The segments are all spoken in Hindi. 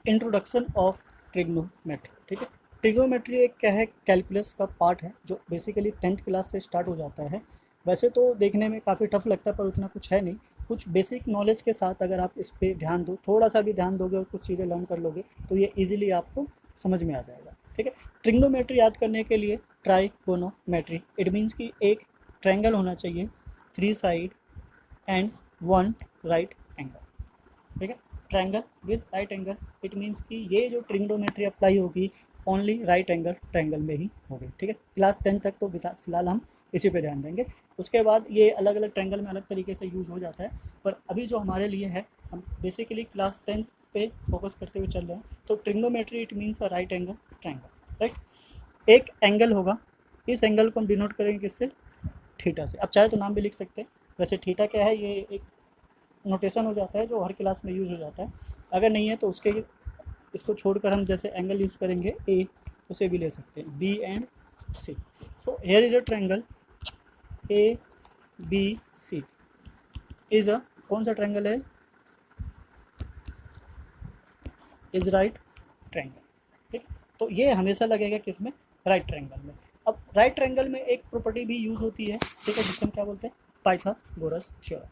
Introduction of trigonometry. ठीक है, ट्रिग्नोमेट्री एक क्या है, कैलकुलस का पार्ट है जो बेसिकली 10th क्लास से स्टार्ट हो जाता है। वैसे तो देखने में काफ़ी टफ लगता है पर उतना कुछ है नहीं। कुछ बेसिक नॉलेज के साथ अगर आप इस पे ध्यान दो, थोड़ा सा भी ध्यान दोगे और कुछ चीज़ें लर्न कर लोगे तो ये इजीली आपको समझ में आ जाएगा। ठीक है, ट्रिग्नोमेट्री याद करने के लिए ट्राइगोनोमेट्री, इट मीन्स कि एक ट्रायंगल होना चाहिए, 3 साइड एंड 1 राइट एंगल। ठीक है, triangle with right angle, it means कि ये जो ट्रिग्नोमेट्री अप्लाई होगी ओनली राइट एंगल ट्रायंगल में ही होगी। ठीक है, क्लास 10 तक तो फिलहाल हम इसी पे ध्यान देंगे। उसके बाद ये अलग अलग ट्रायंगल में अलग तरीके से यूज़ हो जाता है, पर अभी जो हमारे लिए है हम बेसिकली क्लास 10 पे फोकस करते हुए चल रहे हैं। तो trigonometry it means a right angle triangle. Right, एक एंगल होगा, इस एंगल को हम डिनोट करेंगे किससे, थीटा से। अब चाहे तो नाम भी लिख सकते हैं। वैसे थीटा क्या है, ये एक नोटेशन हो जाता है जो हर क्लास में यूज़ हो जाता है। अगर नहीं है तो उसके इसको छोड़कर हम जैसे एंगल यूज़ करेंगे ए, उसे भी ले सकते हैं, B and C. So here is a triangle A B C is a, कौन सा ट्रायंगल है, इज राइट ट्रायंगल। ठीक, तो ये हमेशा लगेगा किसमें, राइट ट्रायंगल में। अब राइट ट्रायंगल में एक प्रॉपर्टी भी यूज़ होती है, ठीक है, जिसको हम क्या बोलते हैं, पाइथागोरस थ्योरम।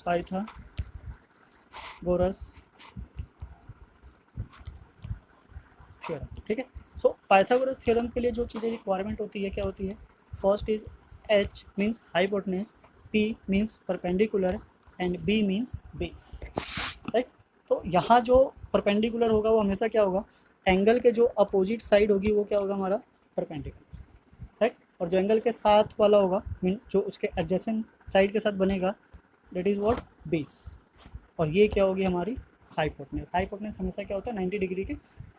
Pythagoras theorem. ठीक है, सो पाइथागोरस थ्योरम के लिए जो चीज़ें रिक्वायरमेंट होती है क्या होती है, first is H means hypotenuse, P means perpendicular and B means base. Right, तो यहाँ जो परपेंडिकुलर होगा वो हमेशा क्या होगा, एंगल के जो अपोजिट साइड होगी वो क्या होगा, हमारा परपेंडिकुलर। राइट, और जो एंगल के साथ वाला होगा मीन जो उसके एडजेसेंट साइड के साथ बनेगा, दैट इज व्हाट, बेस। और ये क्या होगी हमारी हाइपोटेन्यूज। हाइपोटेन्यूज हमेशा क्या होता है, 90 डिग्री के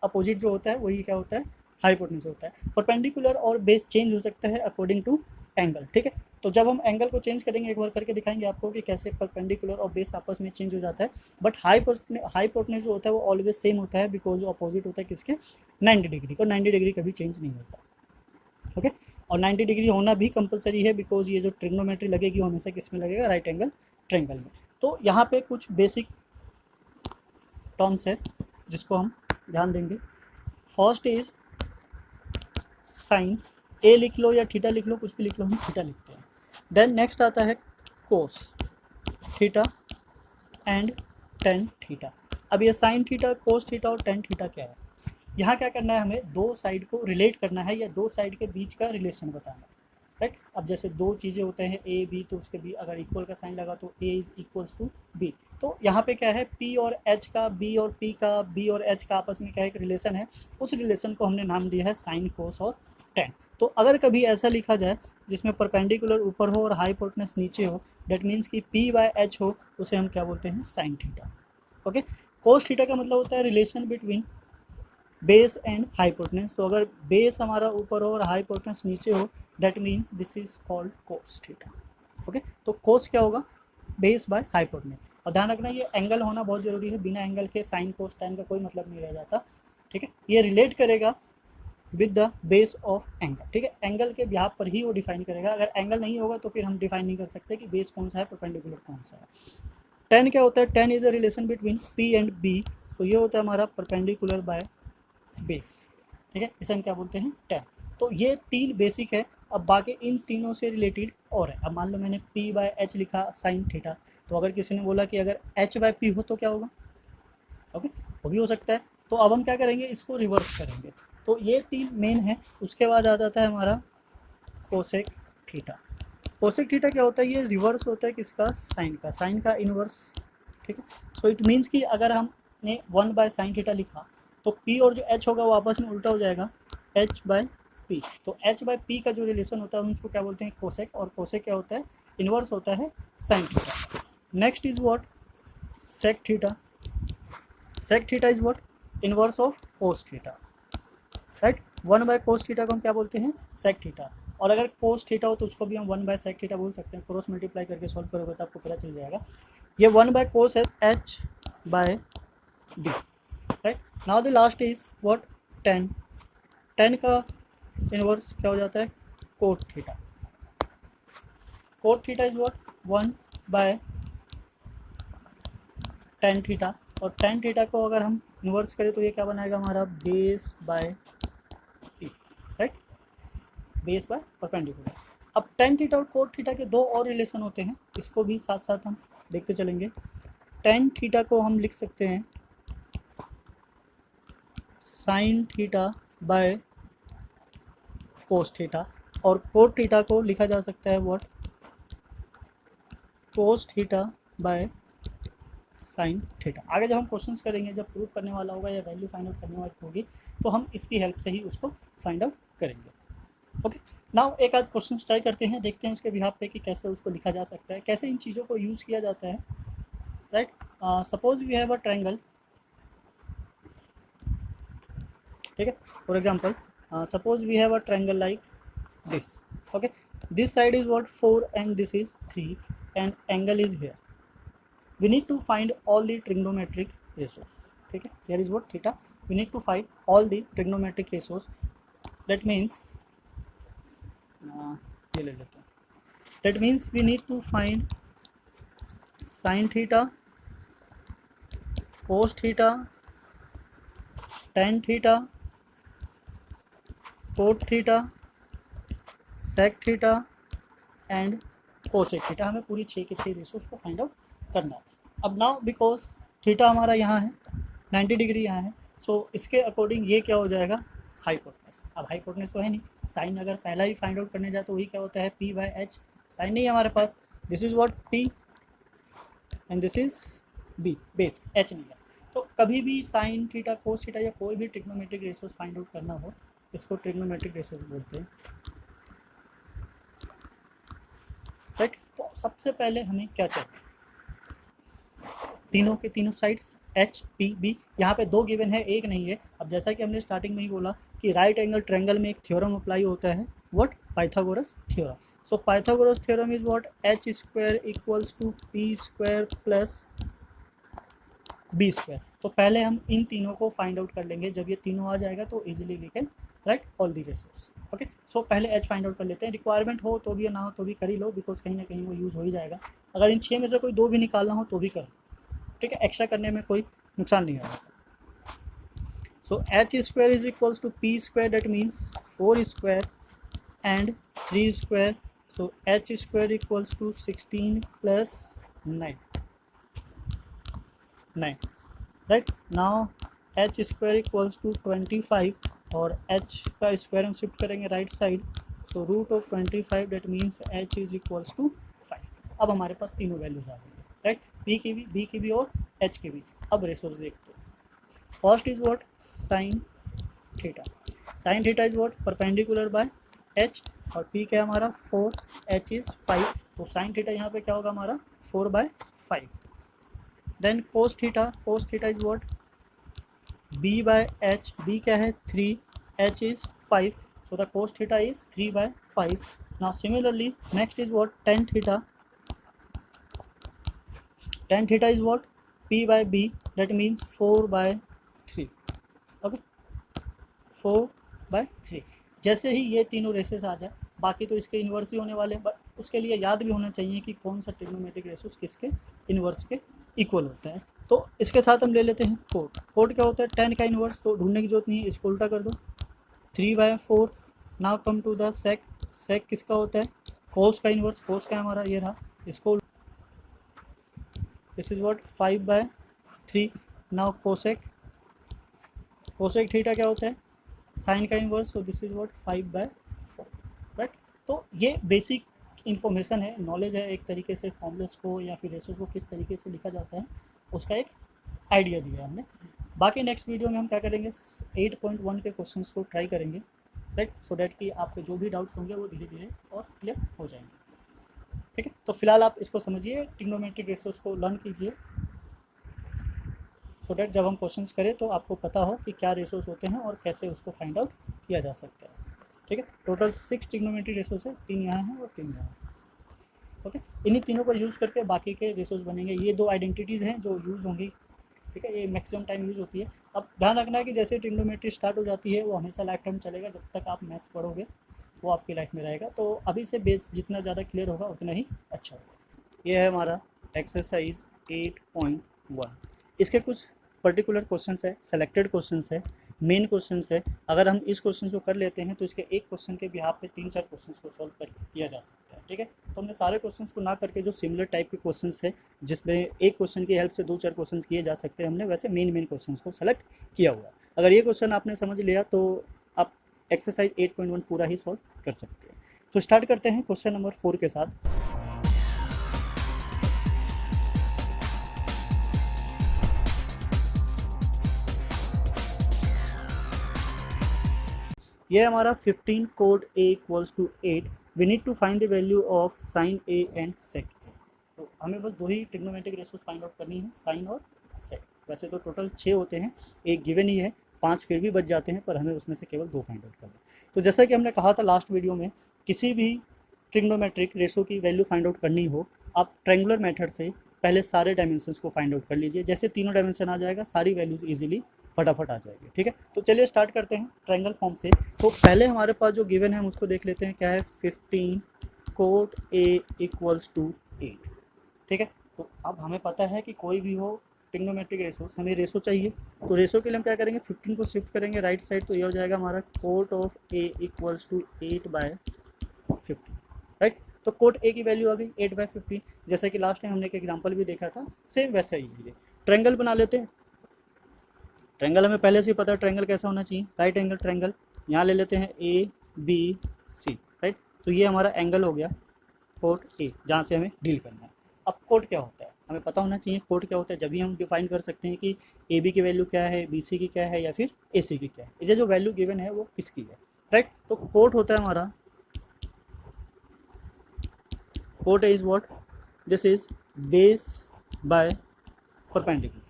अपोजिट जो होता है वही क्या होता है, हाइपोटेन्यूज होता है। परपेंडिकुलर और बेस चेंज हो सकता है अकॉर्डिंग टू एंगल। ठीक है, तो जब हम एंगल को चेंज करेंगे एक बार करके दिखाएंगे आपको कि कैसे परपेंडिकुलर और बेस आपस में चेंज हो जाता है। बट हाइपोटेन्यूज जो होता है वो ऑलवेज सेम होता है, बिकॉज वो अपोजिट होता है किसके, 90 डिग्री को। 90 डिग्री कभी चेंज नहीं होता। ओके, और 90 डिग्री होना भी कंपलसरी है, बिकॉज ये जो ट्रिग्नोमेट्री लगेगी वो हमेशा किस में लगेगा, राइट एंगल ट्रायंगल में। तो यहाँ पे कुछ बेसिक टर्म्स है जिसको हम ध्यान देंगे। फर्स्ट इज साइन, ए लिख लो या थीटा लिख लो, कुछ भी लिख लो, हम थीटा लिखते हैं। देन नेक्स्ट आता है कोस थीटा एंड टेन थीटा। अब ये साइन थीटा, कोस थीटा और टेन थीटा क्या है, यहाँ क्या करना है, हमें दो साइड को रिलेट करना है या दो साइड के बीच का रिलेशन बताना है। राइट, अब जैसे दो चीज़ें होते हैं ए बी, तो उसके बी अगर इक्वल का साइन लगा तो ए इज इक्वल्स टू बी। तो यहाँ पे क्या है, पी और एच का, बी और पी का, बी और एच का आपस में क्या एक रिलेशन है, उस रिलेशन को हमने नाम दिया है साइन कोस और टेन। तो अगर कभी ऐसा लिखा जाए जिसमें परपेंडिकुलर ऊपर हो और हाइपोटेन्यूज नीचे हो, डेट मीन्स कि पी बाय एच हो, उसे हम क्या बोलते हैं, sine theta. Okay, cos theta का मतलब होता है relation between base and hypotenuse. तो अगर बेस हमारा ऊपर हो और हाइपोटेन्यूज नीचे हो, that means this is called cos theta. Okay, तो कोस क्या होगा, बेस बाय हाइपोटेन्यूज। और ध्यान रखना ये एंगल होना बहुत जरूरी है, बिना एंगल के साइन कोस टेन का कोई मतलब नहीं रह जाता। ठीक है, ये रिलेट करेगा with the base of angle. ठीक है, एंगल के बिहाफ पर ही वो डिफाइन करेगा। अगर एंगल नहीं होगा तो फिर हम डिफाइन नहीं कर सकते कि बेस कौन सा है, परपेंडिकुलर कौन सा है। टेन क्या होता है, tan is a relation between P and B. तो ये होता है हमारा परपेंडिकुलर बाय बेस। ठीक है, इसे हम क्या बोलते हैं, टेन। तो ये तीन बेसिक है। अब बाकी इन तीनों से रिलेटेड और है। अब मान लो मैंने पी बाय एच लिखा साइन थीटा, तो अगर किसी ने बोला कि अगर एच बाय पी हो तो क्या होगा, ओके, वो भी हो सकता है। तो अब हम क्या करेंगे, इसको रिवर्स करेंगे। तो ये तीन मेन है। उसके बाद आ जाता है हमारा कोसेक थीटा। कोसेक थीटा क्या होता है, ये रिवर्स होता है किसका, साइन का, साइन का इनवर्स। ठीक है, तो इट मीन्स कि अगर हमने 1 बाय साइन थीटा लिखा तो पी और जो एच होगा वो आपस में उल्टा हो जाएगा, एच बाय पी। तो एच बाय पी का जो रिलेशन होता है उसको क्या बोलते हैं, कोसेक। और कोसेक क्या होता है, इनवर्स होता है sine theta. Next is what, sec theta. Sec theta is what, inverse of cos theta. Right, 1 by cos theta को हम क्या बोलते हैं, सेक थीटा। और अगर कोस थीटा हो तो उसको भी हम 1 बाय सेक थीटा बोल सकते हैं। क्रॉस मल्टीप्लाई करके सॉल्व करोगे तो आपको पता चल जाएगा। ये 1 बाय कोस है H by D. Right, now the last is what, tan. Tan का इनवर्स क्या हो जाता है, cot theta. Cot theta is what, 1 by tan theta. और टेन थीटा को अगर हम इन्वर्स करें तो ये क्या बनाएगा हमारा base by P, right, base by perpendicular. अब टेन थीटा और कोट थीटा के दो और रिलेशन होते हैं, इसको भी साथ साथ हम देखते चलेंगे। टेन थीटा को हम लिख सकते हैं sign theta by cos theta, और कोट थीटा को लिखा जा सकता है what, cos theta by sine theta. आगे जब हम क्वेश्चंस करेंगे, जब प्रूव करने वाला होगा या वैल्यू फाइंड आउट करने वाली होगी, तो हम इसकी हेल्प से ही उसको फाइंड आउट करेंगे। ओके, नाउ एक आध क्वेश्चन ट्राई करते हैं, देखते हैं उसके बिहाफ पे कि कैसे उसको लिखा जा सकता है, कैसे इन चीज़ों को यूज़ किया जाता है, राइट। Suppose we have a triangle, ठीक है, for example suppose we have a triangle like this, okay, this side is what 4 and this is 3 and angle is here. We need to find all the trigonometric ratios, ठीक है, here is what theta, we need to find all the trigonometric ratios, that means ये ले लेते हैं, that means we need to find sin theta, cos theta, tan theta, cot theta, sec theta and cosec theta. हमें पूरी 6 के 6 रेशोज को फाइंड आउट करना है। अब नाउ बिकॉज थीटा हमारा यहाँ है, 90 डिग्री यहाँ है, सो इसके अकॉर्डिंग ये क्या हो जाएगा, हाइपोटेनस। अब हाइपोटेनस तो है नहीं, साइन अगर पहला ही फाइंड आउट करने जाए तो वही क्या होता है, पी बाय एच। साइन नहीं है हमारे पास, this is what P and this is B, base, H नहीं है। तो कभी भी साइन थीटा कोस थीटा या कोई भी ट्रिग्नोमेट्रिक रेशोज फाइंड आउट करना हो, इसको ट्रिग्नोमेट्रिक रेशोज बोलते हैं, राइट। तो सबसे पहले हमें क्या चाहिए, तीनों के तीनों साइड्स एच पी बी, यहाँ पे दो गिवन है, एक नहीं है। अब जैसा कि हमने स्टार्टिंग में ही बोला कि राइट एंगल ट्रायंगल में एक थ्योरम अप्लाई होता है, what, Pythagoras theorem. So Pythagoras theorem is what, H square equals to P square plus B square. तो पहले हम इन तीनों को फाइंड आउट कर लेंगे, जब ये तीनों आ जाएगा तो easily we can write all the ratios. Okay, so पहले एच फाइंड आउट कर लेते हैं, रिक्वायरमेंट हो तो भी, ना हो तो भी कर ही लो, बिकॉज कहीं ना कहीं वो यूज़ हो ही जाएगा। अगर इन 6 में से कोई 2 भी निकालना हो तो भी कर, ठीक है, एक्स्ट्रा करने में कोई नुकसान नहीं होगा। So H square is equals to P square, that means 4 square and 3 square, so H square equals to 16 plus 9, right. Now H square equals to 25, और एच का स्क्वायर हम शिफ्ट करेंगे राइट साइड, तो root of 25, that means H is equals to 5। अब हमारे पास तीनों वैल्यूज आ गई, राइट, पी की भी, बी की भी और एच की भी। अब रेशोज देखते हैं। First is what, sine theta. Sine theta is what, perpendicular by H, और पी क्या है हमारा 4, एच इज 5, तो साइन थीटा यहाँ पे क्या होगा हमारा 4/5। Then cos theta, cos theta is what, b by h, b क्या है 3, h is 5, so the cos theta is 3/5. Now similarly next is what, tan theta, tan theta is what, p by b, that means 4/3, okay, 4/3। जैसे ही ये तीनों रेसेस आ जाए, बाकी तो इसके इन्वर्स ही होने वाले हैं, बट उसके लिए याद भी होना चाहिए कि कौन सा ट्रिग्नोमेट्रिक रेशोस किसके इन्वर्स के इक्वल होता है। तो इसके साथ हम ले लेते हैं कोट। कोट क्या होता है, टेन का इन्वर्स, तो ढूंढने की जरूरत नहीं है, इसको उल्टा कर दो, 3/4। Now come to the sec, sec किसका होता है, कोस का इन्वर्स, कोस का हमारा ये रहा, इसको, this is what 5/3। Now cosec, cosec theta क्या होता है, साइन का इन्वर्स, तो दिस इज व्हाट 5/4, राइट। तो ये बेसिक इन्फॉर्मेशन है, नॉलेज है, एक तरीके से फॉर्मूलेस को या फिर रेशों को किस तरीके से लिखा जाता है उसका एक आइडिया दिया है हमने। बाकी नेक्स्ट वीडियो में हम क्या करेंगे, 8.1 के क्वेश्चंस को ट्राई करेंगे, राइट, सो डैट कि आपके जो भी डाउट्स होंगे वो धीरे धीरे और क्लियर हो जाएंगे, ठीक है। तो फिलहाल आप इसको समझिए, ट्रिग्नोमेट्रिक रेशोस को लर्न कीजिए, सो डैट जब हम क्वेश्चंस करें तो आपको पता हो कि क्या रेशोस होते हैं और कैसे उसको फाइंड आउट किया जा सकता है, ठीक है। टोटल 6 ट्रिग्नोमेट्रिक रेशोस है, 3 यहाँ हैं और 3 यहाँ हैं, ओके। इन्हीं तीनों को यूज़ करके बाकी के रेशोस बनेंगे। ये 2 आइडेंटिटीज़ हैं जो यूज़ होंगी, ठीक है, ये मैक्सिमम टाइम यूज़ होती है। अब ध्यान रखना है कि जैसे ट्रिग्नोमेट्री स्टार्ट हो जाती है वो हमेशा लाइफ टाइम चलेगा, जब तक आप मैथ्स पढ़ोगे वो आपकी लाइफ में रहेगा। तो अभी से बेस जितना ज़्यादा क्लियर होगा उतना ही अच्छा होगा। ये है हमारा एक्सरसाइज 8.1। इसके कुछ पर्टिकुलर क्वेश्चंस है, सेलेक्टेड क्वेश्चंस है, मेन क्वेश्चंस है। अगर हम इस क्वेश्चन को कर लेते हैं तो इसके एक क्वेश्चन के बिहाफ पे 3-4 क्वेश्चंस को सॉल्व कर किया जा सकता है, ठीक है। तो हमने सारे क्वेश्चंस को ना करके जो सिमिलर टाइप के क्वेश्चंस है जिसमें एक क्वेश्चन की हेल्प से 2-4 क्वेश्चंस किए जा सकते हैं, हमने वैसे मेन क्वेश्चंस को सेलेक्ट किया हुआ है। अगर ये क्वेश्चन आपने समझ लिया तो आप एक्सरसाइज 8.1 पूरा ही सॉल्व कर सकते हैं। तो स्टार्ट करते हैं क्वेश्चन नंबर 4 के साथ। ये हमारा 15 cot a equals to 8, we need to find the value of sine a and sec a। तो हमें बस दो ही ट्रिग्नोमेट्रिक रेशोज फाइंड आउट करनी है, साइन और सेक। वैसे तो टोटल 6 होते हैं, एक गिवन ही है, 5 फिर भी बच जाते हैं, पर हमें उसमें से केवल 2 फाइंड आउट करना है। तो जैसा कि हमने कहा था लास्ट वीडियो में, किसी भी ट्रिग्नोमेट्रिक रेशो की वैल्यू फाइंड आउट करनी हो, आप ट्रायंगुलर मेथड से पहले सारे डायमेंशंस को फाइंड आउट कर लीजिए। जैसे तीनों डायमेंशन आ जाएगा, सारी वैल्यूज इजीली फटाफट आ जाएगी, ठीक है। तो चलिए स्टार्ट करते हैं ट्रायंगल फॉर्म से। तो पहले हमारे पास जो गिवन है हम उसको देख लेते हैं, क्या है, 15 कोट a इक्वल्स टू 8, ठीक है। तो अब हमें पता है कि कोई भी हो ट्रिग्नोमेट्रिक रेशोस, हमें रेशो चाहिए। तो रेशो के लिए हम क्या करेंगे, 15 को शिफ्ट करेंगे राइट साइड, तो ये हो जाएगा हमारा cot of a equals to 8/15, right. तो कोट a की वैल्यू आ गई 8/15। जैसे कि लास्ट टाइम हमने एक एग्जाम्पल भी देखा था, सेम वैसा ही है। ट्रायंगल बना लेते हैं। ट्रायंगल हमें पहले से ही पता है ट्रायंगल कैसा होना चाहिए, राइट एंगल ट्रायंगल। यहाँ ले लेते हैं ABC, राइट। तो ये हमारा एंगल हो गया कोट A, जहाँ से हमें डील करना है। अब कोट क्या होता है हमें पता होना चाहिए, कोट क्या होता है, जब भी हम डिफाइन कर सकते हैं कि AB की वैल्यू क्या है, BC की क्या है, या फिर AC की क्या है, इसे जो वैल्यू गिवन है वो किसकी है, राइट। तो कोट होता है हमारा, cot is what, this is base by perpendicular,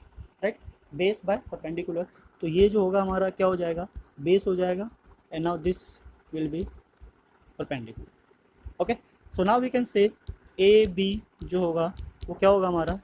right, base by perpendicular. तो ये जो होगा हमारा क्या हो जाएगा, बेस हो जाएगा, and now this will be perpendicular. Okay, so now we can say A B जो होगा वो क्या होगा हमारा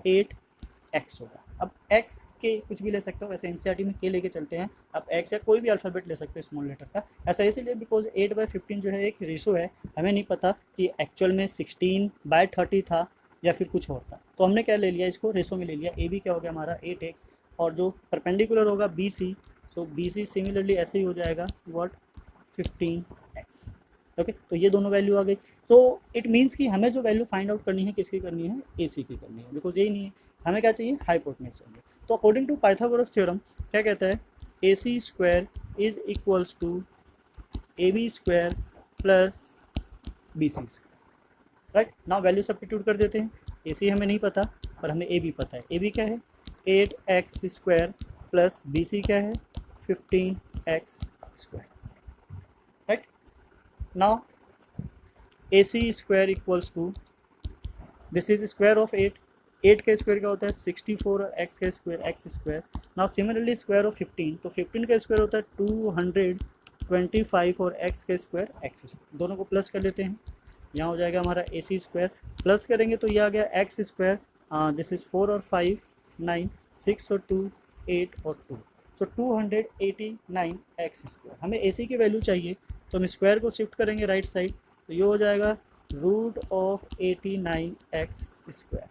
8x होगा। अब x के कुछ भी ले सकते हो, वैसे एनसीईआरटी में के लेके चलते हैं, आप x या कोई भी अल्फ़ाबेट ले सकते हो स्मॉल लेटर का। ऐसा इसीलिए बिकॉज 8/15 जो है एक रेशो है, हमें नहीं पता कि एक्चुअल में 16/30 था या फिर कुछ और था। तो हमने क्या ले लिया, इसको रेशो में ले लिया। ए बी क्या हो गया हमारा 8x, और जो परपेंडिकुलर होगा BC, तो BC सिमिलरली ऐसे ही हो जाएगा व्हाट 15x। ओके, तो ये दोनों वैल्यू आ गई। तो इट मीन्स कि हमें जो वैल्यू फाइंड आउट करनी है किसकी करनी है, AC की करनी है, बिकॉज यही नहीं है, हमें क्या चाहिए, हाइपोटेन्यूज चाहिए। तो अकॉर्डिंग टू पाइथागोरस थ्योरम क्या कहता है, AC square is equals to AB square plus BC square, right. Now value substitute कर देते हैं। AC हमें नहीं पता, पर हमें AB पता है। AB क्या है 8x स्क्वायर प्लस BC क्या है 15x square, right. Now AC square equals to, this is square of 8 का स्क्वायर क्या होता है 64, और x का square x square. Now similarly square of 15, तो 15 का स्क्वायर होता है 225, और x का स्क्वायर x स्क्वायर, दोनों को प्लस कर लेते हैं। यहाँ हो जाएगा हमारा AC स्क्वायर, प्लस करेंगे तो ये आ गया x स्क्वायर, दिस इज 4 और 5 9, 6 और 2 8 और 2, सो 289x स्क्वायर। हमें AC की वैल्यू चाहिए, तो हम स्क्वायर को शिफ्ट करेंगे राइट साइड, तो ये हो जाएगा root of 89x square,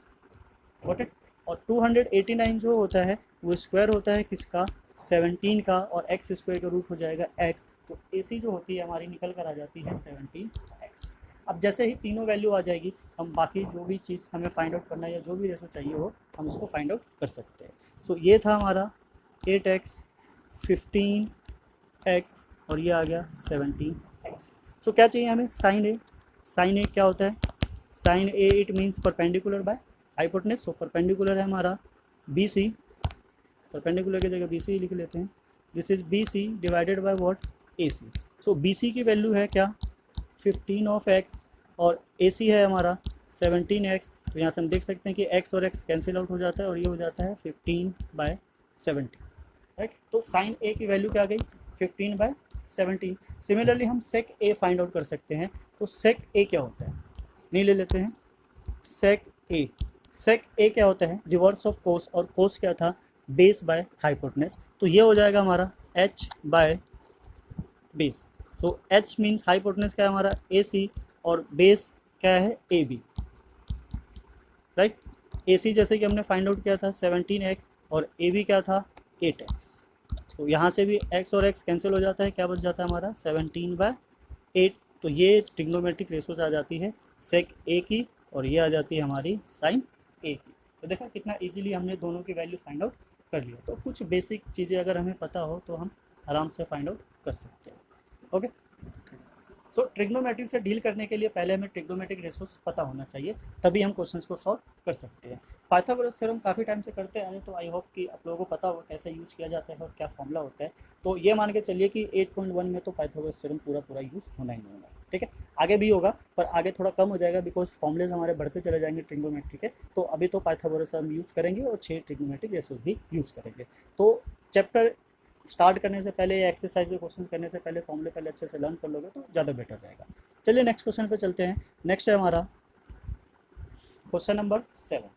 got it. और 289 जो होता है वो स्क्वायर होता है किसका, 17 का, और x स्क्वायर का रूट हो जाएगा x। तो AC जो होती है हमारी निकल कर आ जाती है 17x। अब जैसे ही तीनों वैल्यू आ जाएगी, हम बाकी जो भी चीज़ हमें फाइंड आउट करना है या जो भी रेशो चाहिए हो, हम उसको फाइंड आउट कर सकते हैं। सो ये था हमारा 8x, 15x, और ये आ गया 17x। सो क्या चाहिए हमें, साइन ए। साइन ए क्या होता है, sine A it means perpendicular by hypotenuse. So perpendicular है हमारा BC, परपेंडिकुलर की जगह BC लिख लेते हैं, this is BC divided by what AC। So BC की वैल्यू है क्या 15 ऑफ x, और AC है हमारा 17x। तो यहाँ से हम देख सकते हैं कि x और x कैंसिल आउट हो जाता है, और ये हो जाता है 15/17, राइट। तो साइन A की वैल्यू क्या आ गई 15/17। सिमिलरली हम सेक A फाइंड आउट कर सकते हैं। तो सेक A क्या होता है, नहीं ले लेते हैं सेक A। सेक A क्या होता है, रिवर्स ऑफ कोस, और कोस क्या था, बेस बाय हाइपोटेन्यूज। तो ये हो जाएगा हमारा h बाय बेस। तो h मीन्स हाइपोटेन्यूज क्या है हमारा AC, और बेस क्या है AB, राइट। AC जैसे कि हमने फाइंड आउट किया था 17x, और ए बी क्या था 8x। तो यहाँ से भी x और x कैंसिल हो जाता है, क्या बच जाता है हमारा 17/8। तो ये ट्रिग्नोमेट्रिक रेशोज आ जाती है सेक ए की और ये आ जाती है हमारी साइन ए की। तो देखा कितना इजीली हमने दोनों की वैल्यू फाइंड आउट कर लिया। तो कुछ बेसिक चीज़ें अगर हमें पता हो तो हम आराम से फाइंड आउट कर सकते हैं। ओके, सो ट्रिग्नोमेट्री से डील करने के लिए पहले हमें ट्रिग्नोमेट्रिक रेशोस पता होना चाहिए, तभी हम क्वेश्चंस को सॉल्व कर सकते हैं। पाइथागोरस थ्योरम काफ़ी टाइम से करते आ रहे हैं, तो आई होप कि आप लोगों को पता होगा कैसे यूज़ किया जाता है और क्या फॉर्मूला होता है। तो ये मान के चलिए कि 8.1 में तो पाइथागोरस थ्योरम पूरा यूज़ होना ही नहीं होगा, ठीक है। आगे भी होगा पर आगे थोड़ा कम हो जाएगा, बिकॉज फॉर्मूलेज हमारे बढ़ते चले जाएंगे ट्रिग्नोमेट्री के। तो अभी तो पाइथागोरस हम यूज़ करेंगे और 6 ट्रिग्नोमेट्रिक रेशोस भी यूज़ करेंगे। तो चैप्टर स्टार्ट करने से पहले या एक्सरसाइज के क्वेश्चन करने से पहले फॉर्मूले पहले अच्छे से लर्न कर लोगे तो ज़्यादा बेटर रहेगा। चलिए नेक्स्ट क्वेश्चन पे चलते हैं। नेक्स्ट है हमारा क्वेश्चन नंबर 7,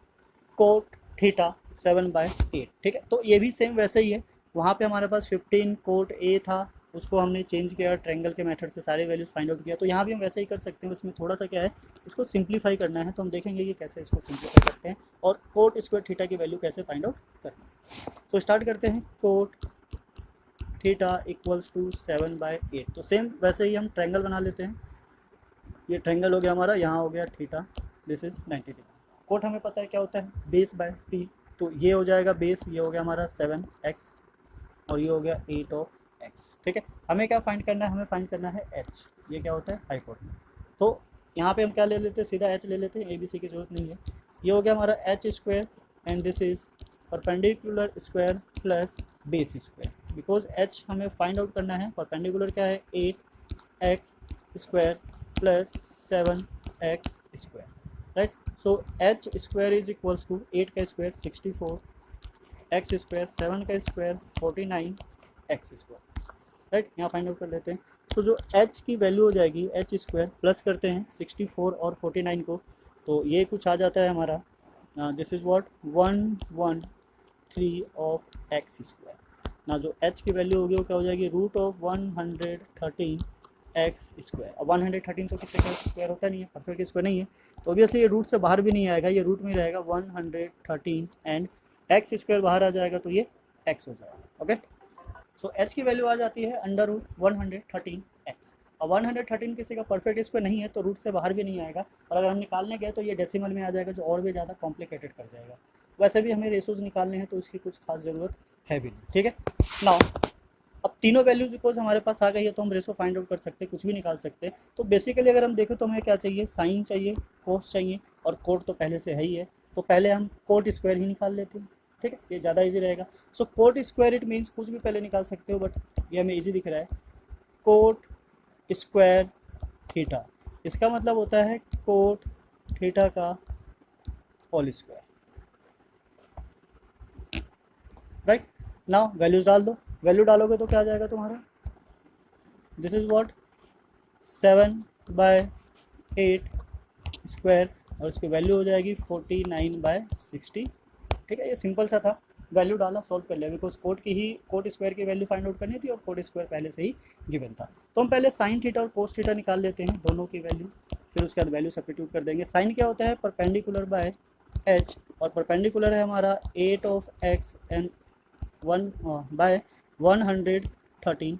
कोट थीटा 7/8, ठीक है। तो ये भी सेम वैसे ही है, वहाँ पे हमारे पास 15 कोट ए था, उसको हमने चेंज किया ट्रायंगल के मेथड से सारे वैल्यूज फाइंड आउट किया। तो यहाँ भी हम वैसे ही कर सकते हैं, इसमें थोड़ा सा क्या है, इसको सिंप्लीफाई करना है। तो हम देखेंगे कि कैसे इसको सिंप्लीफाई करते हैं और कोट स्क्वायर थीटा की वैल्यू कैसे फाइंड आउट करना है। तो स्टार्ट करते हैं। Cot theta equals to 7/8। तो सेम वैसे ही हम ट्रायंगल बना लेते हैं। ये ट्रायंगल हो गया हमारा, यहाँ हो गया theta, this is 90 degree. Cot हमें पता है क्या होता है, बेस बाय पी। तो ये हो जाएगा बेस, ये हो गया हमारा 7x और ये हो गया 8 ठीक है। हमें क्या फाइंड करना है, हमें फाइंड करना है h, ये क्या होता है हाइपोटेन्यूज। तो यहाँ पे हम क्या ले लेते हैं, सीधा h ले लेते हैं, ए बी सी की जरूरत नहीं है। ये हो गया हमारा h square and this is perpendicular square plus base square, because h हमें फाइंड आउट करना है। परपेंडिकुलर क्या है 8x square plus 7x square, right. So h square is equals to 8 का स्क्वायर 64, x स्क्वायर 7 का स्क्वायर 49 x स्क्वायर, राइट। यहाँ फाइंड आउट कर लेते हैं। तो जो h की वैल्यू हो जाएगी h स्क्वायर प्लस करते हैं 64 और 49 को, तो ये कुछ आ जाता है हमारा, this is what 113 of x square. ना जो h की वैल्यू होगी वो क्या हो जाएगी, रूट ऑफ 113 एक्स स्क्वायर। अब 113 तो किसी का स्क्वायर होता नहीं है, परफेक्ट स्क्वायर नहीं है, तो ऑब्वियसली ये रूट से बाहर भी नहीं आएगा, ये रूट में रहेगा 113 एंड एक्स स्क्वायर बाहर आ जाएगा तो ये एक्स हो जाएगा। ओके, सो एच की वैल्यू आ जाती है अंडर रूट 113 एक्स। अब 113 किसी का परफेक्ट स्क्वायर नहीं है तो रूट से बाहर भी नहीं आएगा, और अगर हम निकालने गए तो ये डेसिमल में आ जाएगा, जो और भी ज़्यादा कॉम्प्लिकेटेड कर जाएगा। वैसे भी हमें रेशोज निकालने हैं तो इसकी कुछ खास ज़रूरत है भी नहीं, ठीक है। नाउ अब तीनों वैल्यू बिकॉज हमारे पास आ गई है तो हम रेशो फाइंड आउट कर सकते हैं, कुछ भी निकाल सकते हैं। तो बेसिकली अगर हम देखें तो हमें क्या चाहिए, साइन चाहिए, कोस चाहिए और कोट तो पहले से है ही है, तो पहले हम कोट स्क्वायर ही निकाल लेते हैं, ठीक है, ये ज़्यादा इजी रहेगा। सो कोट स्क्वायर इट मीन्स कुछ भी पहले निकाल सकते हो, बट ये हमें इजी दिख रहा है, कोट स्क्वायर थीटा, इसका मतलब होता है कोट थीटा का whole square, right. Now values डाल दो, वैल्यू डालोगे तो क्या आ जाएगा तुम्हारा, दिस इज व्हाट 7/8 स्क्वायर और इसकी वैल्यू हो जाएगी 49/60, ठीक है। ये सिंपल सा था, वैल्यू डाला सॉल्व कर लिया, बिकॉज कोट स्क्वायर की वैल्यू फाइंड आउट करनी थी और कोट स्क्वायर पहले से ही गिवन था। तो हम पहले साइन थीटा और कोस थीटा निकाल लेते हैं, दोनों की वैल्यू, फिर उसके बाद वैल्यू सब्स्टिट्यूट कर देंगे। साइन क्या होता है, परपेंडिकुलर बाय एच, और परपेंडिकुलर है हमारा 8 ऑफ एक्स एंड 1/113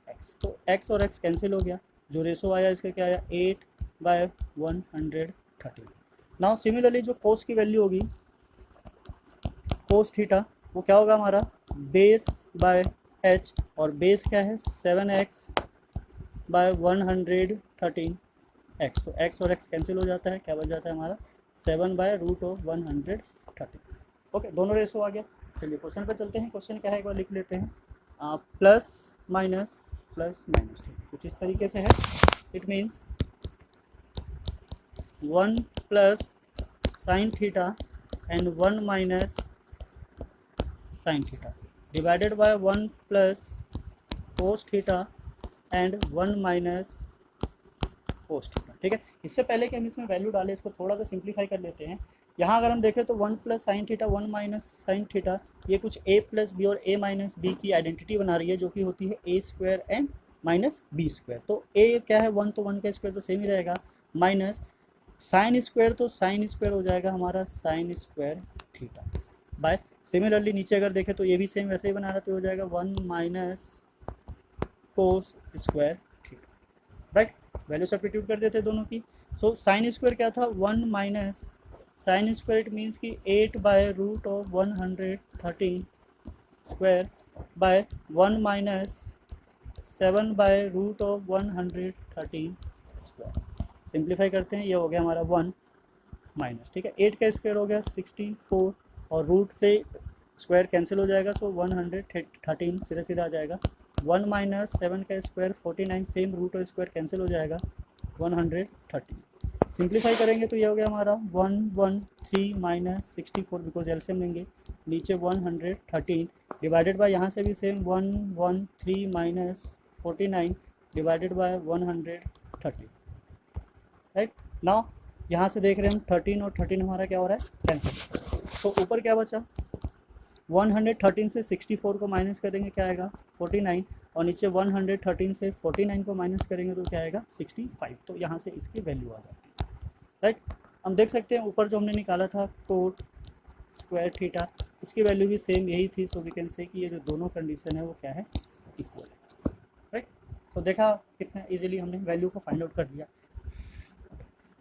एक्स। तो एक्स और एक्स कैंसिल हो गया, जो रेशो आया इसका क्या आया 8/113। नाउ सिमिलरली जो कोस की वैल्यू होगी, कोस थीटा, वो क्या होगा हमारा बेस बाय एच, और बेस क्या है 7x/113 एक्स। तो एक्स और एक्स कैंसिल हो जाता है, क्या बच जाता है हमारा 7/√113। ओके, दोनों रेशो आ गया। चलिए क्वेश्चन पे चलते हैं। क्वेश्चन क्या है एक बार लिख लेते हैं, प्लस माइनस प्लस माइनस, ठीक है, कुछ इस तरीके से है। It means 1 plus sine theta and 1 minus sine theta divided by 1 plus cos theta and 1 minus cos theta, ठीक है। इससे पहले कि हम इसमें वैल्यू डालें, इसको थोड़ा सा सिंप्लीफाई कर लेते हैं। यहाँ अगर हम देखें तो 1 plus sine theta 1 minus sine theta, ये कुछ a प्लस बी और a माइनस बी की आइडेंटिटी बना रही है, जो कि होती है a square and minus B square. तो a क्या है 1, तो 1 का स्क्वायर तो सेम ही रहेगा, माइनस साइन स्क्वायर, तो साइन स्क्वायर हो जाएगा हमारा sine square theta by similarly नीचे अगर देखें तो ये भी सेम वैसे ही बना रहा, तो हो जाएगा 1 माइनस कोस square theta, right. Value substitute कर देते दोनों की। सो साइन स्क्वायर क्या था, 1 minus sine square, it means कि 8 by root of 113 square by 1 minus 7 by root of 113 square. Simplify करते हैं, ये हो गया हमारा 1 माइनस, ठीक है, 8 का स्क्वायर हो गया 64 और रूट से स्क्वायर कैंसिल हो जाएगा, सो 113 सीधा सीधा आ जाएगा। 1 माइनस 7 का स्क्वायर 49, सेम रूट और स्क्वायर कैंसिल हो जाएगा 113। सिंप्लीफाई करेंगे तो ये हो गया हमारा 113 माइनस 64, बिकॉज एलसीएम लेंगे, नीचे 113 डिवाइडेड बाय यहाँ से भी same 113 minus 49 divided by 113, right. Now यहाँ से देख रहे हैं हम 13 और 13 हमारा क्या हो रहा है, कैंसिल। तो ऊपर क्या बचा, 113 से 64 को माइनस करेंगे क्या आएगा 49, और नीचे 113 से 49 को माइनस करेंगे तो क्या आएगा 65। तो यहाँ से इसकी वैल्यू आ जाती है, राइट। हम देख सकते हैं ऊपर जो हमने निकाला था कोट स्क्वायर थीटा, इसकी वैल्यू भी सेम यही थी। सो वी कैन से कि ये जो दोनों कंडीशन है वो क्या है, इक्वल है, राइट। तो देखा कितना इजीली हमने वैल्यू को फाइंड आउट कर दिया।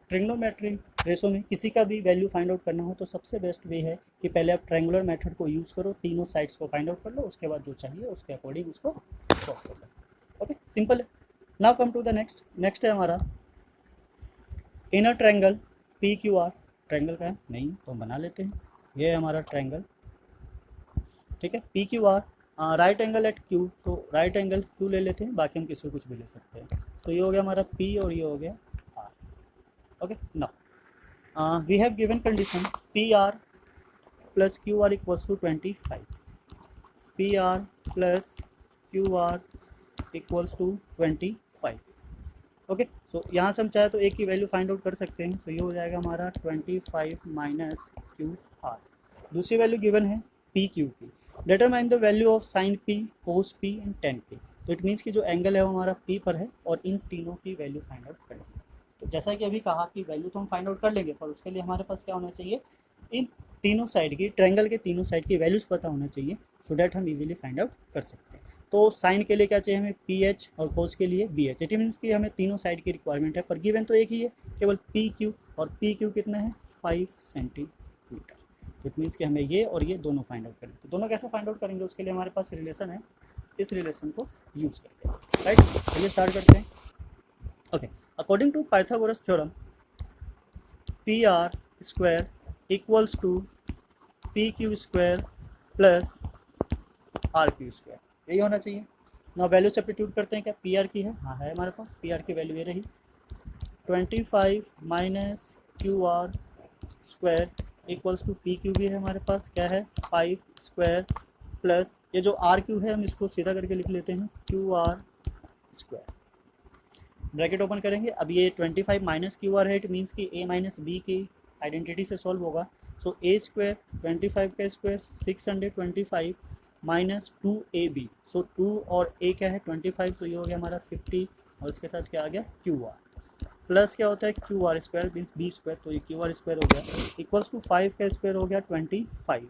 ट्रिग्नोमेट्रिक रेशो में किसी का भी वैल्यू फाइंड आउट करना हो तो सबसे बेस्ट वे है कि पहले आप ट्रायंगुलर मेथड को यूज़ करो, तीनों साइड्स को फाइंड आउट कर लो, उसके बाद जो चाहिए उसके अकॉर्डिंग उसको सॉल्व कर लो। ओके, सिंपल है। Now come to the next है हमारा inner triangle P Q R. Triangle का है नहीं तो हम बना लेते हैं, ये है हमारा ट्रायंगल, ठीक है, P Q R, right angle at Q, तो राइट एंगल क्यू ले लेते हैं, बाकी हम किसी कुछ भी ले सकते हैं। तो ये हो गया हमारा पी और ये हो गया R. Okay, now we have given condition P R plus Q R equals to 25, P R plus Q R equals to 25। Okay, so यहाँ से हम चाहे तो एक की वैल्यू फाइंड आउट कर सकते हैं। सो ये हो जाएगा हमारा 25 माइनस क्यू आर। दूसरी वैल्यू गिवन है पी क्यू की, determine the value of sign P, cos P and ten P. तो इट मीन्स कि जो एंगल है वो हमारा पी पर है और इन तीनों की वैल्यू फाइंड आउट करेंगे। तो जैसा कि अभी कहा कि वैल्यू तो हम फाइंड आउट कर लेंगे, पर उसके लिए हमारे पास क्या होना चाहिए, इन तीनों साइड की, ट्रायंगल के तीनों साइड की वैल्यूज़ पता होना चाहिए, सो डैट हम इजीली फाइंड आउट कर सकते हैं। तो साइन के लिए क्या चाहिए हमें, पी एच, और कोस के लिए बी एच। इट मीन्स कि हमें तीनों साइड की रिक्वायरमेंट है, पर गिवन तो एक ही है, केवल पी क्यू, और पी क्यू कितना है 5 सेंटीमीटर। इट मीन्स कि हमें ये और ये दोनों फाइंड आउट करेंगे। तो दोनों कैसे फाइंड आउट करेंगे, उसके लिए हमारे पास रिलेशन है, इस रिलेशन को यूज़ करके, राइट। चलिए स्टार्ट करते हैं। Okay, according to Pythagoras theorem, P R square equals to P Q square plus R Q square, यही होना चाहिए ना। वैल्यू सब्स्टिट्यूट करते हैं, क्या पी आर की है, हाँ है हमारे पास, पी आर की वैल्यू ये रही 25 minus Q R square equals to P Q भी है हमारे पास, क्या है 5 स्क्वायर प्लस ये जो आर क्यू है हम इसको सीधा करके लिख लेते हैं Q R square, bracket open करेंगे। अब ये 25 माइनस क्यू आर है, इट मीन्स कि ए माइनस बी की आइडेंटिटी से सॉल्व होगा। सो ए स्क्वायर 25 का स्क्वायर 625 माइनस 2ab, सो 2 और a क्या है 25, तो ये हो गया हमारा 50, और इसके साथ क्या आ गया क्यू आर, प्लस क्या होता है Q R square means B square, तो ये क्यू आर स्क्वायर हो गया इक्वल्स टू 5 का स्क्वायर हो गया 25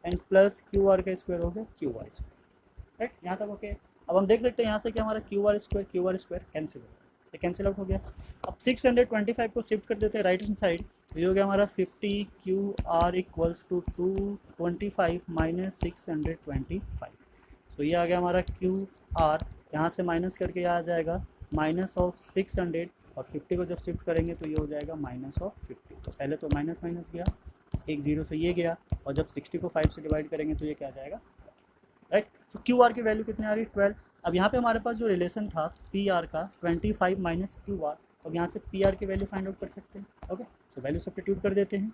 एंड प्लस क्यू आर का स्क्वायर हो गया क्यू आर स्क्वायर, राइट। यहाँ तक ओके। अब हम देख सकते हैं यहाँ से कि हमारा क्यू आर स्क्वायर कैंसिल हो गया, ये कैंसिल आउट हो गया। अब 625 को शिफ्ट कर देते हैं राइट हैंड साइड, तो ये हो गया हमारा 50 Q R equals to 225 minus 625। तो ये आ गया हमारा क्यू आर, यहाँ से माइनस करके यहाँ आ जाएगा माइनस ऑफ 600, और 50 को जब शिफ्ट करेंगे तो ये हो जाएगा माइनस ऑफ 50। तो पहले तो माइनस माइनस गया, एक जीरो से ये गया, और जब 60 को 5 से डिवाइड करेंगे तो ये क्या आ जाएगा, राइट। तो क्यू आर की वैल्यू कितनी आ रही 12। अब यहाँ पे हमारे पास जो रिलेशन था पी आर का 25 माइनस क्यू आर, तो अब यहाँ से पी आर की वैल्यू फाइंड आउट कर सकते हैं। ओके, तो वैल्यू सब्स्टिट्यूट कर देते हैं,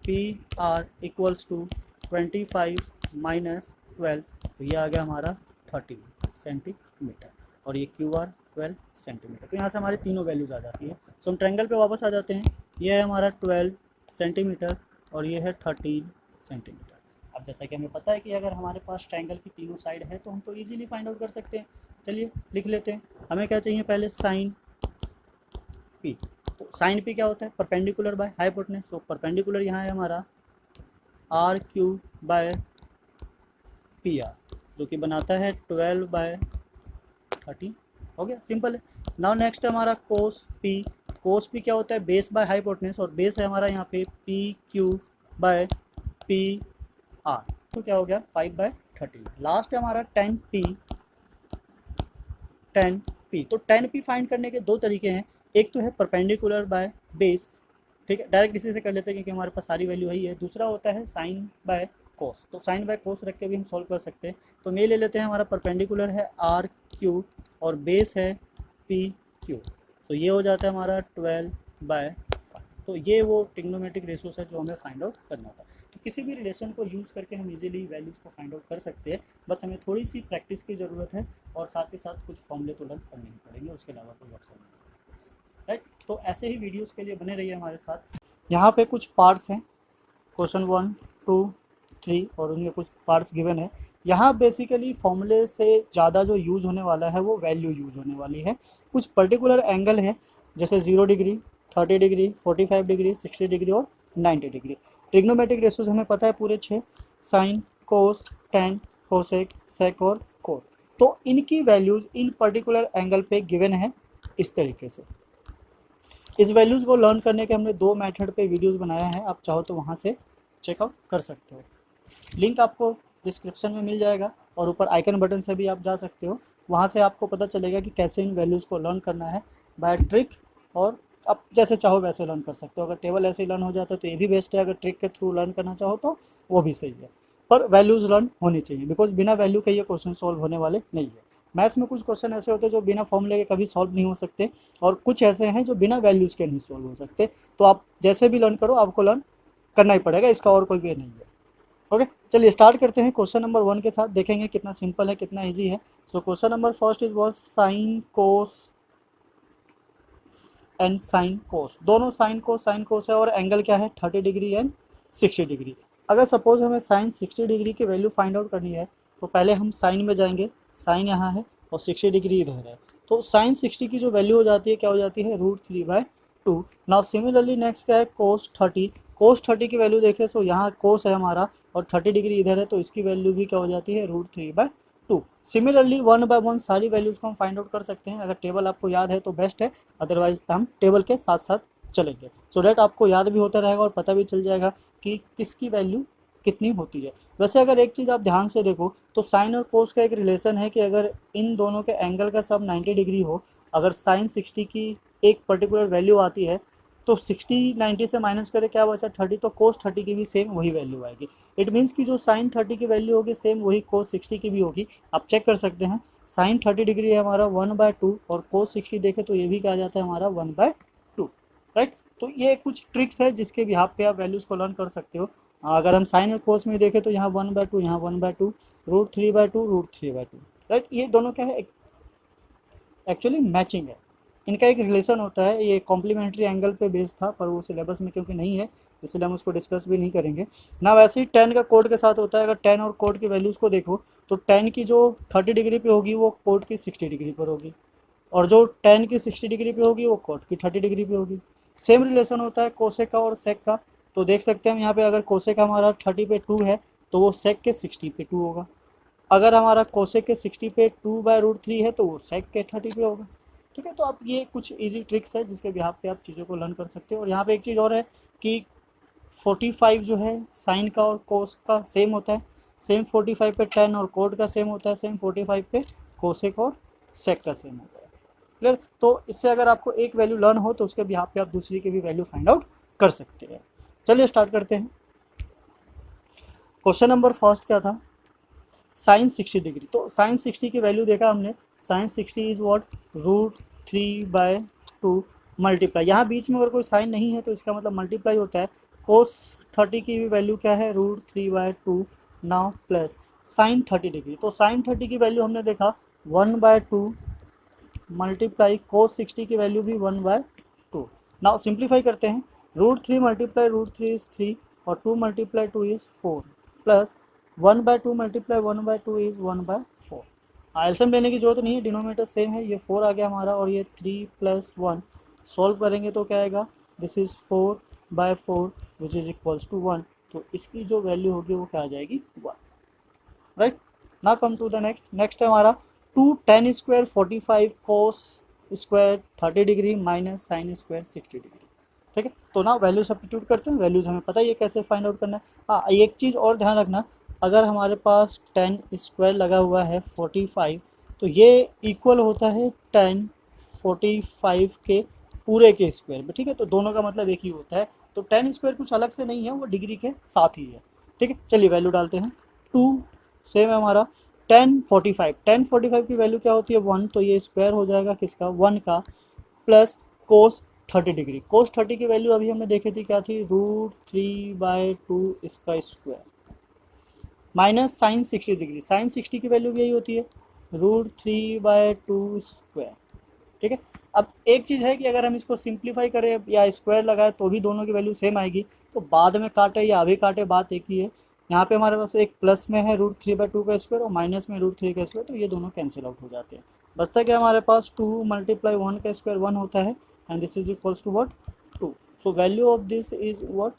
P R equals to 25 minus 12, तो ये आ गया हमारा 30 सेंटीमीटर, और ये क्यू आर 12 सेंटीमीटर। तो यहाँ से हमारी तीनों वैल्यूज़ आ जाती है। सो हम ट्रायंगल पे वापस आ जाते हैं, ये है हमारा 12 सेंटीमीटर और ये है 13 सेंटीमीटर। अब जैसा कि हमें पता है कि अगर हमारे पास ट्रायंगल की तीनों साइड है तो हम तो इजीली फाइंड आउट कर सकते हैं। चलिए लिख लेते हैं, हमें क्या चाहिए पहले साइन पी। तो साइन पी क्या होता है, perpendicular by hypotenuse. So perpendicular यहाँ है हमारा R Q by P R, जो कि बनाता है 12/13। हो गया, सिंपल है। नाउ नेक्स्ट है हमारा कोस पी। कोस पी क्या होता है, बेस बाय हाइपोटेनस, और बेस है हमारा यहाँ पे P Q by P are, तो क्या हो गया 5/13। लास्ट है हमारा 10p। 10p, तो 10p फाइंड करने के दो तरीके हैं। एक तो है परपेंडिकुलर बाय बेस, ठीक है, डायरेक्ट इसी से कर लेते हैं क्योंकि हमारे पास सारी वैल्यू वही है। दूसरा होता है साइन बाय कोस, तो साइन बाय कोस रख के भी हम सॉल्व कर सकते हैं। तो मैं ले लेते हैं, हमारा परपेंडिकुलर है आर क्यू और बेस है पी क्यू, तो ये हो जाता है हमारा 12/5। तो ये वो ट्रिग्नोमेट्रिक रेशियोज है जो हमें फाइंड आउट करना था। तो किसी भी रिलेशन को यूज़ करके हम इजीली वैल्यूज़ को फाइंड आउट कर सकते हैं, बस हमें थोड़ी सी प्रैक्टिस की ज़रूरत है और साथ ही साथ कुछ फॉर्मूले तो लर्न करने ही पड़ेंगे, उसके अलावा कोई ऑप्शन नहीं, राइट। तो ऐसे ही वीडियोस के लिए बने रहिए हमारे साथ। यहाँ पे कुछ पार्ट्स हैं, क्वेश्चन 1, 2, 3 और उनमें कुछ पार्ट्स गिवन है। यहाँ बेसिकली फॉर्मूले से ज़्यादा जो यूज़ होने वाला है वो वैल्यू यूज़ होने वाली है। कुछ पर्टिकुलर एंगल है जैसे 0 डिग्री, 30 डिग्री, 45 डिग्री, 60 डिग्री और 90 डिग्री। ट्रिग्नोमेट्रिक रेशियोज हमें पता है पूरे 6, साइन, कोस, टेन, कोसेक, सेक और कोट। तो इनकी वैल्यूज़ इन पर्टिकुलर एंगल पे गिवन है इस तरीके से। इस वैल्यूज़ को लर्न करने के हमने 2 मेथड पे वीडियोस बनाया है, आप चाहो तो वहाँ से चेकआउट कर सकते हो। लिंक आपको डिस्क्रिप्शन में मिल जाएगा और ऊपर आइकन बटन से भी आप जा सकते हो, वहाँ से आपको पता चलेगा कि कैसे इन वैल्यूज़ को लर्न करना है बाय ट्रिक, और आप जैसे चाहो वैसे लर्न कर सकते हो। अगर टेबल ऐसे ही लर्न हो जाता है तो ये भी बेस्ट है, अगर ट्रिक के थ्रू लर्न करना चाहो तो वो भी सही है, पर वैल्यूज़ लर्न होनी चाहिए, बिकॉज बिना वैल्यू के ये क्वेश्चन सॉल्व होने वाले नहीं है। मैथ्स में कुछ क्वेश्चन ऐसे होते हैं जो बिना फॉर्मूले के कभी सॉल्व नहीं हो सकते, और कुछ ऐसे हैं जो बिना वैल्यूज़ के नहीं सॉल्व हो सकते। तो आप जैसे भी लर्न करो आपको लर्न करना ही पड़ेगा, इसका और कोई वे नहीं है। ओके, चलिए स्टार्ट करते हैं क्वेश्चन नंबर 1 के साथ, देखेंगे कितना सिंपल है, कितना इजी है। So question number first is was sine cos and sine cos, दोनों साइन कोस है, और एंगल क्या है 30 डिग्री एंड 60 डिग्री। अगर सपोज हमें साइन 60 डिग्री की वैल्यू फाइंड आउट करनी है तो पहले हम साइन में जाएंगे, साइन यहाँ है और 60 डिग्री इधर है, तो साइन 60 की जो वैल्यू हो जाती है क्या हो जाती है √3/2। नाउ सिमिलरली नेक्स्ट क्या है कोस 30, कोस 30 की वैल्यू देखें तो यहाँ कोस है हमारा और 30 डिग्री इधर है, तो इसकी वैल्यू भी क्या हो जाती है √3/2। सिमिलरली 1/1 सारी वैल्यूज़ को हम फाइंड आउट कर सकते हैं। अगर टेबल आपको याद है तो बेस्ट है, अदरवाइज हम टेबल के साथ साथ चलेंगे, सो डैट आपको याद भी होता रहेगा और पता भी चल जाएगा कि किसकी वैल्यू कितनी होती है। वैसे अगर एक चीज़ आप ध्यान से देखो तो साइन और कोस का एक रिलेशन है कि अगर इन दोनों के एंगल का सब 90 डिग्री हो, अगर साइन 60 की एक पर्टिकुलर वैल्यू आती है तो 60 90 से माइनस करे क्या बचा 30, तो कोस 30 की भी सेम वही वैल्यू आएगी। इट मीन्स कि जो साइन 30 की वैल्यू होगी सेम वही कोस 60 की भी होगी। आप चेक कर सकते हैं, साइन 30 डिग्री है हमारा 1/2 और कोस 60 देखें तो ये भी क्या आ जाता है हमारा 1/2, राइट। तो ये कुछ ट्रिक्स है जिसके बिहाफ पे आप वैल्यूज़ को लर्न कर सकते हो। अगर हम साइन और कोस में देखें तो यहाँ 1/2, यहाँ 1/2, √3/2, √3/2, राइट। ये दोनों क्या है एक्चुअली मैचिंग है, इनका एक रिलेशन होता है। ये कॉम्प्लीमेंट्री एंगल पे बेस्ड था पर वो सिलेबस में क्योंकि नहीं है इसलिए हम उसको डिस्कस भी नहीं करेंगे ना। वैसे ही 10 का कोड के साथ होता है, अगर 10 और कोड की वैल्यूज़ को देखो तो 10 की जो 30 डिग्री पे होगी वो कोड की 60 डिग्री पर होगी, और जो 10 की 60 डिग्री पे होगी वो कोड की 30 डिग्री पे होगी। सेम रिलेशन होता है कोसेक का और सेक का, तो देख सकते हैं हम यहाँ पे अगर कोसेक हमारा 30 पे 2 है तो वो सेक के 60 पे 2 होगा। अगर हमारा कोसेक के 60 पे 2/√3 है तो वो सेक के 30 पे होगा। ठीक है, तो आप ये कुछ इजी ट्रिक्स है जिसके बिहाफ पे आप चीज़ों को लर्न कर सकते हो। और यहाँ पे एक चीज़ और है कि 45 जो है साइन का और कोस का सेम होता है, सेम 45 पे 10 और कोड का सेम होता है, सेम 45 पे कोसेक और सेक का सेम होता है। क्लियर, तो इससे अगर आपको एक वैल्यू लर्न हो तो उसके बिहाफ पे आप दूसरी की भी वैल्यू फाइंड आउट कर सकते हैं। चलिए स्टार्ट करते हैं। क्वेश्चन नंबर फर्स्ट क्या था, साइन 60 डिग्री। तो साइन 60 की वैल्यू देखा हमने, साइन 60 इज वॉट √3/2 मल्टीप्लाई, यहाँ बीच में अगर कोई साइन नहीं है तो इसका मतलब मल्टीप्लाई होता है। कोस 30 की भी वैल्यू क्या है √3/2 नाउ प्लस साइन 30 डिग्री, तो साइन 30 की वैल्यू हमने देखा 1/2 मल्टीप्लाई कोस 60 की वैल्यू भी 1/2। नाउ सिंप्लीफाई करते हैं, √3 मल्टीप्लाई √3 इज 3 और 2 multiply 2 is 4 plus 1/2 multiply 1/2 is 1/4। LCM लेने की जरूरत नहीं है, डिनोमिनेटर सेम है, ये 4 आ गया हमारा और ये 3 + 1 सॉल्व करेंगे तो क्या आएगा, this is 4/4 which is equals to 1। तो इसकी जो वैल्यू होगी वो क्या आ जाएगी 1, राइट। ना कम टू द नेक्स्ट है हमारा 2 tan square 45 cos square 30 degree minus sine square 60 degree. ठीक है, तो ना वैल्यू सब्स्टिट्यूट करते हैं, वैल्यूज हमें पता ही है कैसे फाइंड आउट करना है। हाँ, एक चीज़ और ध्यान रखना, अगर हमारे पास tan स्क्वायर लगा हुआ है 45, तो ये इक्वल होता है tan 45 के पूरे के स्क्वायर में। ठीक है, तो दोनों का मतलब एक ही होता है, तो tan स्क्वायर कुछ अलग से नहीं है, वो डिग्री के साथ ही है। ठीक है, चलिए वैल्यू डालते हैं। 2 सेम है हमारा tan 45 की वैल्यू क्या होती है 1, तो ये स्क्वायर हो जाएगा किसका 1 का, प्लस कोस 30 डिग्री। कोस 30 की वैल्यू अभी हमने देखी थी क्या थी, √3/2 इसका square, minus sine 60 degree. Sine 60 की वैल्यू भी यही होती है √3/2 स्क्वायर। ठीक है, अब एक चीज़ है कि अगर हम इसको सिंप्लीफाई करें या स्क्वायर लगाए तो भी दोनों की वैल्यू सेम आएगी, तो बाद में काटे या अभी काटे बात एक ही है। यहाँ पे हमारे पास एक प्लस में है √3/2 का स्क्वायर और माइनस में √3 का स्क्वायर, तो ये दोनों कैंसिल आउट हो जाते हैं। बचता क्या हमारे पास 2 × 1 का स्क्वायर 1 होता है, and this is equals to what 2। So value of this is what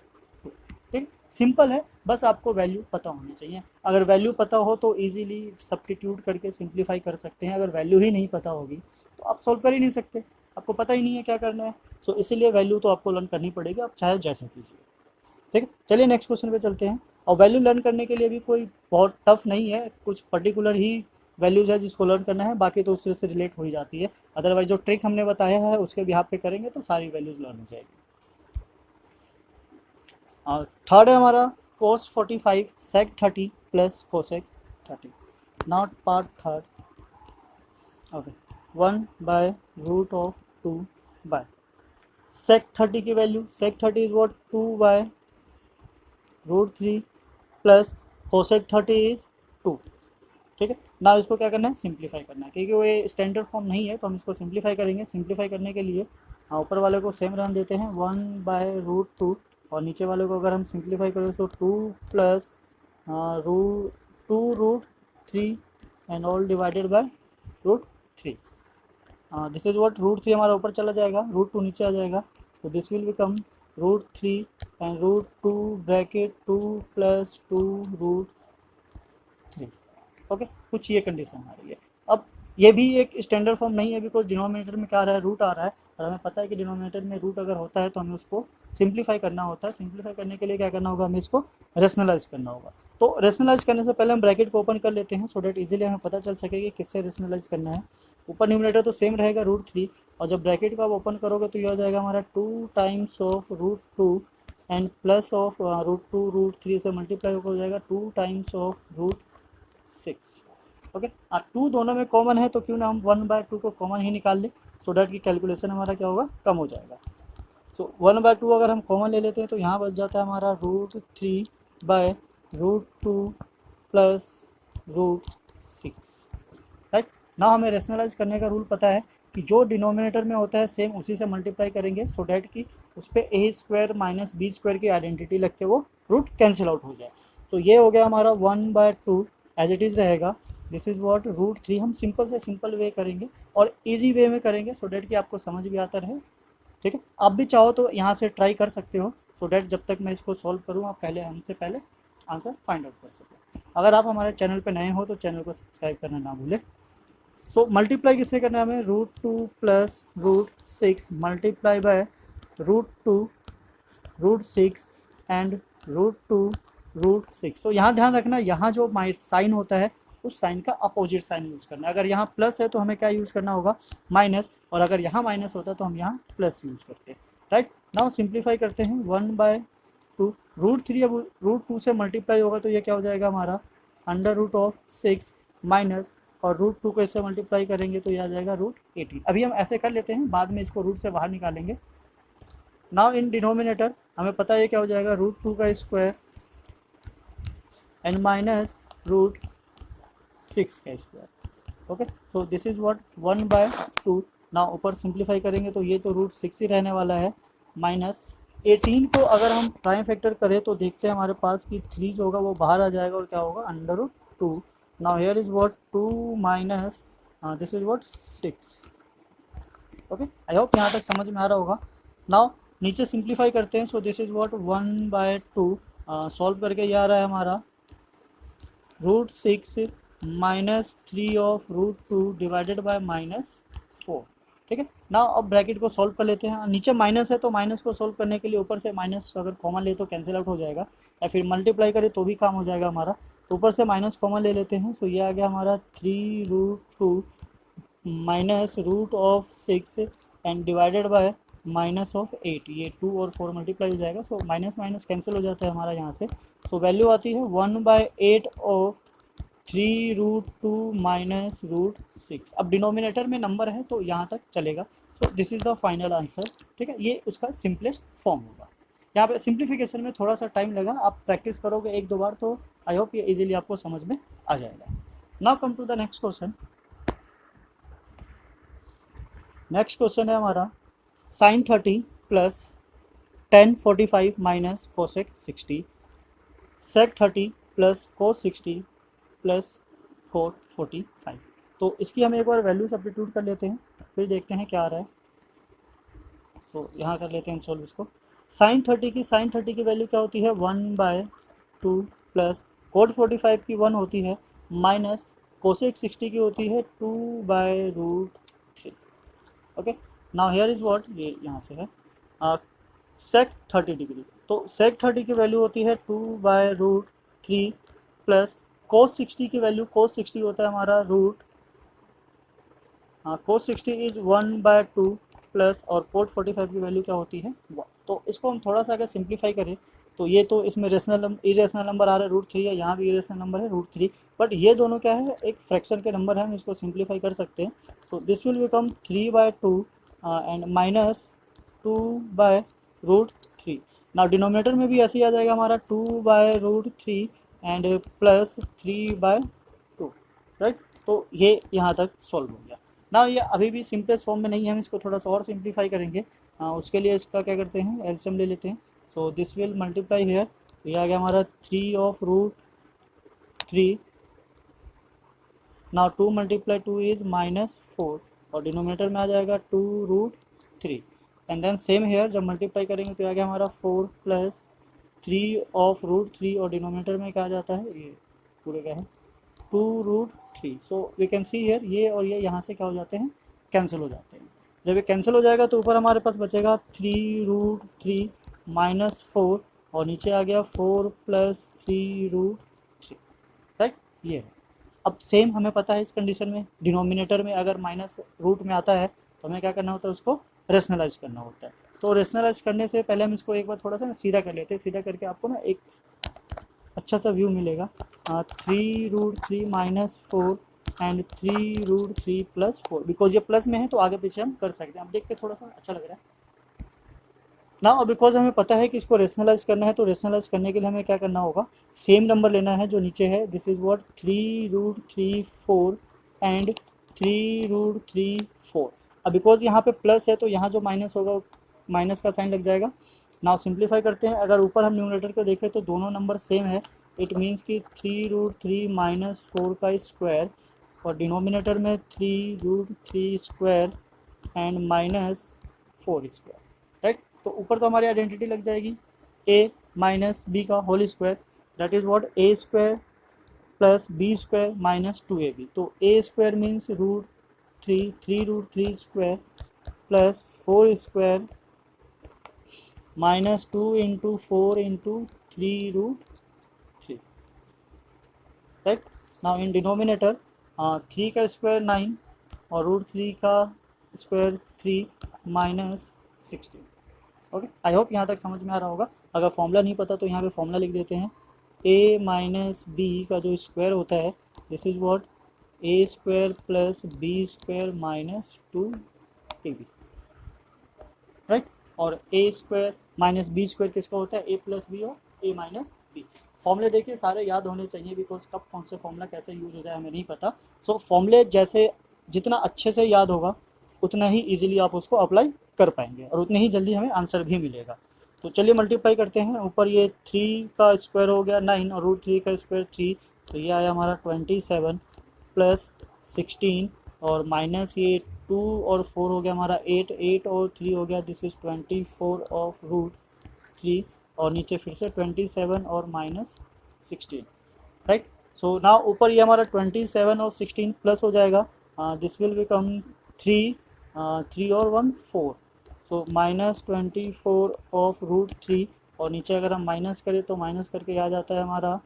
2। ठीक, सिंपल है, बस आपको वैल्यू पता होनी चाहिए। अगर वैल्यू पता हो तो इजीली सब्स्टिट्यूट करके सिंप्लीफाई कर सकते हैं, अगर वैल्यू ही नहीं पता होगी तो आप सॉल्व कर ही नहीं सकते, आपको पता ही नहीं है क्या करना है। सो इसीलिए वैल्यू तो आपको लर्न करनी पड़ेगी, आप चाहे जैसे कीजिए। ठीक है, चलिए नेक्स्ट क्वेश्चन पे चलते हैं। और वैल्यू लर्न करने के लिए भी कोई बहुत टफ नहीं है, कुछ पर्टिकुलर ही वैल्यूज है जिसको लर्न करना है, बाकी तो उससे रिलेट हो ही जाती है। अदरवाइज जो ट्रिक हमने बताया है उसके बिहाफ पे करेंगे तो सारी वैल्यूज लर्न हो जाएगी। थर्ड है हमारा cos 45 sec 30 plus cosec 30, not part third. Okay, 1/√2 by sec 30 की value, sec 30 is what 2/√3 plus cosec 30 is 2। ठीक है ना, इसको क्या करना है सिंप्लीफाई करना है, क्योंकि वो ये स्टैंडर्ड फॉर्म नहीं है तो हम इसको सिंप्लीफाई करेंगे। सिंप्लीफाई करने के लिए ऊपर वाले को सेम रहने देते हैं 1/√2, और नीचे वाले को अगर हम सिंप्लीफाई करें तो 2 plus √2√3 and all divided by √3। This is what √3 हमारा ऊपर चला जाएगा, √2 नीचे आ जाएगा, तो this will become √3 and √2 bracket 2 plus 2√3। Okay, कुछ ये कंडीशन आ रही है। अब ये भी एक स्टैंडर्ड फॉर्म नहीं है, बिकॉज डिनोमिनेटर में क्या आ रहा है रूट आ रहा है, और हमें पता है कि डिनोमिनेटर में रूट अगर होता है तो हमें उसको सिंप्लीफाई करना होता है। सिंप्लीफाई करने के लिए क्या करना होगा, हमें इसको रेशनलाइज करना होगा। तो रेशनलाइज करने से पहले हम ब्रैकेट को ओपन कर लेते हैं, सो डैट इजीली हमें पता चल सके कि किससे रेशनलाइज करना है। ऊपर न्यूमरेटर तो सेम रहेगा √3, और जब ब्रैकेट को आप ओपन करोगे तो ये हो जाएगा हमारा 2 times of √2 and plus of √2√3 से मल्टीप्लाई हो जाएगा 2 टाइम्स ऑफ √6। ओके, 2 दोनों में कॉमन है तो क्यों ना हम 1/2 को कॉमन ही निकाल लें, सो डैट की कैलकुलेशन हमारा क्या होगा, कम हो जाएगा। सो 1/2 अगर हम कॉमन ले लेते हैं तो यहाँ बच जाता है हमारा √3/√2 प्लस √6। राइट ना, हमें रेशनलाइज करने का रूल पता है कि जो डिनोमिनेटर में होता है सेम उसी से मल्टीप्लाई करेंगे, सो डैट कि उस पर a² माइनस b² की आइडेंटिटी लगते वो रूट कैंसिल आउट हो जाए। तो ये हो गया हमारा 1/2 एज इट इज़ रहेगा। This is what √3। हम सिंपल से सिंपल वे करेंगे और इजी वे में करेंगे, सो डैट कि आपको समझ भी आता रहे। ठीक है, आप भी चाहो तो यहाँ से ट्राई कर सकते हो, सो डैट जब तक मैं इसको सॉल्व करूँ आप पहले हमसे पहले आंसर फाइंड आउट कर सको। अगर आप हमारे चैनल पर नए हो तो चैनल को सब्सक्राइब करना ना भूलें। सो मल्टीप्लाई किससे करना है हमें, √2 प्लस √6 मल्टीप्लाई बाय √2 √6 एंड √2 √6। तो यहाँ ध्यान रखना, यहाँ जो साइन होता है उस साइन का अपोजिट साइन यूज़ करना है। अगर यहाँ प्लस है तो हमें क्या यूज़ करना होगा, माइनस, और अगर यहाँ माइनस होता है तो हम यहाँ प्लस यूज़ करते हैं। राइट नाउ सिंप्लीफाई करते हैं 1/2 √3, अब √2 से मल्टीप्लाई होगा तो ये क्या हो जाएगा हमारा √6 माइनस, और √2 को इससे मल्टीप्लाई करेंगे तो ये आ जाएगा √18। अभी हम ऐसे कर लेते हैं, बाद में इसको रूट से बाहर निकालेंगे। नाउ इन डिनोमिनेटर हमें पता है क्या हो जाएगा, √2 का स्क्वायर एंड माइनस √6 का square. Okay, so this is what 1/2। Now ऊपर सिंप्लीफाई करेंगे तो ये तो √6 ही रहने वाला है, माइनस 18 को अगर हम प्राइम फैक्टर करें तो देखते हैं हमारे पास कि 3 जो होगा वो बाहर आ जाएगा और क्या होगा √2। Now here is what 2 minus this is what 6। Okay, I hope यहाँ तक समझ में आ रहा होगा। नाउ नीचे सिंप्लीफाई करते हैं, so this is what 1/2 solve करके ये आ रहा है हमारा √6 -3 ऑफ √2 डिवाइडेड बाय -4। ठीक है ना। अब ब्रैकेट को सॉल्व कर लेते हैं। नीचे माइनस है तो माइनस को सॉल्व करने के लिए ऊपर से माइनस अगर कॉमन ले तो कैंसिल आउट हो जाएगा, या फिर मल्टीप्लाई करें तो भी काम हो जाएगा हमारा। तो ऊपर से माइनस कॉमन ले लेते हैं। तो ये आ गया हमारा 3√2 -√6 एंड डिवाइडेड बाय -8। ये 2 और 4 मल्टीप्लाई हो जाएगा। सो माइनस माइनस कैंसिल हो जाता है हमारा यहाँ से। सो वैल्यू आती है 1/8 ऑफ 3√2 -√6। अब डिनोमिनेटर में नंबर है तो यहाँ तक चलेगा। So this is the final answer. ठीक है, ये उसका सिंपलेस्ट फॉर्म होगा। यहाँ पे सिंप्लीफिकेशन में थोड़ा सा टाइम लगा, आप प्रैक्टिस करोगे 1-2 बार तो आई होप ये इजीली आपको समझ में आ जाएगा। Now come to the next question. Next question है हमारा sin 30 plus tan 45 minus cosec 60, sec 30 plus cos 60 plus cot 45। तो इसकी हम एक बार वैल्यू सब्स्टिट्यूट कर लेते हैं, फिर देखते हैं क्या आ रहा है। तो यहाँ कर लेते हैं सॉल्व इसको। sin 30 की वैल्यू क्या होती है 1/2 प्लस cot 45 की 1 होती है माइनस cosec 60 की होती है 2/√3। Okay, now here is what, ये यहाँ से है sec 30 डिग्री। तो sec 30 की वैल्यू होती है 2/√3 प्लस cos 60 की वैल्यू, cos 60 होता है हमारा cos 60 इज 1/2 प्लस और cot 45 की वैल्यू क्या होती है 1। तो इसको हम थोड़ा सा अगर सिंप्लीफाई करें तो ये तो इसमें इरेशनल नंबर आ रहा है √3 है, यहाँ भी इरेशनल नंबर है √3, बट ये दोनों क्या है एक फ्रैक्शन के नंबर है, हम इसको सिंप्लीफाई कर सकते हैं। So this will become 3/2 and minus 2/√3। Now denominator में भी ऐसे ही आ जाएगा हमारा 2/√3 एंड प्लस 3/2। राइट, तो ये यहाँ तक सॉल्व हो गया ना। ये अभी भी सिंपलेस्ट फॉर्म में नहीं है, हम इसको थोड़ा सा और सिंप्लीफाई करेंगे। उसके लिए इसका क्या करते हैं एलसीएम ले लेते हैं। So this will multiply here, तो ये आ गया हमारा 3 ऑफ √3। नाउ 2 × 2 इज -4 और डिनोमिनेटर में आ जाएगा 2√3 एंड देन सेम हेयर जब मल्टीप्लाई करेंगे तो आ गया हमारा 4 प्लस 3 ऑफ √3 और डिनोमिनेटर में क्या आ जाता है ये पूरे क्या है 2√3। So we can see here ये और ये यहाँ से क्या हो जाते हैं कैंसिल हो जाते हैं। जब ये कैंसिल हो जाएगा तो ऊपर हमारे पास बचेगा 3√3 -4 और नीचे आ गया 4 प्लस 3√3। राइट, ये है। अब सेम हमें पता है इस कंडीशन में डिनोमिनेटर में अगर माइनस रूट में आता है तो हमें क्या करना होता है उसको रेशनलाइज करना होता है। तो रेशनलाइज करने से पहले हम इसको एक बार थोड़ा सा सीधा कर लेते हैं। सीधा करके आपको ना एक अच्छा सा व्यू मिलेगा 3√3 -4 एंड 3√3 + 4। बिकॉज ये प्लस में है तो आगे पीछे हम कर सकते हैं। अब देख के थोड़ा सा अच्छा लग रहा है ना। अब बिकॉज हमें पता है कि इसको रेशनलाइज करना है तो रेशनलाइज करने के लिए हमें क्या करना होगा सेम नंबर लेना है जो नीचे है। This is what 3√3 4 and 3√3 4। अब बिकॉज यहाँ पे प्लस है तो यहाँ जो माइनस होगा माइनस का साइन लग जाएगा। नाउ सिंप्लीफाई करते हैं। अगर ऊपर हम न्यूमरेटर को देखें तो दोनों नंबर सेम है। इट मीन्स कि 3√3 -4 का स्क्वायर और डिनोमिनेटर में 3√3 स्क्वायर एंड -4 स्क्वायर। राइट, तो ऊपर तो हमारी आइडेंटिटी लग जाएगी a माइनस बी का whole square, that is what a square plus B square minus 2ab। तो a square means √3 3√3 square plus 4 square minus 2 × 4 × 3√3। Right, now in denominator 3 का स्क्वायर 9 और √3 का square 3 minus 16। Okay, I hope यहाँ तक समझ में आ रहा होगा। अगर फॉर्मूला नहीं पता तो यहाँ पे फॉर्मूला लिख देते हैं। a माइनस बी का जो स्क्वायर होता है this is what a square plus B square minus 2ab। Right, और a square minus B square किसका होता है a प्लस बी और a माइनस बी। फॉर्मूले देखिए सारे याद होने चाहिए बिकॉज कब कौन से फॉर्मूला कैसे यूज हो जाए हमें नहीं पता। सो फॉर्मूले जैसे जितना अच्छे से याद होगा उतना ही इजीली आप उसको अप्लाई कर पाएंगे और उतनी ही जल्दी हमें आंसर भी मिलेगा। तो चलिए मल्टीप्लाई करते हैं। ऊपर ये 3 का स्क्वायर हो गया 9 और √3 का स्क्वायर 3, तो ये आया हमारा 27 प्लस 16 और माइनस ये 2 और 4 हो गया हमारा 8 8 और 3 हो गया दिस इज़ 24 ऑफ √3 और नीचे फिर से 27 और -16, राइट। सो नाउ ऊपर ये हमारा 27 और 16 प्लस हो जाएगा, दिस विल बिकम 3, 3 और 1 4, सो -24 ऑफ √3, और नीचे अगर हम माइनस करें तो माइनस करके आ जाता है हमारा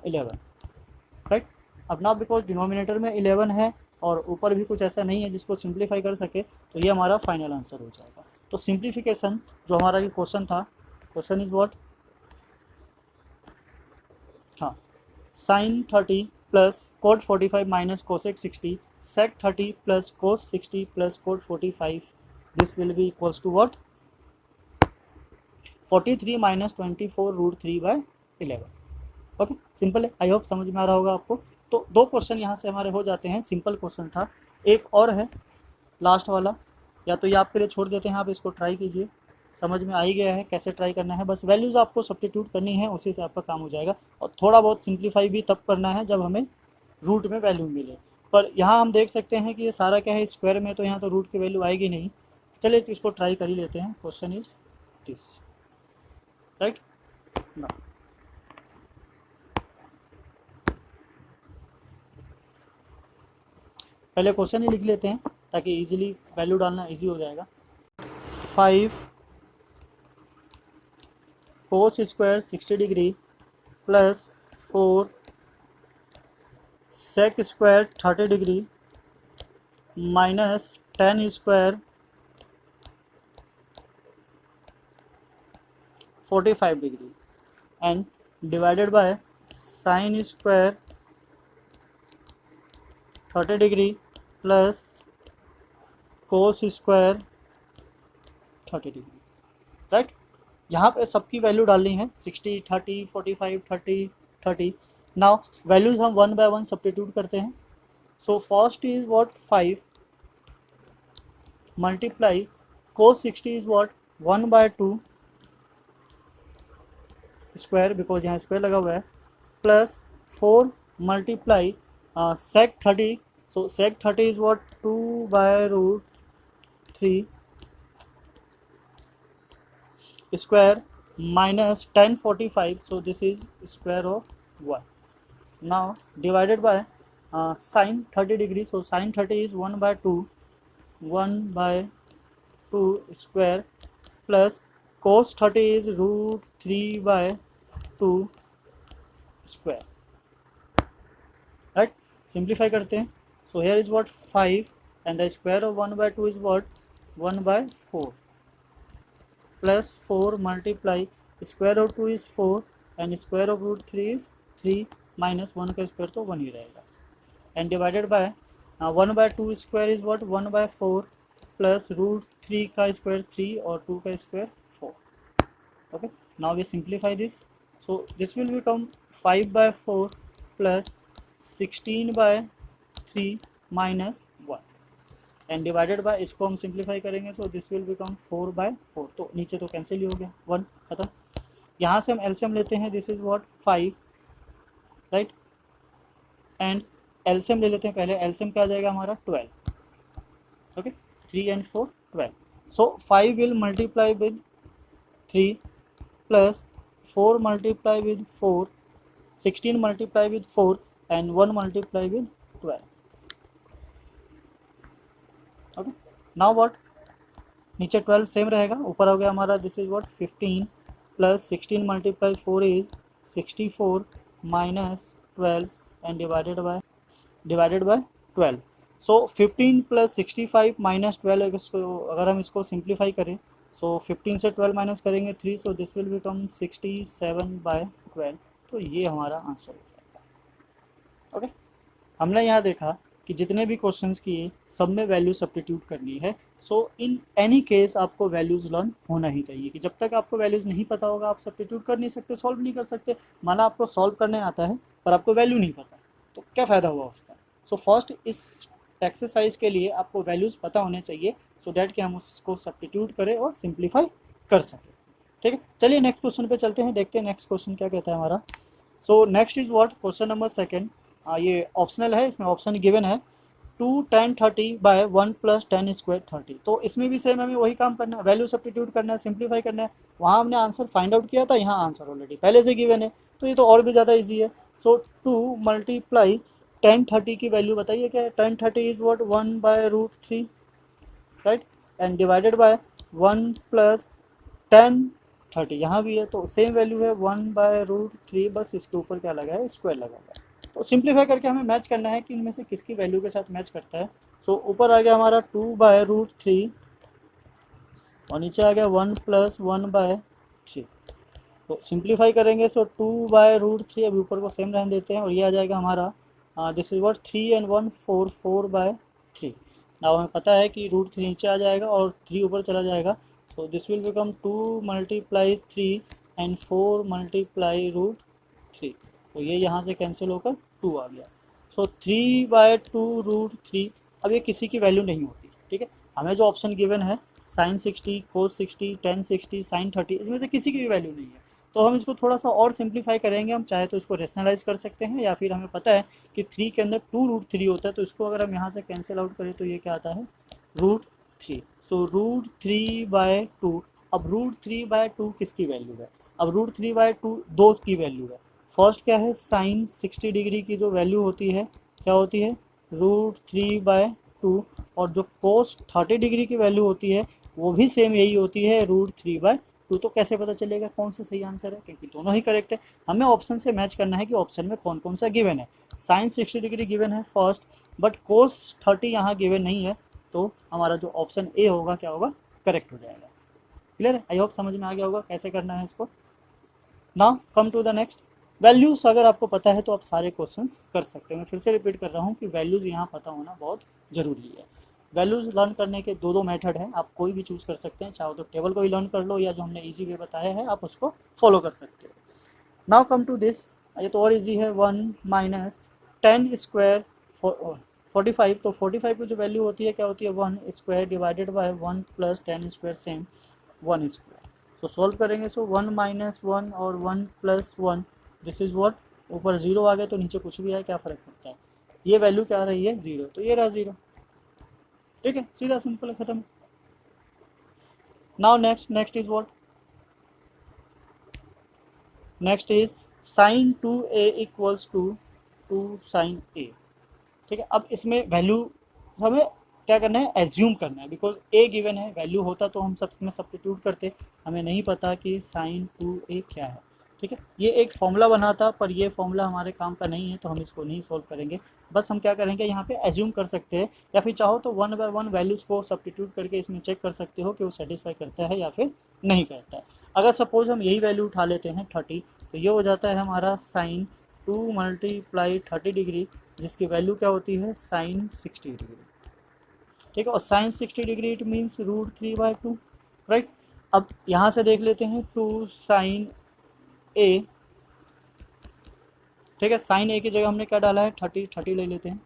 11, राइट। अब ना बिकॉज डिनोमिनेटर में 11 है और ऊपर भी कुछ ऐसा नहीं है जिसको सिंप्लीफाई कर सके, तो ये हमारा फाइनल आंसर हो जाएगा। तो सिंप्लीफिकेशन जो हमारा ये क्वेश्चन था, क्वेश्चन इज व्हाट, हाँ, sin 30 plus cot 45 minus cosec 60 sec 30 plus cos 60 plus cot 45, this will be equals to what, 43 minus 24√3/11। Okay, simple है, आई होप समझ में आ रहा होगा आपको। तो 2 क्वेश्चन यहाँ से हमारे हो जाते हैं, सिंपल क्वेश्चन था। एक और है लास्ट वाला, या तो ये आपके लिए छोड़ देते हैं, आप इसको ट्राई कीजिए, समझ में आ ही गया है कैसे ट्राई करना है, बस वैल्यूज़ आपको सब्स्टिट्यूट करनी है, उसी से आपका काम हो जाएगा। और थोड़ा बहुत सिंप्लीफाई भी तब करना है जब हमें रूट में वैल्यू मिले। पर यहाँ हम देख सकते हैं कि ये सारा क्या है, स्क्वायर में, तो यहाँ तो रूट की वैल्यू आएगी नहीं। चलिए इसको ट्राई कर ही लेते हैं। क्वेश्चन इज दिस, राइट ना। पहले क्वेश्चन ही लिख लेते हैं ताकि इजीली वैल्यू डालना इजी हो जाएगा। 5 cos square 60 degree plus 4 sec square 30 degree minus tan square 45 degree and divided bye sin square 30 degree plus cos square 30 degree, right. यहाँ पे सबकी वैल्यू डालनी है, 60 30 45 30 30। नाउ वैल्यूज हम 1 बाय 1 सब्स्टिट्यूट करते हैं। So first is what, 5 multiply cos 60 is what, 1 by 2 square, because यहाँ स्क्वायर लगा हुआ है, plus 4 multiply sec 30, so sec 30 is what, 2 by √3 square minus tan 45, so this is square of 1. Now divided by sin 30 degree, so sin 30 is 1 by 2 square plus cos 30 is √3 by 2 square, right। simplify करते हैं, so here is what, 5 and the square of 1 by 2 is what, 1 by 4 plus 4 multiply square of 2 is 4 and square of √3 is 3 minus 1 का स्क्वायर तो 1 ही रहेगा, and divided by 1 by 2 square is what, 1 by 4 plus √3 का स्क्वायर 3 और 2 का square 4। Okay, now we simplify this, so this will become 5 by 4 plus 16 by 3 minus 1 and divided by, इसको हम सिंप्लीफाई करेंगे, so this will become 4 by 4, तो नीचे तो कैंसिल ही हो गया, 1 खत्म। यहाँ से हम एलसीएम लेते हैं, this is what 5, right, and LCM ले लेते हैं पहले, एलसीएम क्या आ जाएगा हमारा 12, okay, 3 and 4 12, so 5 will multiply with 3 plus 4 multiply with 4, 16 multiply with 4 and 1 multiply with 12। Okay, now what, नीचे 12 सेम रहेगा, ऊपर हो गया हमारा, this is what 15 plus 16 multiply 4 is 64 minus 12 and divided bye 12। So 15 plus 65 minus 12, अगर हम इसको सिंप्लीफाई करें, सो 15 से 12 माइनस करेंगे 3, so this will become 67 by 12, तो ये हमारा आंसर हो जाएगा। ओके, हमने यहाँ देखा कि जितने भी क्वेश्चंस किए सब में वैल्यू सब्स्टिट्यूट करनी है। सो इन एनी केस आपको वैल्यूज़ लर्न होना ही चाहिए, कि जब तक आपको वैल्यूज़ नहीं पता होगा आप सब्स्टिट्यूट कर नहीं सकते, सॉल्व नहीं कर सकते। माना आपको सॉल्व करने आता है पर आपको वैल्यू नहीं पता, तो क्या फ़ायदा हुआ उसका। सो फर्स्ट इस एक्सरसाइज के लिए आपको वैल्यूज़ पता होने चाहिए, सो डैट कि हम उसको सब्स्टिट्यूट करें और सिंप्लीफाई कर सकें। ठीक है, चलिए नेक्स्ट क्वेश्चन पे चलते हैं, देखते हैं नेक्स्ट क्वेश्चन क्या कहता है हमारा। So next is what, question number 2, ये ऑप्शनल है, इसमें ऑप्शन गिवन है, 2 10 30 बाय 1 प्लस 10 स्क्वायर 30। तो इसमें भी सेम हमें वही काम करना है, वैल्यू सब्स्टिट्यूट करना है, सिंप्लीफाई करना है। वहाँ हमने आंसर फाइंड आउट किया था, यहाँ आंसर ऑलरेडी पहले से गिवन है, तो ये तो और भी ज़्यादा ईजी है। सो 2 मल्टीप्लाई 10 30 की वैल्यू बताइए क्या है। 10 30 is what 1 by root 3, right, and divided by 1 plus 10 30, यहाँ भी है तो सेम वैल्यू है 1 बाय रूट 3, बस इसके ऊपर क्या लगा है, स्क्वायर लगा हुआ है। तो सिंप्लीफाई करके हमें मैच करना है कि इनमें से किसकी वैल्यू के साथ मैच करता है। सो ऊपर आ गया हमारा 2 बाय रूट 3 और नीचे आ गया 1 प्लस 1 बाय 3। तो सिंप्लीफाई करेंगे सो 2 बाय रूट 3, अभी ऊपर को सेम रहने देते हैं, और ये आ जाएगा हमारा this is what 3 and 1 4, 4 by 3। Now हमें पता है कि रूट 3 नीचे आ जाएगा और 3 ऊपर चला जाएगा, so this will become 2 multiply 3 and 4 multiply root 3। तो ये यहाँ से कैंसिल होकर 2 आ गया। सो 3 बाय 2 रूट 3। अब ये किसी की वैल्यू नहीं होती, ठीक है। हमें जो ऑप्शन गिवन है साइन 60, कोस 60, टेन 60, साइन 30, इसमें से किसी की भी वैल्यू नहीं है। तो हम इसको थोड़ा सा और सिंप्लीफाई करेंगे, हम चाहे तो इसको रेशनलाइज कर सकते हैं, या फिर हमें पता है कि 3 के अंदर 2 रूट 3 होता है, तो इसको अगर हम यहाँ से कैंसिल आउट करें तो ये क्या आता है, रूट 3। So root 3 by 2। अब रूट 3 बाय 2 किसकी वैल्यू है, अब रूट 3 बाय 2 दो की वैल्यू है। फर्स्ट क्या है, साइन 60 डिग्री की जो वैल्यू होती है क्या होती है, रूट 3 बाय 2, और जो कोस 30 डिग्री की वैल्यू होती है वो भी सेम यही होती है, रूट 3 बाय 2। तो कैसे पता चलेगा कौन सा सही आंसर है, क्योंकि दोनों ही करेक्ट है। हमें ऑप्शन से मैच करना है कि ऑप्शन में कौन कौन सा गिवन है। साइन 60 डिग्री गिवन है फर्स्ट, बट कोस 30 यहाँ गिवन नहीं है, तो हमारा जो ऑप्शन ए होगा क्या होगा, करेक्ट हो जाएगा। क्लियर है, आई होप समझ में आ गया होगा कैसे करना है इसको। Now come to the next. Values अगर आपको पता है तो आप सारे क्वेश्चंस कर सकते हैं। मैं फिर से रिपीट कर रहा हूँ कि वैल्यूज़ यहाँ पता होना बहुत ज़रूरी है। वैल्यूज़ लर्न करने के दो मेथड हैं, आप कोई भी चूज़ कर सकते हैं, चाहे तो टेबल को ही लर्न कर लो या जो हमने इजी वे बताया है आप उसको फॉलो कर सकते हो। नाउ कम टू दिस, ये तो और इजी है। 1 माइनस 10 स्क्वायर 45, तो 45 की जो वैल्यू होती है क्या होती है, 1 square divided by 1 plus 10 square same 1 square. तो सॉल्व करेंगे, सो 1 माइनस 1 और 1 प्लस 1, दिस इज व्हाट, ऊपर 0 आ गया तो नीचे कुछ भी आए क्या फ़र्क पड़ता है, ये वैल्यू क्या आ रही है, 0, तो ये रहा 0। ठीक है, सीधा सिंपल है, खत्म। Now next is what, next is sine 2a equals to 2 sine a। ठीक है, अब इसमें वैल्यू हमें क्या करना है, एज्यूम करना है, बिकॉज ए गिवन है, वैल्यू होता तो हम सब में सब्स्टिट्यूट करते, हमें नहीं पता कि साइन 2a क्या है। ठीक है, ये एक फॉर्मूला बना था, पर ये फॉर्मूला हमारे काम का नहीं है, तो हम इसको नहीं सॉल्व करेंगे। बस हम क्या करेंगे, यहाँ पे एज्यूम कर सकते हैं, या फिर चाहो तो 1 बाय 1 वैल्यूज़ को सब्स्टिट्यूट करके इसमें चेक कर सकते हो कि वो सेटिस्फाई करता है या फिर नहीं करता है। अगर सपोज हम यही वैल्यू उठा लेते हैं 30, तो ये हो जाता है हमारा साइन 2 मल्टीप्लाई 30 डिग्री, जिसकी वैल्यू क्या होती है, साइन 60 डिग्री। ठीक है, और sine 60 degree it means root 3 by 2, right. अब यहाँ से देख लेते हैं 2 साइन ए। ठीक है, साइन ए की जगह हमने क्या डाला है, 30 ले लेते हैं,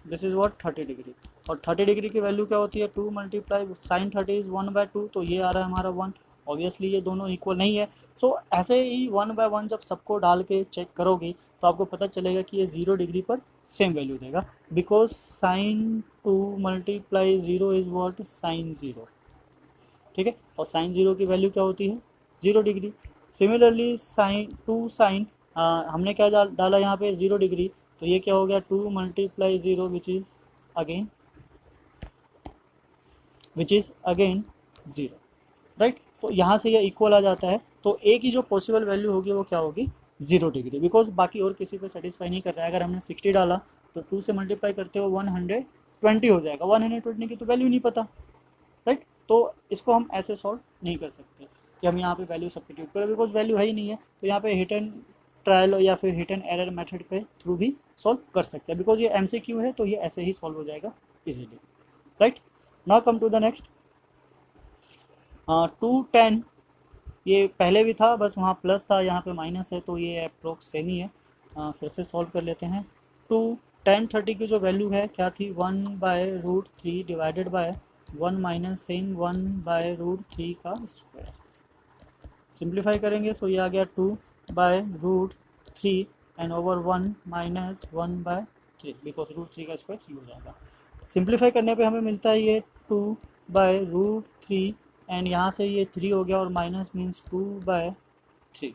दिस इज व्हाट 30 डिग्री, और 30 डिग्री की वैल्यू क्या होती है, 2 मल्टीप्लाई साइन 30 इज 1 बाय 2, तो ये आ रहा है हमारा 1। ऑब्वियसली ये दोनों इक्वल नहीं है, सो ऐसे ही 1 बाय 1 जब सबको डाल के चेक करोगे तो आपको पता चलेगा कि ये 0 डिग्री पर सेम वैल्यू देगा, because sine 2 multiply 0 is what, sine 0। ठीक है, और साइन 0 की वैल्यू क्या होती है, 0 डिग्री। सिमिलरली साइन 2 साइन हमने क्या डाला यहाँ पे, 0 डिग्री, तो ये क्या हो गया, 2 multiply 0 which is again 0, right. तो यहाँ से ये इक्वल आ जाता है, तो ए की जो पॉसिबल वैल्यू होगी वो क्या होगी, 0 डिग्री, बिकॉज बाकी और किसी पे सेटिस्फाई नहीं कर रहा है। अगर हमने 60 डाला तो 2 से मल्टीप्लाई करते हो 120 हो जाएगा, 120 की तो वैल्यू नहीं पता, राइट। तो इसको हम ऐसे सॉल्व नहीं कर सकते कि हम यहाँ पे वैल्यू सब्स्टिट्यूट करें, बिकॉज वैल्यू है ही नहीं है। तो यहाँ पे हिट एंड ट्रायल या फिर हिट एंड एरर मेथड के थ्रू भी सॉल्व कर सकते हैं, बिकॉज ये MCQ है तो ये ऐसे ही सॉल्व हो जाएगा easily, right. Now come to the next. 210, ये पहले भी था, बस वहाँ प्लस था, यहाँ पे माइनस है, तो ये अप्रोक्स सेम ही है। फिर से सॉल्व कर लेते हैं। 2 10 30 की जो वैल्यू है क्या थी, 1 by root 3 divided by 1 minus same 1 by root 3 का स्क्वायर। सिंप्लीफाई करेंगे, सो ये आ गया 2 by root 3 and over 1 minus 1 by 3 because root 3 का स्क्वायर 3 हो जाएगा। सिंप्लीफाई करने पे हमें मिलता है ये 2/√3 एंड यहाँ से ये 3 हो गया और माइनस मीन्स 2/3,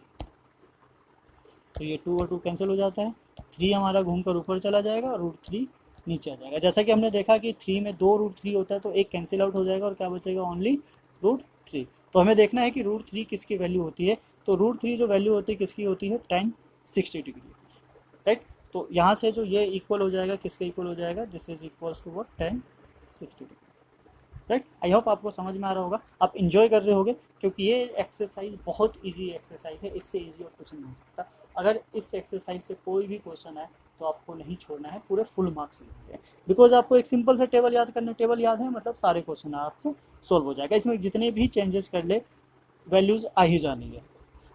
तो ये 2 और 2 कैंसिल हो जाता है, 3 हमारा घूम कर ऊपर चला जाएगा और √3 नीचे आ जाएगा। जैसा कि हमने देखा कि 3 में 2 √3 होता है तो एक कैंसिल आउट हो जाएगा और क्या बचेगा, ओनली √3। तो हमें देखना है कि √3 किसकी वैल्यू होती है, तो √3 जो वैल्यू होती है किसकी होती है, tan 60 डिग्री, राइट। तो यहाँ से जो ये इक्वल हो जाएगा किसके इक्वल हो जाएगा, this is equals to what, tan 60 degree, right. I hope आपको समझ में आ रहा होगा, आप इंजॉय कर रहे होगे, क्योंकि ये एक्सरसाइज बहुत इजी एक्सरसाइज है, इससे इजी और कुछ नहीं हो सकता। अगर इस एक्सरसाइज से कोई भी क्वेश्चन है तो आपको नहीं छोड़ना है, पूरे फुल मार्क्स लेंगे, बिकॉज आपको एक सिंपल सा टेबल याद करना, टेबल याद है मतलब सारे क्वेश्चन आपसे सोल्व हो जाएगा। इसमें जितने भी चेंजेस कर ले वैल्यूज़ आ ही जानी है,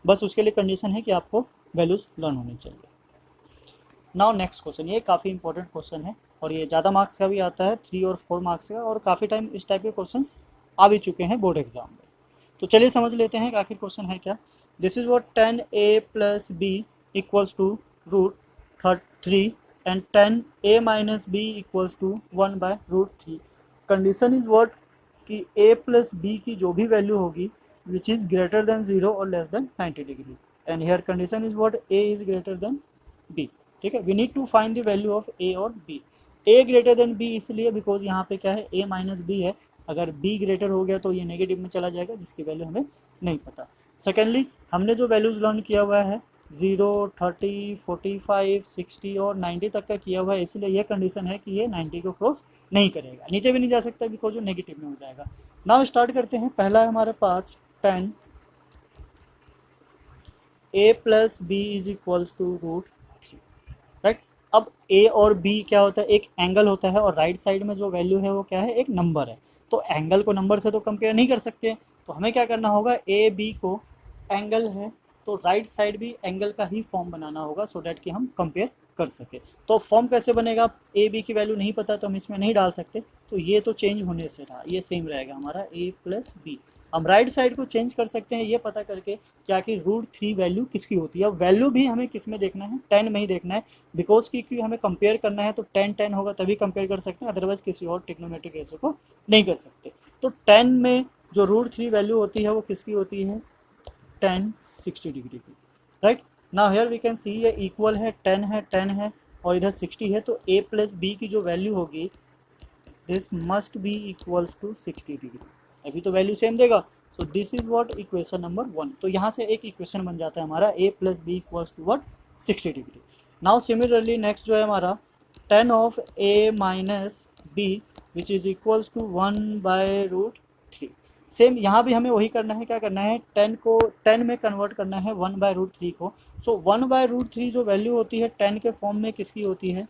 बस उसके लिए कंडीशन है कि आपको वैल्यूज़ लर्न होनी चाहिए। नाउ नेक्स्ट क्वेश्चन, ये काफ़ी इंपॉर्टेंट क्वेश्चन है और ये ज़्यादा मार्क्स का भी आता है, 3 और 4 मार्क्स का, और काफ़ी टाइम इस टाइप के क्वेश्चंस आ भी चुके हैं बोर्ड एग्जाम में। तो चलिए समझ लेते हैं कि आखिर क्वेश्चन है क्या। This is what tan a + b equals to √3 and tan a - b equals to 1/√3। Condition is what कि a + b की जो भी वैल्यू होगी विच इज़ ग्रेटर देन 0 और less than 90 degree, and here condition is what a is greater than b। ठीक है, we need to find the value of a और b। a greater than b इसलिए बिकॉज यहाँ पे क्या है, a - b है, अगर b ग्रेटर हो गया तो ये नेगेटिव में चला जाएगा जिसकी वैल्यू हमें नहीं पता। सेकेंडली हमने जो वैल्यूज़ लर्न किया हुआ है 0, 30, 45, 60 और 90 तक का किया हुआ है, इसलिए यह कंडीशन है कि ये 90 को क्रॉस नहीं करेगा, नीचे भी नहीं जा सकता बिकॉज वो नेगेटिव में हो जाएगा। नाउ स्टार्ट करते हैं। पहला है हमारे पास tan a + b is equals to √3, right. अब a और b क्या होता है, एक एंगल होता है और राइट साइड में जो वैल्यू है वो क्या है, एक नंबर है। तो एंगल को नंबर से तो कंपेयर नहीं कर सकते, तो हमें क्या करना होगा, ए बी को एंगल है तो राइट साइड भी एंगल का ही फॉर्म बनाना होगा सो डैट कि हम कंपेयर कर सके। तो फॉर्म कैसे बनेगा, ए बी की वैल्यू नहीं पता तो हम इसमें नहीं डाल सकते, तो ये तो चेंज होने से रहा, ये सेम रहेगा हमारा a + b। हम राइट साइड को चेंज कर सकते हैं ये पता करके क्या कि √3 वैल्यू किसकी होती है। अब वैल्यू भी हमें किस में देखना है, tan में ही देखना है, बिकॉज क्योंकि हमें कंपेयर करना है तो tan होगा तभी कंपेयर कर सकते हैं, अदरवाइज किसी और ट्रिग्नोमेट्रिक रेशियो को नहीं कर सकते। तो tan में जो √3 वैल्यू होती है वो किसकी होती है, tan 60 डिग्री की, right. Now here we can see ये इक्वल है, tan है और इधर 60 है, तो a + b की जो वैल्यू होगी this must be equals to 60 degree, अभी तो वैल्यू सेम देगा। So this is what equation number 1। तो यहाँ से एक इक्वेशन बन जाता है हमारा a + b equals to what 60 degree. Now similarly next जो है हमारा tan of a - b which is equals to 1/√3। Same यहाँ भी हमें वही करना है, क्या करना है, tan में कन्वर्ट करना है 1/√3 को। सो 1/√3 जो वैल्यू होती है tan के फॉर्म में किसकी होती है,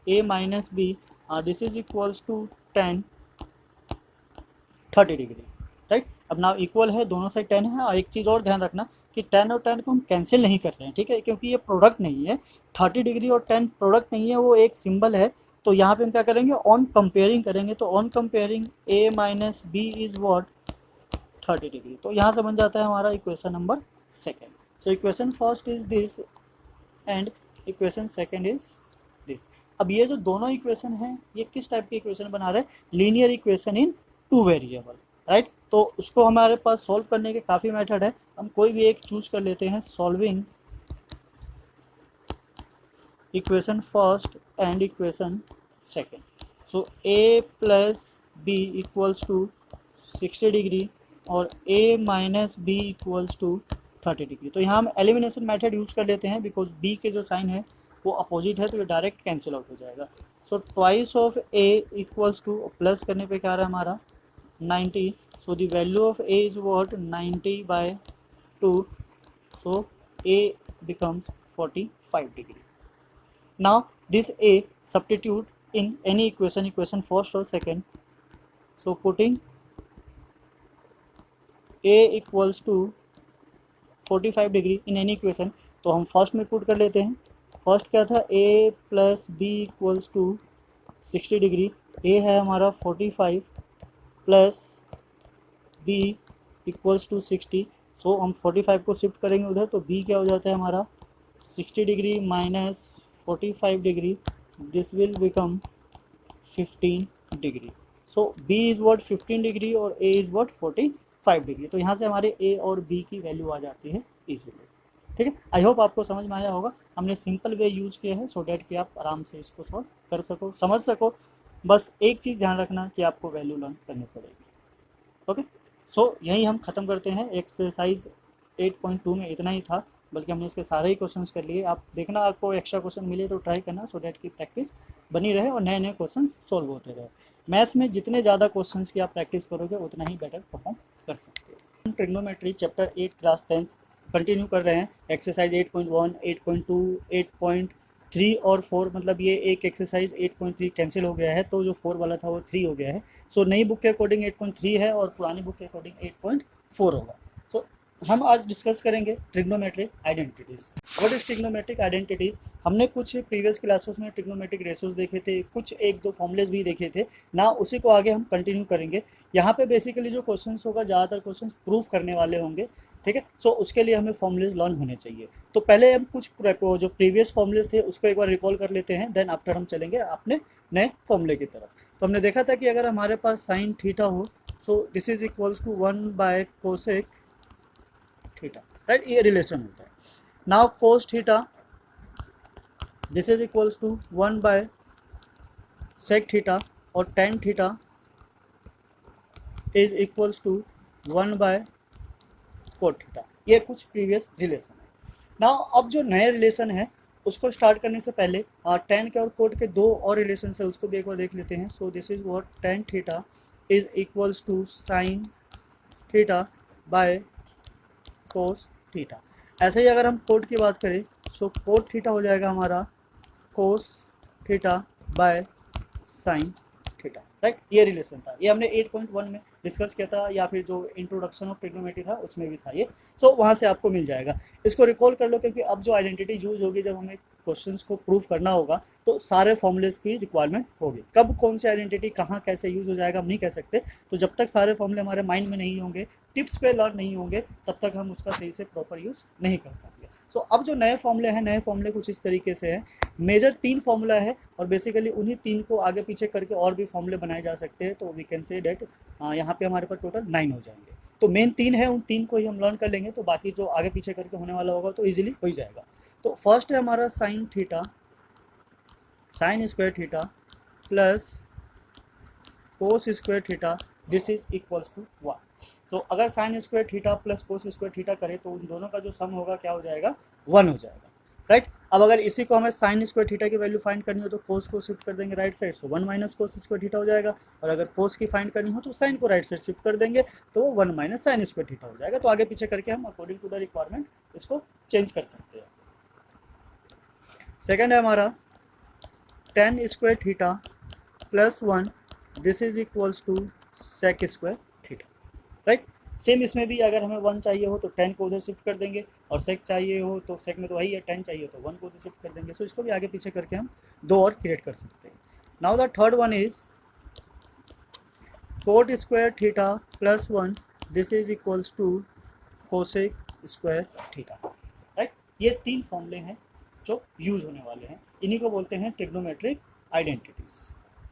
a - b, this is equals to tan 30 degree, right. अब नाउ इक्वल है, दोनों साइड 10 है, और एक चीज़ और ध्यान रखना कि 10 और 10 को हम कैंसिल नहीं कर रहे हैं, ठीक है, क्योंकि ये प्रोडक्ट नहीं है, 30 डिग्री और 10 प्रोडक्ट नहीं है, वो एक सिंबल है। तो यहाँ पे हम क्या करेंगे, ऑन कंपेयरिंग करेंगे, तो on comparing a - b is what 30 degree. तो यहाँ से बन जाता है हमारा equation number 2। So equation first is this and equation second is this. अब ये जो दोनों इक्वेशन हैं ये किस टाइप की इक्वेशन बना रहे हैं, linear equation in 2 variable, right. तो उसको हमारे पास सॉल्व करने के काफ़ी मेथड है, हम कोई भी एक चूज कर लेते हैं। Solving equation first and equation second. So a + b equals to 60 degree और a - b equals to 30 degree. तो यहाँ हम एलिमिनेशन मेथड यूज़ कर लेते हैं बिकॉज b के जो साइन है वो अपोजिट है तो ये डायरेक्ट कैंसिल आउट हो जाएगा। So twice of a equals to, plus करने पे क्या आ रहा है हमारा 90, so the value of a is what 90/2, so a becomes 45 degree. Now this a substitute in any equation first or second, so putting a equals to 45 degree in any equation, तो हम फर्स्ट में पुट कर लेते हैं। फर्स्ट क्या था, a + b equals to 60 degree, a है हमारा 45 plus b equals to 60, so हम 45 को शिफ्ट करेंगे उधर, तो b क्या हो जाता है हमारा 60 degree - 45 degree this will become 15 degree. So B is what 15 degree और A इज़ व्हाट 45 डिग्री. तो यहाँ से हमारे A और B की वैल्यू आ जाती है इजीली. ठीक है, आई होप आपको समझ में आया होगा. हमने सिंपल वे यूज़ किया है सो डैट कि आप आराम से इसको सॉल्व कर सको, समझ सको. बस एक चीज़ ध्यान रखना कि आपको वैल्यू लर्न करनी पड़ेगी. ओके, सो यही हम ख़त्म करते हैं. एक्सरसाइज 8.2 में इतना ही था, बल्कि हमने इसके सारे ही क्वेश्चंस कर लिए. आप देखना आपको एक्स्ट्रा क्वेश्चन मिले तो ट्राई करना सो डैट की प्रैक्टिस बनी रहे और नए नए क्वेश्चंस सॉल्व होते रहे. मैथ्स में जितने ज़्यादा क्वेश्चंस की आप प्रैक्टिस करोगे उतना ही बेटर परफॉर्म कर सकते हो. हम trigonometry chapter 8 class 10th continue कर रहे हैं. एक्सरसाइज 8.1, 8.2, 8.3 और 4, मतलब ये एक एक्सरसाइज 8.3 कैंसिल हो गया है, तो जो 4 वाला था वो 3 हो गया है. सो नई बुक के अकॉर्डिंग 8.3 है और पुरानी बुक के अकॉर्डिंग 8.4 होगा. सो हम आज डिस्कस करेंगे trigonometric identities. What is trigonometric identities? हमने कुछ प्रीवियस क्लासेस में ट्रिग्नोमेट्रिक रेशियोज देखे थे, कुछ एक दो फॉर्मूलेज भी देखे थे ना, उसी को आगे हम कंटिन्यू करेंगे. यहाँ पे बेसिकली जो क्वेश्चंस होगा ज़्यादातर क्वेश्चंस प्रूफ करने वाले होंगे. ठीक है, सो उसके लिए हमें फॉर्मूलेज लर्न होने चाहिए. तो पहले हम कुछ जो प्रीवियस फॉर्मूलेज थे उसको एक बार रिकॉल कर लेते हैं, देन आफ्टर हम चलेंगे अपने नए फॉर्मूले की तरफ. तो हमने देखा था कि अगर हमारे पास साइन थीटा हो, so this is equals to 1/कोसेक थीटा, राइट. ये रिलेशन होता है. Now cos theta, this is equals to 1/सेक थीटा और tan theta is equals to 1/कोट थीटा. ये कुछ प्रीवियस रिलेशन है. नाउ अब जो नए रिलेशन है उसको स्टार्ट करने से पहले टेन के और कोट के दो और रिलेशन है उसको भी एक बार देख लेते हैं. So this is what tan theta is equals to sine theta by cos theta. ऐसे ही अगर हम कोट की बात करें सो कोट थीटा हो जाएगा हमारा कोस theta by sine theta, right. ये रिलेशन था, ये हमने 8.1 में डिस्कस किया था, या फिर जो इंट्रोडक्शन ऑफ ट्रिग्नोमेट्री था उसमें भी था ये. सो वहाँ से आपको मिल जाएगा. इसको रिकॉल कर लो, क्योंकि अब जो आइडेंटिटी यूज होगी जब हमें क्वेश्चंस को प्रूव करना होगा तो सारे फॉर्मूलेस की रिक्वायरमेंट होगी. कब कौन सी आइडेंटिटी कहाँ कैसे यूज हो जाएगा हम नहीं कह सकते. तो जब तक सारे फॉर्मूले हमारे माइंड में नहीं होंगे, टिप्स पे लर्न नहीं होंगे, तब तक हम उसका सही से प्रॉपर यूज़ नहीं कर पाएंगे. सो अब जो नए फॉर्मूले हैं, नए फॉर्मूले कुछ इस तरीके से हैं. मेजर 3 फॉर्मूला है और बेसिकली उन्हीं 3 को आगे पीछे करके और भी फॉर्मूले बनाए जा सकते हैं. तो वी कैन से डेट यहाँ पे हमारे पास टोटल 9 हो जाएंगे. तो मेन 3 है, उन 3 को ही हम लर्न कर लेंगे, तो बाकी जो आगे पीछे करके होने वाला होगा तो ईजिली हो ही जाएगा. तो फर्स्ट है हमारा sine theta, sine square theta plus cos square theta, this is equals to 1. तो अगर sine square theta plus cos square theta करें तो उन दोनों का जो सम होगा क्या हो जाएगा, 1 हो जाएगा, राइट. अब अगर इसी को हमें साइन स्क्वायर थीटा की वैल्यू फाइंड करनी हो तो कोस को शिफ्ट कर देंगे राइट साइड, सो 1 माइनस कोस स्क्वायर थीटा हो जाएगा. और अगर कोस की फाइंड करनी हो तो साइन को राइट साइड शिफ्ट कर देंगे तो 1 माइनस साइन स्क्वायर थीटा हो जाएगा. तो आगे पीछे करके हम अकॉर्डिंग टू द रिक्वायरमेंट इसको चेंज कर सकते हैं. सेकेंड है हमारा tan square theta plus 1, this is equals to sec square theta, right. Same इसमें भी अगर हमें 1 चाहिए हो तो 10 को उधर शिफ्ट कर देंगे, और सेक चाहिए हो तो सेक में तो वही है 10 चाहिए तो 1 को उधर शिफ्ट कर देंगे. सो इसको भी आगे पीछे करके हम 2 और क्रिएट कर सकते हैं. Now the third one is cot square theta plus 1, this is equals to cosec square theta, right. ये 3 फॉर्मूले हैं जो यूज होने वाले हैं. इन्हीं को बोलते हैं ट्रिग्नोमेट्रिक आइडेंटिटीज,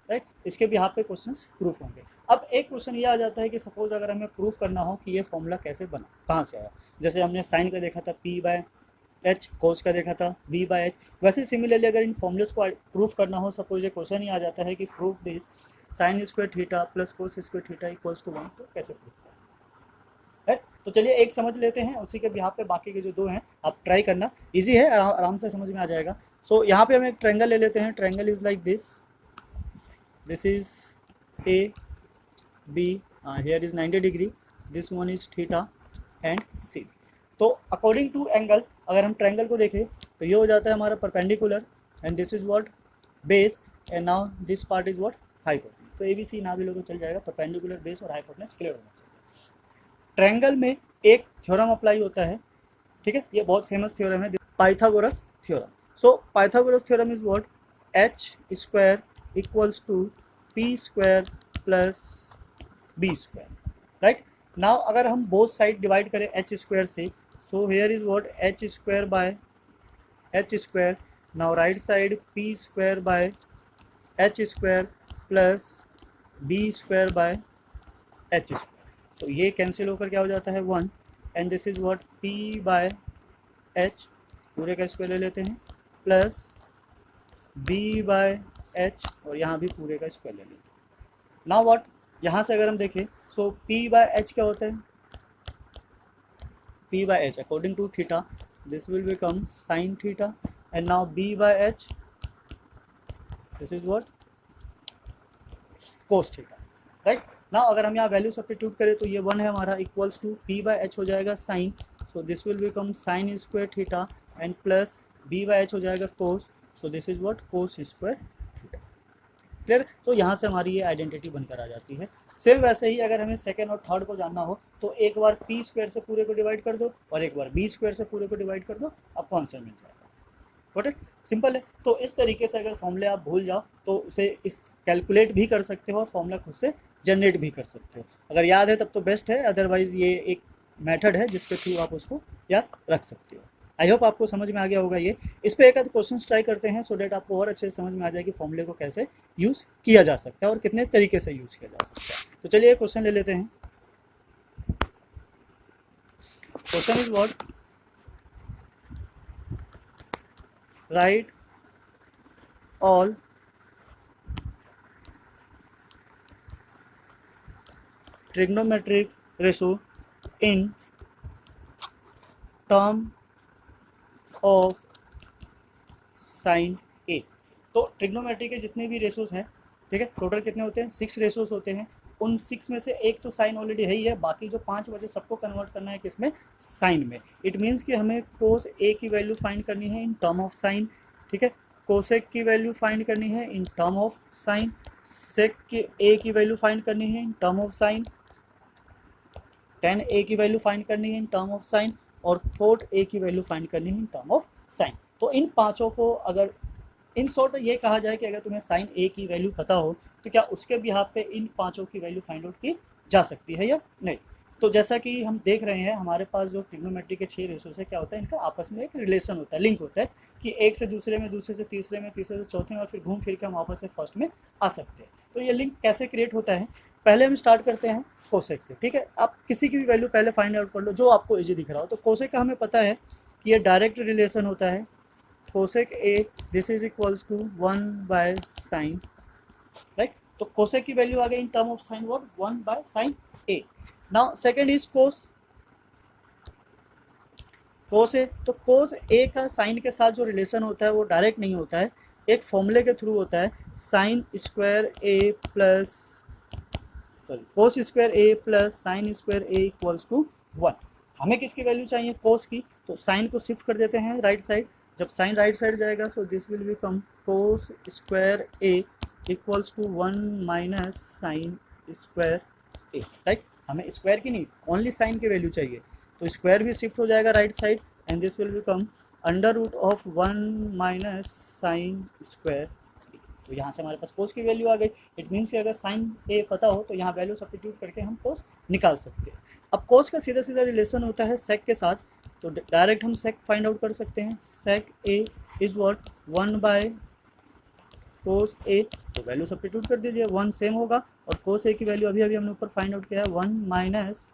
राइट. इसके भी यहाँ पे क्वेश्चंस प्रूफ होंगे. अब एक क्वेश्चन ये आ जाता है कि सपोज अगर हमें प्रूफ करना हो कि ये फॉर्मूला कैसे बना, कहाँ से आया. जैसे हमने साइन का देखा था P/H, कोस का देखा था V/H. वैसे सिमिलरली अगर इन फॉर्मूलेस को प्रूफ करना हो, सपोज ये क्वेश्चन ही आ जाता है कि proof this sine square theta plus cos square theta equals to 1, तो कैसे प्रूफ करें, राइट. तो चलिए एक समझ लेते हैं, उसी के यहाँ पे बाकी के जो 2 हैं आप ट्राई करना, ईजी है, आराम से समझ में आ जाएगा. सो यहाँ पे हम एक ट्रायंगल ले लेते हैं. Triangle is like this, this is A B, here is 90 degree, this one is theta and C. तो अकॉर्डिंग टू एंगल अगर हम ट्रायंगल को देखें तो ये हो जाता है हमारा perpendicular, and this is what base, and now this part is what hypotenuse. तो ABC ना भी लो तो चल जाएगा, परपेंडिकुलर बेस और हाइपोटेन्यूज क्लियर होना चाहिए. ट्रायंगल में एक थ्योरम अप्लाई होता है, ठीक है. ये बहुत फेमस थ्योरम है, Pythagoras theorem. So Pythagoras theorem is what h square equals to p square plus b square, right. Now अगर हम बोथ साइड डिवाइड करें h स्क्वायर से, so here is what h square by h square, now right side P square by H square plus B square by H square. तो ये कैंसिल होकर क्या हो जाता है 1 and this is what P by H पूरे का स्क्वायर ले लेते हैं प्लस बी बाय एच और यहाँ भी पूरे का स्क्वायर ले लेते हैं। नाउ व्हाट यहाँ से अगर हम देखें सो पी बाय एच क्या होता है p by h according to theta this will become sin theta and now b by h this is what cos theta right now अगर हम यहाँ वैल्यू सब्स्टिट्यूट करें तो ये 1 है हमारा equals to p by h हो जाएगा sin so this will become sin square theta and plus b by h हो जाएगा cos so this is what cos square theta clear. तो यहाँ से हमारी ये आइडेंटिटी बनकर आ जाती है। सेम वैसे ही अगर हमें सेकंड और थर्ड को जानना हो तो एक बार पी स्क्वायर से पूरे को डिवाइड कर दो और एक बार बी स्क्वायर से पूरे को डिवाइड कर दो, अब कौन सा मिल जाएगा। गॉट इट, सिंपल है। तो इस तरीके से अगर फॉर्मूले आप भूल जाओ तो उसे इस कैलकुलेट भी कर सकते हो और फॉर्मूला खुद से जनरेट भी कर सकते हो। अगर याद है तब तो बेस्ट है, अदरवाइज ये एक मेथड है जिसके थ्रू आप उसको याद रख सकते हो। आई होप आपको समझ में आ गया होगा ये। इस पर एक आध क्वेश्चन ट्राई करते हैं सो डेट आपको और अच्छे से समझ में आ जाए कि फॉर्मूले को कैसे यूज़ किया जा सकता है और कितने तरीके से यूज़ किया जा सकता है। तो चलिए एक क्वेश्चन ले लेते हैं। Question is what, right all trigonometric ratio in term of sine A. तो ट्रिग्नोमेट्री के जितने भी रेशोज हैं, ठीक है, टोटल कितने होते हैं 6 रेशोज होते हैं। उन 6 में से एक तो साइन ऑलरेडी है ही है, बाकी जो 5 बचे सबको कन्वर्ट करना है किसमें, साइन में। इट मीन्स कि हमें कोस ए की वैल्यू फाइंड करनी है इन टर्म ऑफ साइन, ठीक है, कोसेक की वैल्यू फाइंड करनी है इन टर्म ऑफ साइन, सेक की ए की वैल्यू फाइंड करनी है इन टर्म ऑफ साइन, tan ए की वैल्यू फाइंड करनी है इन टर्म ऑफ साइन और cot ए की वैल्यू फाइंड करनी है इन टर्म ऑफ साइन। तो इन पांचों को अगर इन शॉर्ट ये कहा जाए कि अगर तुम्हें साइन ए की वैल्यू पता हो तो क्या उसके बिहाफ पे इन पांचों की वैल्यू फाइंड आउट की जा सकती है या नहीं। तो जैसा कि हम देख रहे हैं हमारे पास जो ट्रिग्नोमेट्री के 6 रेशो से क्या होता है, इनका आपस में एक रिलेशन होता है, लिंक होता है कि एक से दूसरे में, दूसरे से तीसरे में, तीसरे से चौथे में और फिर घूम फिर के हम वापस से फर्स्ट में आ सकते हैं। तो ये लिंक कैसे क्रिएट होता है, पहले हम स्टार्ट करते हैं कोसेक से, ठीक है। आप किसी की भी वैल्यू पहले फाइंड आउट कर लो जो आपको इजी दिख रहा हो। तो कोसेक का हमें पता है कि ये डायरेक्ट रिलेशन होता है cosec A this is equals to 1 by sine, right. तो कोसेक की वैल्यू आ गई in term of sine what 1 by sine A. Now second is cos, cos A. तो कोस ए का साइन के साथ जो रिलेशन होता है वो डायरेक्ट नहीं होता है, एक फॉर्मूले के थ्रू होता है, sine square A plus cos square A plus sine square A equals to 1। हमें किसकी वैल्यू चाहिए, कोस की। तो साइन को शिफ्ट कर देते हैं राइट साइड, जब साइन राइट साइड जाएगा so this will become cos square A equals to 1 minus sine square A, right. हमें स्क्वायर की नहीं, ओनली साइन की वैल्यू चाहिए। तो स्क्वायर भी शिफ्ट हो जाएगा right side and this will become under root of 1 minus sine square. तो यहाँ से हमारे पास कोस की वैल्यू आ गई। इट मीन्स कि अगर साइन ए पता हो तो यहाँ वैल्यू सब्स्टिट्यूट करके हम कोस निकाल सकते हैं। अब कोस का सीधा सीधा रिलेशन होता है सेक के साथ, तो डायरेक्ट हम सेक फाइंड आउट कर सकते हैं। सेक ए is what 1 by cos A, तो वैल्यू सब्स्टिट्यूट कर दीजिए, 1 सेम होगा और कोस ए की वैल्यू अभी अभी हमने ऊपर फाइंड आउट किया है 1 minus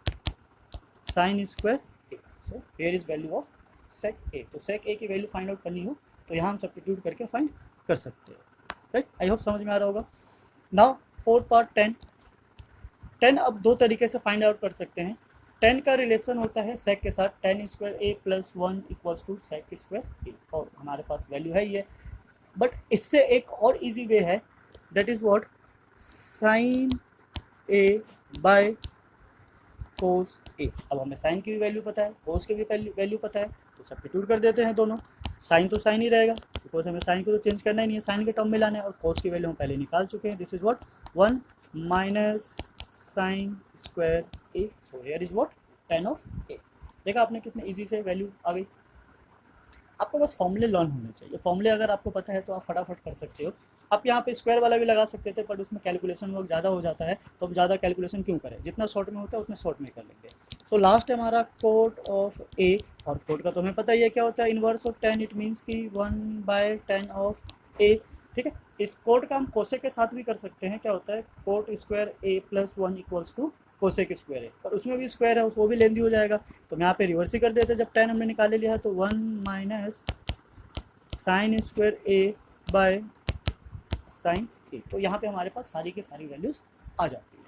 sine square A. So here is value of sec A. तो सेक ए की वैल्यू फाइंड आउट करनी हो तो यहाँ हम सब्स्टिट्यूट करके फाइंड कर सकते हैं, राइट। आई होप समझ में आ रहा होगा। Now fourth part 10। 10 अब दो तरीके से फाइंड आउट कर सकते हैं। 10 का रिलेशन होता है सेक के साथ, tan square A plus 1 equals to sec square A, और हमारे पास वैल्यू है ये। बट इससे एक और इजी वे है, that is what sine A by cos A. अब हमें साइन की भी वैल्यू पता है, कोस की भी वैल्यू पता है, तो सब्स्टिट्यूट कर देते हैं दोनों। साइन तो साइन ही रहेगा बिकॉज हमें साइन को तो चेंज करना ही नहीं है, साइन के टर्म में लाना है, और कोस की वैल्यू हम पहले निकाल चुके हैं। This is what 1 minus sine square A. So here is what tan of A. देखा आपने कितने इजी से वैल्यू आ गई। आपको बस फॉर्मूले लर्न होने चाहिए। फॉर्मूले अगर आपको पता है तो आप फटाफट कर सकते हो। आप यहाँ पे स्क्वायर वाला भी लगा सकते थे, बट उसमें कैलकुलेशन वर्क ज़्यादा हो जाता है, तो हम ज़्यादा कैलकुलेशन क्यों करें, जितना शॉर्ट में होता है उतना शॉर्ट में कर लेंगे। सो लास्ट है हमारा कोट ऑफ ए, और कोट का तो हमें पता ही है क्या होता है, इनवर्स ऑफ 10, इट मीन्स कि 1/10 ऑफ ए। ठीक है, इस कोट का हम कोसेक के साथ भी कर सकते हैं, क्या होता है cot square A plus 1 equals to cosec square है, पर उसमें भी स्क्वायर है, वो भी लेंदी हो जाएगा, तो हम यहाँ पे रिवर्स ही कर देते हैं। जब 10 हमने निकाले लिया है तो 1 minus sine square A by sine A, तो यहाँ पे हमारे पास सारी की सारी वैल्यूज आ जाती है।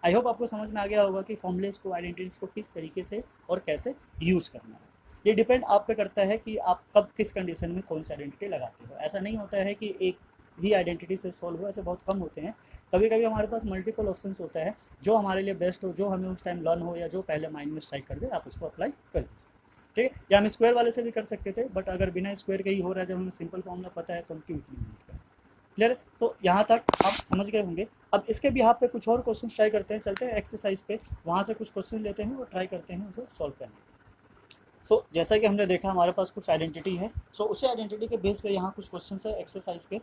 आई होप आपको समझ में आ गया होगा कि फॉर्मूलेस को, आइडेंटिटीज को किस तरीके से और कैसे यूज़ करना है। ये डिपेंड आप पे करता है कि आप कब किस कंडीशन में कौन सी आइडेंटिटी लगाते हो। ऐसा नहीं होता है कि एक ही आइडेंटिटी से सॉल्व हो, ऐसे बहुत कम होते हैं। कभी कभी हमारे पास मल्टीपल ऑप्शंस होता है, जो हमारे लिए बेस्ट हो, जो हमें उस टाइम लर्न हो, या जो पहले माइंड में स्ट्राइक कर दे, आप उसको अप्लाई कर दीजिए। ठीक है, या हम स्क्वायर वाले से भी कर सकते थे, बट अगर बिना स्क्वायर के ही हो रहा है, जब हमें सिंपल फॉर्मूला पता है तो हम क्यों इतनी मेहनत करें। क्लियर, तो यहाँ तक आप समझ गए होंगे। अब इसके भी पे कुछ और क्वेश्चन ट्राई करते हैं, चलते हैं एक्सरसाइज पे, वहाँ से कुछ क्वेश्चन लेते हैं और ट्राई करते हैं उसे सॉल्व करने के। सो जैसा कि हमने देखा हमारे पास कुछ आइडेंटिटी है, सो उसी आइडेंटिटी के बेस पे यहाँ कुछ क्वेश्चन है एक्सरसाइज के,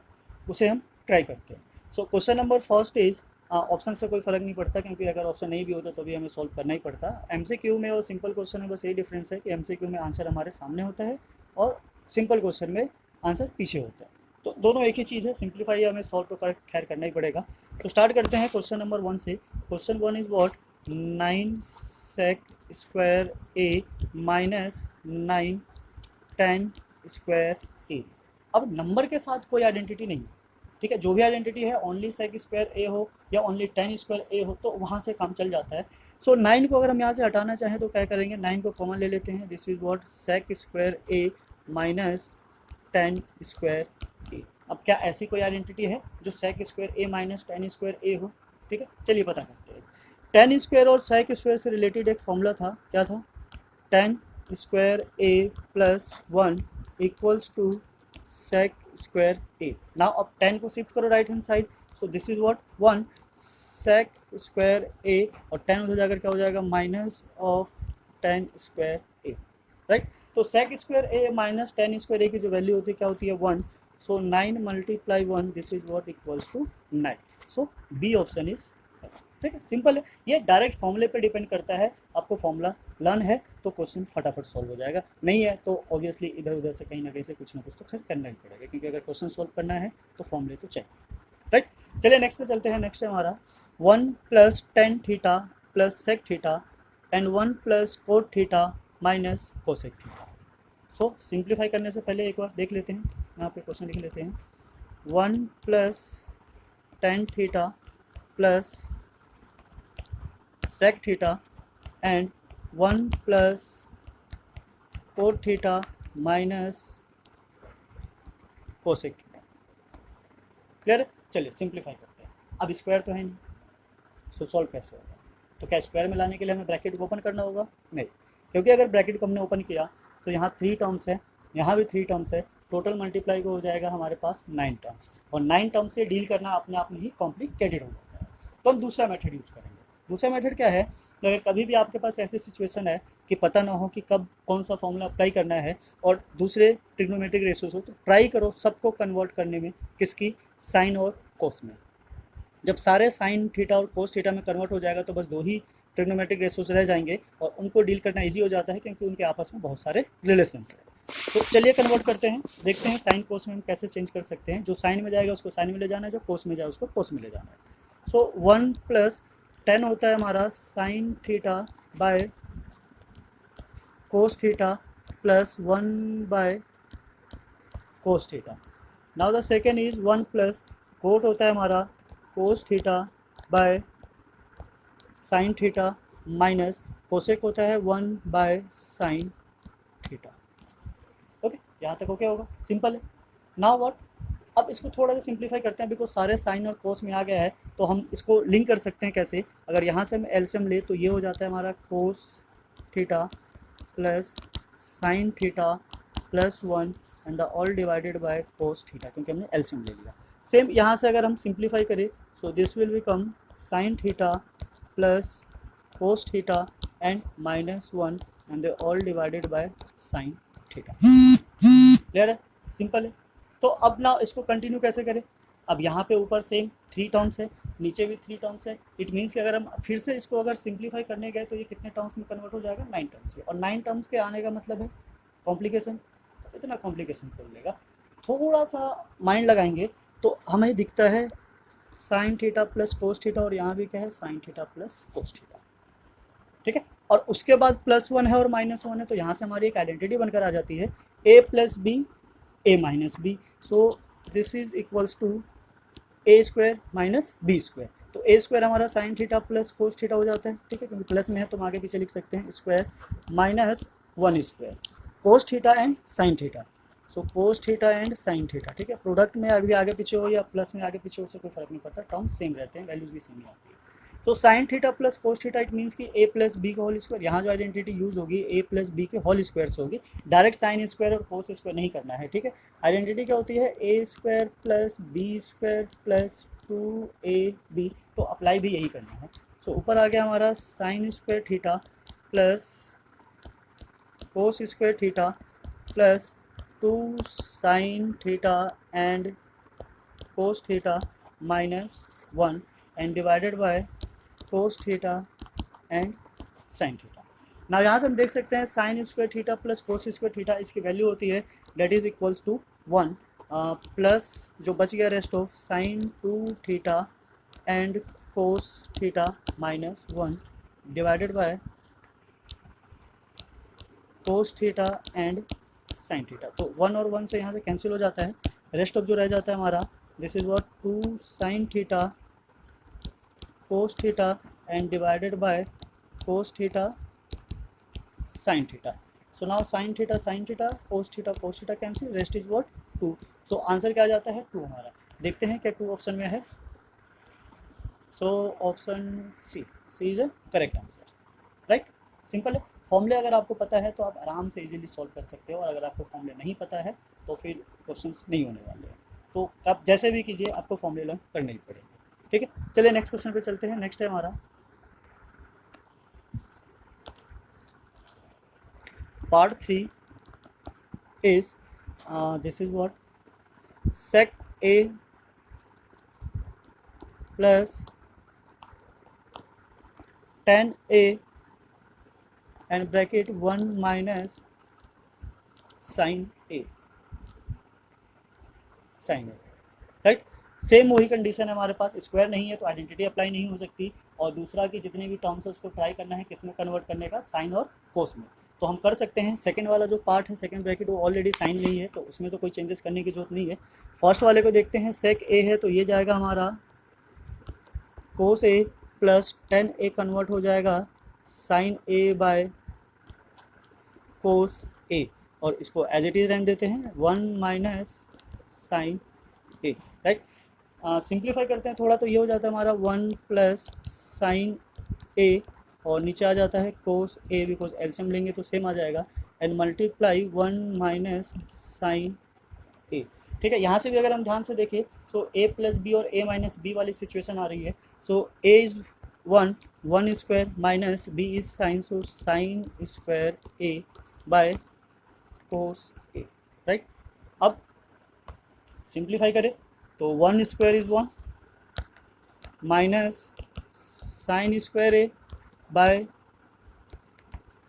उसे हम ट्राई करते हैं। So question number first is, option से कोई फर्क नहीं पड़ता, क्योंकि अगर ऑप्शन नहीं भी होता तो भी हमें सॉल्व करना ही पड़ता। एमसीक्यू में और सिंपल क्वेश्चन में बस यही डिफरेंस है कि एमसीक्यू में आंसर हमारे सामने होता है और सिंपल क्वेश्चन में आंसर पीछे होता है, तो दोनों एक ही चीज़ है। सिंप्लीफाई हमें सॉल्व तो खैर करना ही पड़ेगा। तो स्टार्ट करते हैं क्वेश्चन नंबर 1 से। Question 1 is what, 9 sec square A minus 9 10 square A. अब नंबर के साथ कोई आइडेंटिटी नहीं, ठीक है, जो भी आइडेंटिटी है ओनली सेक स्क्वायर ए हो या ओनली 10 स्क्वायर ए हो, तो वहाँ से काम चल जाता है। सो 9 को अगर हम यहाँ से हटाना चाहें तो क्या करेंगे, 9 को कॉमन ले लेते हैं। This is what, sec square A minus 10 square A. अब क्या ऐसी कोई आइडेंटिटी है जो sec square A minus 10 square A हो? ठीक है, चलिए पता करते हैं। 10 स्क्वायर और सेक स्क्वायर से रिलेटेड एक फॉर्मूला था, क्या था, 10 square A plus 1 equals to sec square A. Now अब 10 को शिफ्ट करो right hand side, so this is what 1 sec square A, और 10 उधर जाकर क्या हो जाएगा, minus of 10 square A, right. तो sec square A minus 10 square A की जो वैल्यू होती है क्या होती है, 1। सो 9 multiply 1, this is what equals to 9। So B option is, ठीक है, सिंपल है। ये डायरेक्ट फॉर्मूले पे डिपेंड करता है, आपको फॉर्मूला लर्न है तो क्वेश्चन फटाफट सॉल्व हो जाएगा, नहीं है तो ऑब्वियसली इधर उधर से कहीं ना कहीं से कुछ ना कुछ तो खैर करना ही पड़ेगा, क्योंकि अगर क्वेश्चन सॉल्व करना है तो फॉर्मूले तो चाहिए, राइट। चलिए नेक्स्ट पे चलते हैं। नेक्स्ट है हमारा 1 plus tan theta plus sec theta and 1 plus cot theta minus cosec theta. So simplify करने से पहले एक बार देख लेते हैं, यहाँ पे क्वेश्चन लिख लेते हैं। 1 plus tan theta plus sec theta and 1 plus cot theta minus cosec theta. Clear है, चलिए सिंप्लीफाई करते हैं। अब स्क्वायर तो है नहीं, सो सॉल्व कैसे होगा, तो क्या स्क्वायर में लाने के लिए हमें ब्रैकेट को ओपन करना होगा? नहीं, क्योंकि अगर ब्रैकेट को हमने ओपन किया तो यहाँ 3 टर्म्स है, यहाँ भी 3 टर्म्स है, टोटल मल्टीप्लाई को हो जाएगा हमारे पास 9 टर्म्स, और 9 टर्म्स से डील करना अपने आप में ही कॉम्प्लिकेटेड हो जाता है। तो हम दूसरा मेथड यूज़ करेंगे। दूसरा मेथड क्या है, अगर कभी भी आपके पास ऐसी सिचुएशन है कि पता ना हो कि कब कौन सा फॉर्मूला अप्लाई करना है और दूसरे ट्रिग्नोमेट्रिक रेशियोज हो, तो ट्राई करो सबको कन्वर्ट करने में, किसकी, साइन और कोस में। जब सारे साइन थीटा और कोस थीटा में कन्वर्ट हो जाएगा तो बस 2 ही ट्रिग्नोमेट्रिक रेशियोज रह जाएंगे, और उनको डील करना ईजी हो जाता है क्योंकि उनके आपस में बहुत सारे रिलेशंस हैं। तो चलिए कन्वर्ट करते हैं, देखते हैं साइन कोस में हम कैसे चेंज कर सकते हैं। जो साइन में जाएगा उसको साइन में ले जाना है, जो कोस में जाए उसको कोस में ले जाना है। सो 1 प्लस 10 होता है हमारा sine theta by cos theta plus 1 by cos theta. Now the second is 1 plus coat होता है हमारा कोस theta by sine theta minus cosec होता है 1 बाय साइन थीटा। ओके, यहाँ तक ओके होगा, सिंपल है। नाउ व्हाट, अब इसको थोड़ा सा सिंप्लीफाई करते हैं, बिकॉज सारे साइन और कोस में आ गया है, तो हम इसको लिंक कर सकते हैं कैसे। अगर यहाँ से हम एलसीएम ले तो ये हो जाता है हमारा cos theta plus sine theta plus 1 and the all divided by cos theta, क्योंकि हमने एलसीएम ले लिया। सेम यहाँ से अगर हम सिंप्लीफाई करें, सो this will become sign theta plus cos theta and minus 1 and the all divided by sine theta. Clear है, सिंपल है। तो अब ना इसको कंटिन्यू कैसे करें, अब यहाँ पे ऊपर सेम 3 टर्म्स है, नीचे भी 3 टर्म्स है। इट मीन्स कि अगर हम फिर से इसको अगर सिंप्लीफाई करने गए तो ये कितने टर्म्स में कन्वर्ट हो जाएगा, 9 टर्म्स में। और 9 टर्म्स के आने का मतलब है कॉम्प्लिकेशन, तो इतना कॉम्प्लिकेशन कर लेगा। थोड़ा सा माइंड लगाएंगे तो हमें दिखता है sine theta plus cos theta, और यहाँ भी क्या है sine theta plus cos theta, ठीक है। और उसके बाद +1 है और -1 है, तो यहाँ से हमारी एक आइडेंटिटी बनकर आ जाती है a plus B a minus B. So this is equals to a square minus B square. तो a स्क्वायर हमारा sine theta plus cos theta हो जाता है, ठीक है, क्योंकि प्लस में है तो हम आगे पीछे लिख सकते हैं square minus 1 square cos theta and sine theta. So cos theta and sine theta, ठीक है। प्रोडक्ट में अभी आगे पीछे हो या प्लस में आगे पीछे हो, उससे कोई फर्क नहीं पड़ता, टर्म सेम रहते हैं, वैल्यूज भी सेम ही आती है। तो sign theta plus cos theta it means कि a प्लस बी का होल स्क्वायर, यहाँ जो आइडेंटिटी यूज होगी a प्लस बी के होल स्क्वायर से होगी, डायरेक्ट साइन स्क्वायर और कोस स्क्वायर नहीं करना है, ठीक है। आइडेंटिटी क्या होती है a square plus B square plus 2ab, तो अप्लाई भी यही करना है। तो ऊपर आ गया हमारा sine square theta plus cos square theta plus 2 sine theta and cos theta minus 1 and divided by cos theta and sine theta. ना यहाँ से हम देख सकते हैं sine square theta plus cos square theta, इसकी वैल्यू होती है that is equals to 1 plus जो बच गया rest of sine 2 theta and cos theta minus 1 divided by cos theta and sine theta. तो 1 और 1 से यहाँ से कैंसिल हो जाता है, रेस्ट ऑफ जो रह जाता है हमारा this is what 2 sine theta cos theta and divided by cos theta sine theta. So now sine theta cos theta cancel, rest is what 2। So answer क्या आ जाता है 2 हमारा। देखते हैं क्या 2 ऑप्शन में है। सो option C is a correct answer, right. Simple है। फॉर्मूले अगर आपको पता है तो आप आराम से इजीली सॉल्व कर सकते हो, और अगर आपको फॉर्मूले नहीं पता है तो फिर क्वेश्चंस नहीं होने वाले हैं। तो आप जैसे भी कीजिए आपको फॉर्मूले लर्न करने ही पड़ेंगे, ठीक है। चलिए नेक्स्ट क्वेश्चन पे चलते हैं। नेक्स्ट है हमारा part 3 is this is what sec a plus tan a and bracket 1 minus sine a, right. Same वही कंडीशन है हमारे पास, स्क्वायर नहीं है तो आइडेंटिटी अप्लाई नहीं हो सकती, और दूसरा कि जितने भी टर्म्स है उसको ट्राई करना है किस में कन्वर्ट करने का, साइन और कोस में। तो हम कर सकते हैं। सेकंड वाला जो पार्ट है सेकंड ब्रैकेट वो ऑलरेडी साइन नहीं है, तो उसमें तो कोई चेंजेस करने की जरूरत नहीं है। फर्स्ट वाले को देखते हैं, सेक ए है तो ये जाएगा हमारा कोस A plus ten A convert हो जाएगा sign A by cos A, और इसको एज इट इज रहने देते हैं 1 माइनस साइन ए, राइट। सिंप्लीफाई करते हैं थोड़ा तो ये हो जाता है हमारा 1 प्लस साइन ए, और नीचे आ जाता है कोस ए, बिकॉज एलसीएम लेंगे तो सेम आ जाएगा, and multiply 1 minus sine A, ठीक है। यहाँ से भी अगर हम ध्यान से देखें तो ए प्लस बी और ए माइनस बी वाली सिचुएशन आ रही है। So A is 1 square minus B is sine, so sine square A by cos A, right. अब सिंप्लीफाई करें तो 1 square is 1 minus sine square A by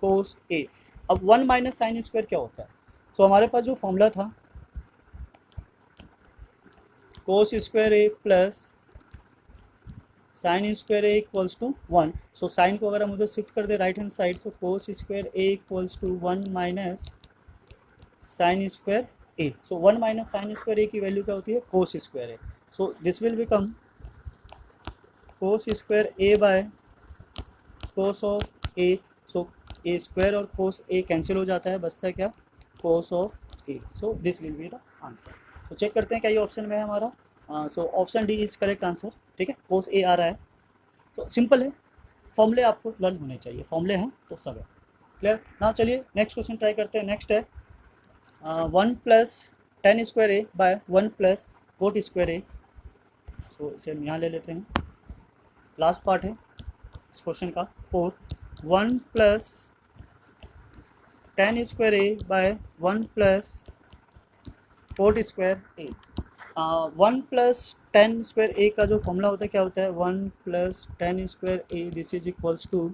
cos A. अब 1 माइनस साइन स्क्वायर क्या होता है? सो हमारे पास जो फॉर्मूला था cos square A plus sine square A equals to 1। So sine को अगर हम उधर शिफ्ट कर दे right hand side, so cos square A equals to 1 minus sine square A. So 1 minus sine square A की वैल्यू क्या होती है? Cos square A. So this will become cos square A by cos of A. So A square और कोस ए कैंसिल हो जाता है, बचता है क्या? कोस of A. So this will be the answer. तो चेक करते हैं क्या ये ऑप्शन में है हमारा। So option D is correct answer, ठीक है। कोस ए आ रहा है। तो सिंपल है, फॉर्मूले आपको लर्न होने चाहिए, फॉर्मूले हैं तो सब है क्लियर। ना चलिए नेक्स्ट क्वेश्चन ट्राई करते हैं। नेक्स्ट है 1 plus tan square A by 1 plus cot square A. सो इसे हम यहाँ ले लेते हैं, लास्ट पार्ट है इस क्वेश्चन का 4। 1 plus tan square A by 1 plus cot square A. 1 plus tan square A का जो फॉर्मूला होता है क्या होता है, 1 plus tan square A this is equals to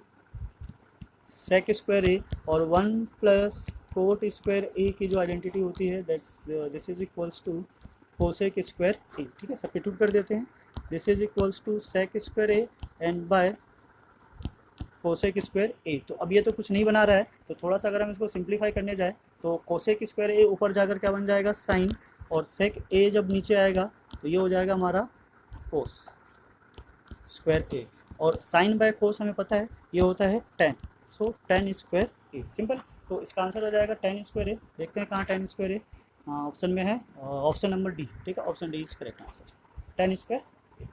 sec square A, और 1 प्लस कोट स्क्वायर ए की जो आइडेंटिटी होती है that's this is equals to cosec square A. ठीक है, सब्स्टिट्यूट कर देते हैं, this is equals to sec square A and by cosec square A. तो अब ये तो कुछ नहीं बना रहा है, तो थोड़ा सा अगर हम इसको सिंप्लीफाई करने जाए तो कोसेक स्क्वायर ए ऊपर जाकर क्या बन जाएगा, साइन, और सेक ए जब नीचे आएगा तो ये हो जाएगा हमारा कोस स्क्वायर ए, और साइन बाय कोस हमें पता है ये होता है टेन, सो टेन स्क्वायर ए, सिंपल। तो इसका आंसर हो जाएगा टेन स्क्वायर ए। देखते हैं कहाँ टेन स्क्वायर ए, ऑप्शन में है, ऑप्शन नंबर डी। ठीक है, option D is correct answer, ten square A.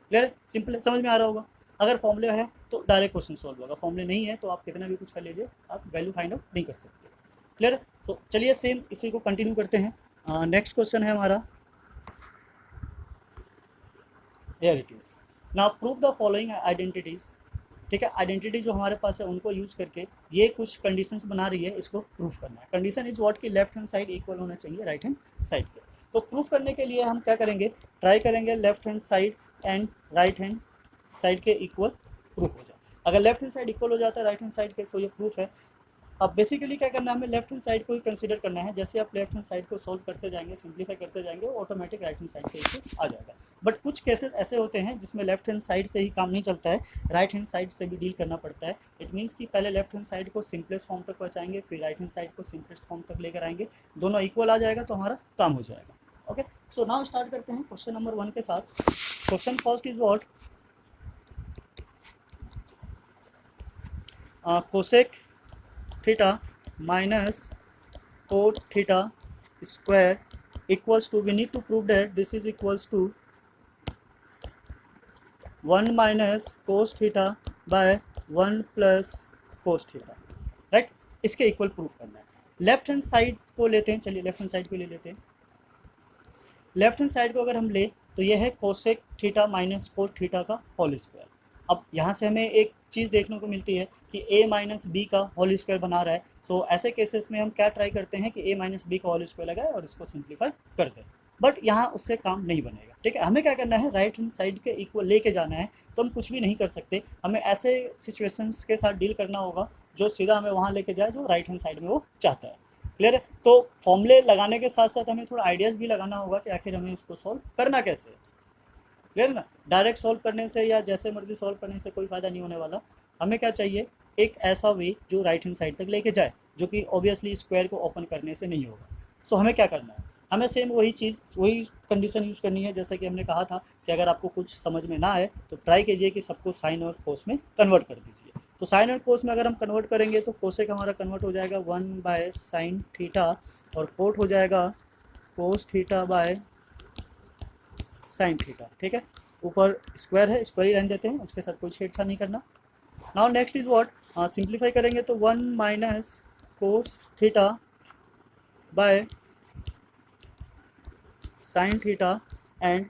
Clear है, सिंपल है, समझ में आ रहा होगा। अगर फॉर्मूले है तो डायरेक्ट क्वेश्चन सॉल्व होगा, फॉर्मूले नहीं है तो आप कितना भी कुछ कर लीजिए, आप वैल्यू फाइंड आउट नहीं कर सकते। क्लियर है, तो चलिए सेम इसी को कंटिन्यू करते हैं। नेक्स्ट क्वेश्चन है हमारा, here it is, now prove the following identities. ठीक है, आइडेंटिटी जो हमारे पास है उनको यूज करके ये कुछ कंडीशंस बना रही है, इसको प्रूफ करना है। कंडीशन इज व्हाट की लेफ्ट हैंड साइड इक्वल होना चाहिए राइट हैंड साइड के। तो प्रूफ करने के लिए हम क्या करेंगे, ट्राई करेंगे left hand side and right hand side के इक्वल प्रूफ हो जाए। अगर लेफ्ट हैंड साइड इक्वल हो जाता है राइट हैंड साइड के तो ये प्रूफ है। अब बेसिकली क्या करना है, हमें लेफ्ट हैंड साइड को ही कंसीडर करना है। जैसे आप लेफ्ट हैंड साइड को सोल्व करते जाएंगे, सिंप्लीफाई करते जाएंगे, ऑटोमेटिक राइट हैंड साइड के इक्वल आ जाएगा। बट कुछ केसेस ऐसे होते हैं जिसमें लेफ्ट हैंड साइड से ही काम नहीं चलता है, राइट हैंड साइड से भी डील करना पड़ता है। इट मीन्स कि पहले लेफ्ट हैंड साइड को सिंपलेस्ट फॉर्म तक पहुँचाएंगे, फिर राइट हैंड साइड को सिंपलेस्ट फॉर्म तक लेकर आएंगे, दोनों इक्वल आ जाएगा तो हमारा काम हो जाएगा। ओके, सो नाउ स्टार्ट करते हैं क्वेश्चन नंबर 1 के साथ। Question first is what, cosec theta minus cot theta square equals to, we need to prove that this is equals to 1 minus cos theta by 1 plus cos theta, right. इसके इक्वल प्रूफ करना है। लेफ्ट हैंड साइड को लेते हैं, चलिए लेफ्ट हैंड साइड को ले लेते हैं। लेफ्ट हैंड साइड को अगर हम ले तो यह है cosec theta minus cos theta का होल स्क्वायर। अब यहाँ से हमें एक चीज़ देखने को मिलती है कि a माइनस बी का होल स्क्वायर बना रहा है। सो ऐसे केसेस में हम क्या ट्राई करते हैं कि a माइनस बी का होल स्क्वायर लगाए और इसको सिंप्लीफाई कर दें, बट यहाँ उससे काम नहीं बनेगा। ठीक है, हमें क्या करना है, राइट हैंड साइड के इक्वल लेके जाना है। तो हम कुछ भी नहीं कर सकते, हमें ऐसे सिचुएशंस के साथ डील करना होगा जो सीधा हमें वहाँ लेके जाए जो राइट हैंड साइड में वो चाहता है। क्लियर है, तो फॉर्मूले लगाने के साथ साथ हमें थोड़ा आइडियाज़ भी लगाना होगा कि आखिर हमें उसको सॉल्व करना कैसे है। क्लियर ना, डायरेक्ट सॉल्व करने से या जैसे मर्जी सॉल्व करने से कोई फ़ायदा नहीं होने वाला। हमें क्या चाहिए, एक ऐसा वे जो राइट हैंड साइड तक लेके जाए, जो कि ऑब्वियसली स्क्वायर को ओपन करने से नहीं होगा। सो हमें क्या करना है, हमें सेम वही चीज़, वही कंडीशन यूज़ करनी है जैसा कि हमने कहा था कि अगर आपको कुछ समझ में ना आए तो ट्राई कीजिए कि सबको साइन और कोस में कन्वर्ट कर दीजिए। तो साइन और कोस में अगर हम कन्वर्ट करेंगे तो कोसेक हमारा कन्वर्ट हो जाएगा 1 बाय साइन थीटा, और कोट हो जाएगा कोस थीटा बाय साइन थीटा। ठीक है, ऊपर स्क्वायर है, स्क्वायर ही रहने देते हैं, उसके साथ कोई छेड़छाड़ नहीं करना। Now next is what, simplify करेंगे तो 1 minus cos theta by sine theta and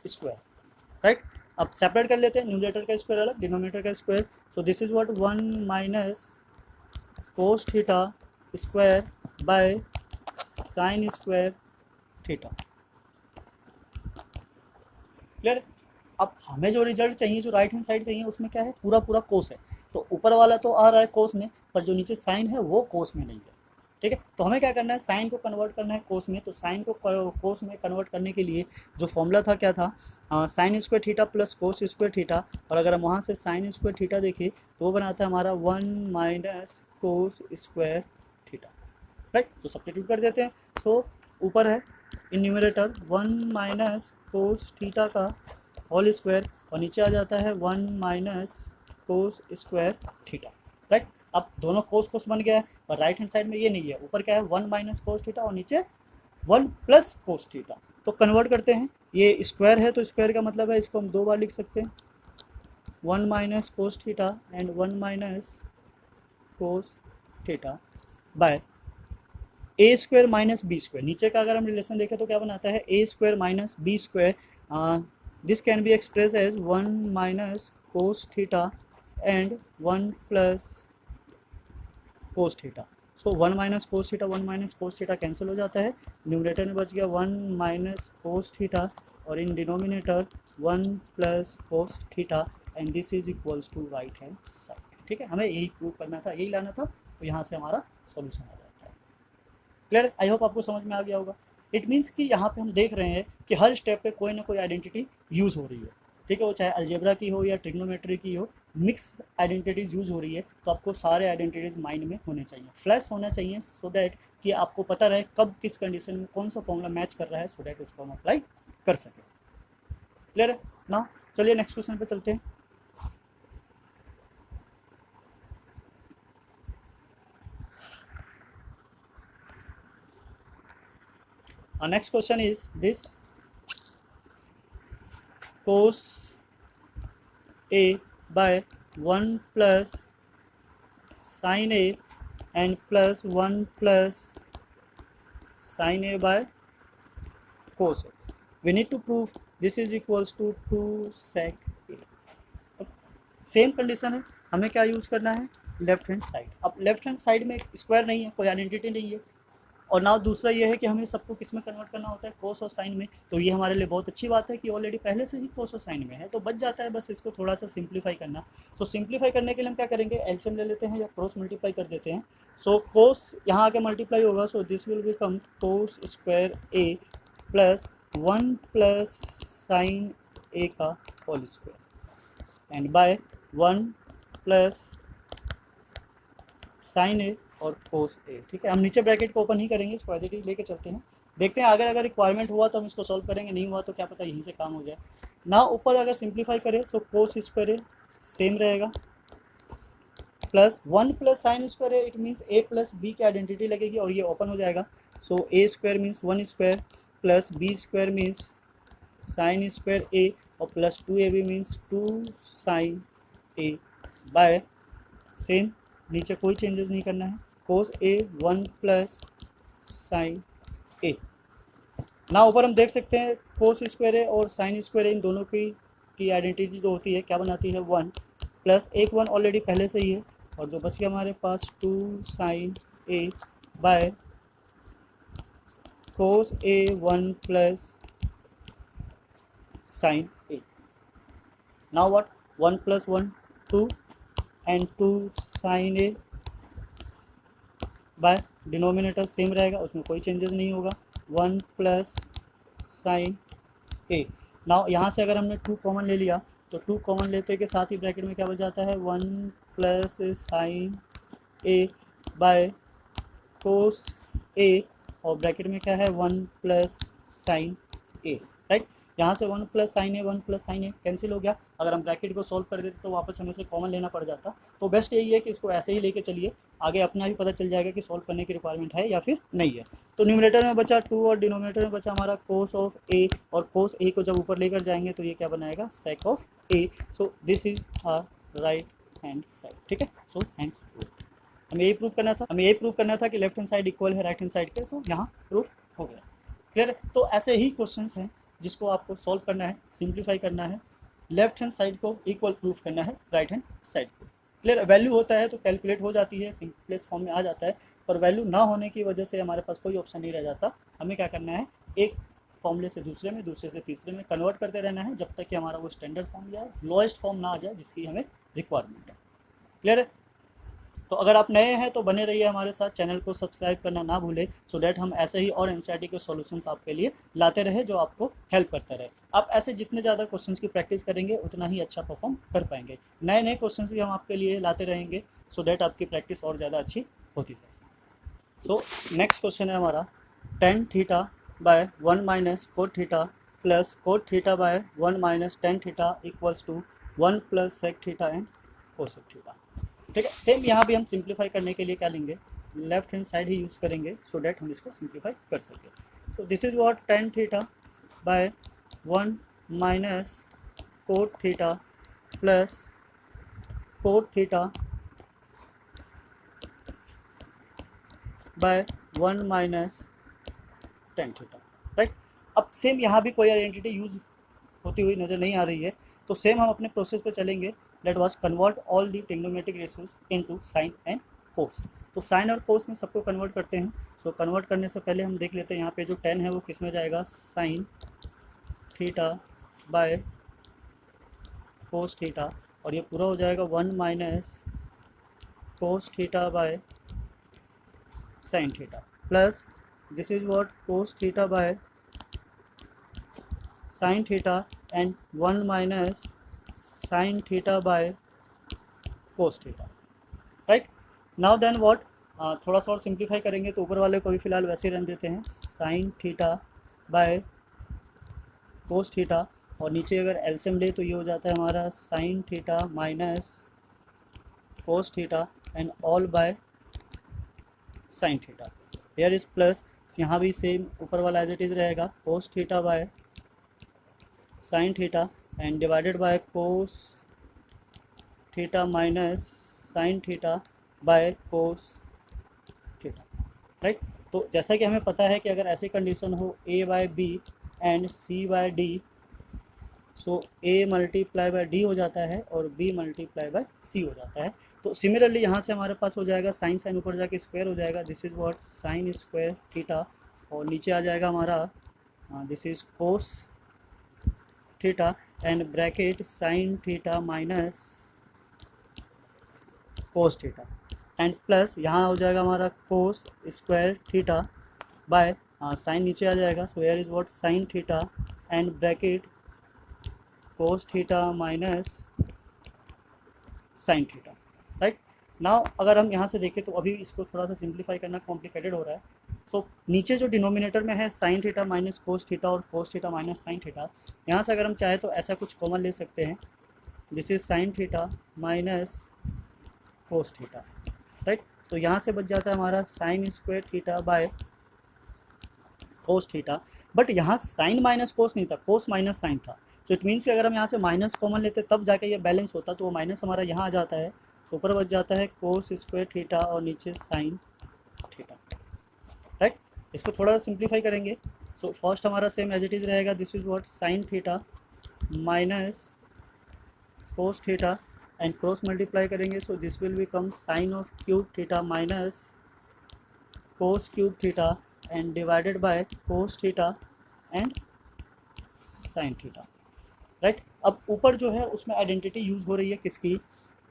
square, right. अब सेपरेट कर लेते हैं, न्यूमरेटर का स्क्वायर अलग, डिनोमिनेटर का square. So this is what 1 minus cos theta square by sine square theta. Clear. अब हमें जो रिजल्ट चाहिए, जो राइट हैंड साइड चाहिए, उसमें क्या है, पूरा पूरा कोस है। तो ऊपर वाला तो आ रहा है कोस में, पर जो नीचे साइन है वो कोस में नहीं है। ठीक है, तो हमें क्या करना है, साइन को कन्वर्ट करना है कोस में। तो साइन को कोस में कन्वर्ट करने के लिए जो फॉर्मूला था क्या था, sign square theta plus cos square theta, और अगर हम वहाँ से साइन स्क्वायर थीटा देखें तो वो बनाता है हमारा 1 माइनस कोस स्क्वायर थीटा, राइट। तो सब्स्टिट्यूट कर देते हैं। सो ऊपर है in numerator 1 minus cos theta का होल स्क्वायर, और नीचे आ जाता है 1 माइनस कोस स्क्वायर थीटा, राइट। अब दोनों कोस बन गया है, और राइट हैंड साइड में ये नहीं है, ऊपर क्या है 1 माइनस कोस थीटा और नीचे 1 प्लस कोस थीटा। तो कन्वर्ट करते हैं, ये स्क्वायर है तो स्क्वायर का मतलब है इसको हम 2 बार लिख सकते हैं, 1 minus cos theta and 1 minus cos theta by A square minus B square. नीचे का अगर हम रिलेशन देखें तो क्या बनाता है, A square minus B square, this can be express as 1 minus cos theta and 1 plus cos theta. So 1 minus cos theta 1 minus cos theta cancel हो जाता है, न्यूमरेटर में बच गया 1 माइनस कोस थीटा और in denominator 1 plus cos theta and this is equals to right hand side. ठीक है, हमें यही प्रूव करना था, यही लाना था, तो यहाँ से हमारा सॉल्यूशन आ जाता है। क्लियर? आई होप आपको समझ में आ गया होगा। इट मीन्स कि यहाँ पे हम देख रहे हैं कि हर स्टेप पे कोई ना कोई आइडेंटिटी यूज़ हो रही है। ठीक है, वो चाहे अलजेब्रा की हो या ट्रिग्नोमेट्री की हो, मिक्स आइडेंटिटीज़ यूज़ हो रही है, तो आपको सारे आइडेंटिटीज़ माइंड में होने चाहिए, फ्लैश होना चाहिए, सो डैट कि आपको पता रहे कब किस कंडीशन में कौन सा फॉर्मूला मैच कर रहा है, सो डैट उसको हम अप्लाई कर सकें। क्लियर है ना? चलिए नेक्स्ट क्वेश्चन पे चलते हैं। Our next question is this: cos A by 1 plus sin A and plus 1 plus sin A by cos A. We need to prove this is equals to 2 sec A. Same condition है, हमें क्या यूज़ करना है, लेफ्ट हैंड साइड। अब लेफ्ट हैंड साइड में स्क्वायर नहीं है, कोई आइडेंटिटी नहीं है, और ना दूसरा ये है कि हमें सबको किस में कन्वर्ट करना होता है, कोस और साइन में। तो ये हमारे लिए बहुत अच्छी बात है कि ऑलरेडी पहले से ही कोस और साइन में है, तो बच जाता है बस इसको थोड़ा सा सिंप्लीफाई करना। सो सिंप्लीफाई करने के लिए हम क्या करेंगे, एलसीएम ले लेते हैं या क्रॉस मल्टीप्लाई कर देते हैं। सो कोस यहाँ आके मल्टीप्लाई होगा, so this will become cos square A plus 1 plus sine A का whole square and by 1 plus sine A और कोस ए। ठीक है, हम नीचे ब्रैकेट को ओपन ही करेंगे, इसको एज इट इज लेके चलते हैं, देखते हैं अगर रिक्वायरमेंट हुआ तो हम इसको सॉल्व करेंगे, नहीं हुआ तो क्या पता यहीं से काम हो जाए ना। ऊपर अगर सिंप्लीफाई करें so cos square A same रहेगा plus 1 plus sine square A, it means A plus B की आइडेंटिटी लगेगी और ये ओपन हो जाएगा। सो ए स्क्वायर मीन्स 1 स्क्वायर plus B square means sine square A और plus 2ab means 2 sine A by same, नीचे कोई चेंजेस नहीं करना है, कोस ए 1 प्लस साइन ए। ना ऊपर हम देख सकते हैं कोस स्क्वायर ए और साइन स्क्वायर ए इन दोनों की आइडेंटिटी जो होती है क्या बनाती है, 1 प्लस एक 1 ऑलरेडी पहले से ही है, और जो बच गया हमारे पास 2 sine A by cos A 1 plus sine A. Now what, 1 plus 1 2 and 2 sine A by denominator same रहेगा, उसमें कोई चेंजेस नहीं होगा, 1 प्लस साइन ए। नाउ यहाँ से अगर हमने 2 कॉमन ले लिया तो 2 कॉमन लेते के साथ ही ब्रैकेट में क्या बच जाता है, 1 plus sine A by cos A और ब्रैकेट में क्या है, 1 प्लस साइन ए। राइट, यहाँ से 1 प्लस साइन ए 1 प्लस साइन ए कैंसिल हो गया। अगर हम ब्रैकेट को सॉल्व कर देते तो वापस हमें से कॉमन लेना पड़ जाता, तो बेस्ट यही है कि इसको ऐसे ही लेके चलिए, आगे अपना भी पता चल जाएगा कि सॉल्व करने की रिक्वायरमेंट है या फिर नहीं है। तो न्यूमरेटर में बचा 2 और डिनोमिनेटर में बचा हमारा कोस ऑफ ए, और कोस ए को जब ऊपर लेकर जाएंगे तो ये क्या बनाएगा, sec of A. So this is our right hand side. ठीक है, सो हैंड्स हमें यही प्रूव करना था कि लेफ्ट हैंड साइड इक्वल है राइट हैंड साइड के। सो यहाँ प्रूफ हो गया। क्लियर है? तो ऐसे ही क्वेश्चंस हैं जिसको आपको सॉल्व करना है, सिंप्लीफाई करना है, लेफ्ट हैंड साइड को इक्वल प्रूफ करना है राइट हैंड साइड को। क्लियर, वैल्यू होता है तो कैलकुलेट हो जाती है, सिंपलेस्ट फॉर्म में आ जाता है, पर वैल्यू ना होने की वजह से हमारे पास कोई ऑप्शन नहीं रह जाता। हमें क्या करना है, एक फॉर्मूले से दूसरे में, दूसरे से तीसरे में कन्वर्ट करते रहना है जब तक कि हमारा वो स्टैंडर्ड फॉर्म या लोएस्ट फॉर्म ना आ जाए जिसकी हमें रिक्वायरमेंट है। क्लियर है? तो अगर आप नए हैं तो बने रहिए हमारे साथ, चैनल को सब्सक्राइब करना ना भूलें, सो डैट हम ऐसे ही और एनसीईआरटी के सॉल्यूशंस आपके लिए लाते रहे जो आपको हेल्प करता रहे। आप ऐसे जितने ज़्यादा क्वेश्चंस की प्रैक्टिस करेंगे उतना ही अच्छा परफॉर्म कर पाएंगे। नए नए क्वेश्चंस भी हम आपके लिए लाते रहेंगे, सो डैट आपकी प्रैक्टिस और ज़्यादा अच्छी होती रहे। सो नेक्स्ट क्वेश्चन है हमारा, ten theta by 1 minus cot theta plus cot theta by 1 minus ten theta equals to 1 plus sec theta and cosec theta. ठीक है, सेम यहाँ भी हम सिंप्लीफाई करने के लिए क्या लेंगे, लेफ्ट हैंड साइड ही यूज़ करेंगे, सो डैट हम इसको सिंप्लीफाई कर सकें। सो this is what, tan theta by 1 minus cot theta plus cot theta by 1 minus ten theta. Right, अब सेम यहाँ भी कोई आइडेंटिटी यूज होती हुई नज़र नहीं आ रही है, तो सेम हम अपने प्रोसेस पे चलेंगे, that was convert all the trigonometric ratios into sine and कोस। तो साइन और कोस में सबको कन्वर्ट करते हैं। सो कन्वर्ट करने से पहले हम देख लेते हैं यहाँ पे जो 10 है वो किस में जाएगा, sine theta by cos theta, और ये पूरा हो जाएगा 1 minus cos theta by sine theta, plus this is what cos theta by sine theta and 1 minus sine theta by cos theta, right. Now then what, थोड़ा सा और सिंप्लीफाई करेंगे तो ऊपर वाले को भी फिलहाल वैसे ही रहने देते हैं, sign theta by cos theta, और नीचे अगर एलसीएम ले तो ये हो जाता है हमारा sine theta minus cos theta and all bye sine theta. Here is plus, यहाँ भी सेम ऊपर वाला एज इट इज़ रहेगा, कोस theta by sine theta and divided by cos theta minus sine theta by cos theta, right. तो जैसा कि हमें पता है कि अगर ऐसी कंडीशन हो a by B and c by D, so a multiply by D हो जाता है और b मल्टीप्लाई बाय c हो जाता है। तो सिमिलरली यहाँ से हमारे पास हो जाएगा साइन साइन ऊपर जाके स्क्वायर हो जाएगा, this is what sign square theta, और नीचे आ जाएगा हमारा this is cos theta and bracket sign theta minus cos theta and plus यहाँ हो जाएगा हमारा कोस स्क्वायर थीटा बाय साइन नीचे आ जाएगा, सो here is what sine theta and bracket cos theta minus sine theta, right. Now अगर हम यहाँ से देखें तो अभी इसको थोड़ा सा सिंप्लीफाई करना कॉम्प्लिकेटेड हो रहा है। सो नीचे जो डिनोमिनेटर में है sine theta minus cos theta और cos theta minus sine theta, यहाँ से अगर हम चाहे तो ऐसा कुछ कॉमन ले सकते हैं, this is sine theta minus cos theta, right. तो यहाँ से बच जाता है हमारा sine square theta by cos theta, but यहाँ साइन माइनस कोस नहीं था, कोस माइनस साइन था। सो इट मीन्स कि अगर हम यहाँ से माइनस कॉमन लेते तब जाके ये बैलेंस होता, तो वो माइनस हमारा यहाँ आ जाता है, तो ऊपर बच जाता है कोस स्क्वायर थीटा और नीचे साइन थीटा, राइट। इसको थोड़ा सा सिंप्लीफाई करेंगे। सो फर्स्ट हमारा सेम एज इट इज़ रहेगा, this is what sine theta minus cos theta and cross multiply करेंगे, so this will become sine of cube theta minus cos cube theta and divided by cos theta and sine theta, right. अब ऊपर जो है उसमें आइडेंटिटी यूज़ हो रही है किसकी,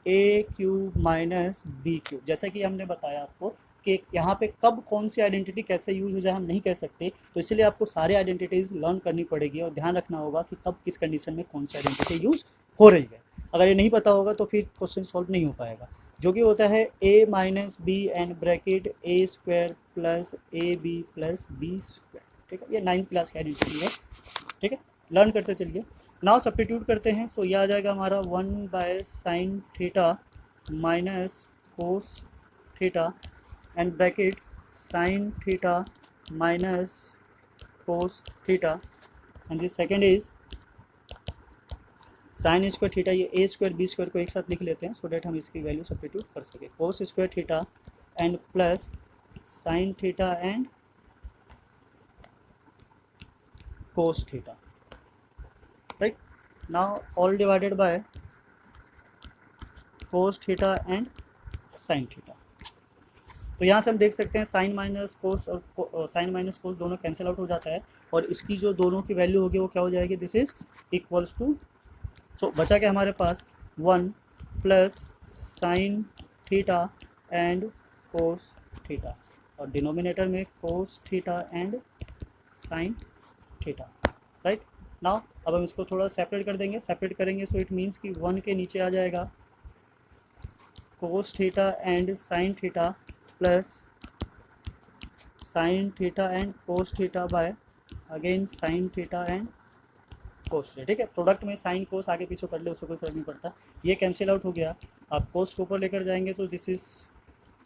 ए क्यूब माइनस बी क्यूब। जैसा कि हमने बताया आपको कि यहाँ पे कब कौन सी आइडेंटिटी कैसे यूज़ हो जाए हम नहीं कह सकते, तो इसलिए आपको सारी आइडेंटिटीज़ लर्न करनी पड़ेगी और ध्यान रखना होगा कि कब किस कंडीशन में कौन सी आइडेंटिटी यूज़ हो रही है। अगर ये नहीं पता होगा तो फिर क्वेश्चन सॉल्व नहीं हो पाएगा, जो कि होता है a minus B and bracket A square plus A B plus B square, ठीक है। ये 9th क्लास की आइडेंटिटी है, ठीक है, लर्न करते चलिए। नाउ सब्स्टिट्यूट करते हैं, सो ये आ जाएगा हमारा 1 by sine theta minus cos theta and bracket sign theta minus cos theta and this second is sine square theta, ये ए स्क्वायर बी स्क्वायर को एक साथ लिख लेते हैं सो डैट हम इसकी वैल्यू सब्स्टिट्यूट कर सकें, कोस square theta and plus sine theta and cos theta, right. Now all divided by cos theta and sine theta. तो यहाँ से हम देख सकते हैं साइन माइनस कोस और साइन माइनस कोस दोनों कैंसिल आउट हो जाता है और इसकी जो दोनों की वैल्यू होगी वो क्या हो जाएगी, दिस इज इक्वल्स टू, सो बचा के हमारे पास 1 plus sine theta and cos theta और डिनोमिनेटर में कोस theta and sine theta, right. Now अब हम इसको थोड़ा सेपरेट कर देंगे, सेपरेट करेंगे सो इट मीन्स कि 1 के नीचे आ जाएगा कोस theta and sine theta plus sine theta and cos theta bye again sine theta and cos theta, ठीक है। प्रोडक्ट में साइन कोस आगे पीछे कर ले उससे कोई फर्क नहीं पड़ता, ये कैंसिल आउट हो गया। आप कोस को ऊपर लेकर जाएंगे तो this is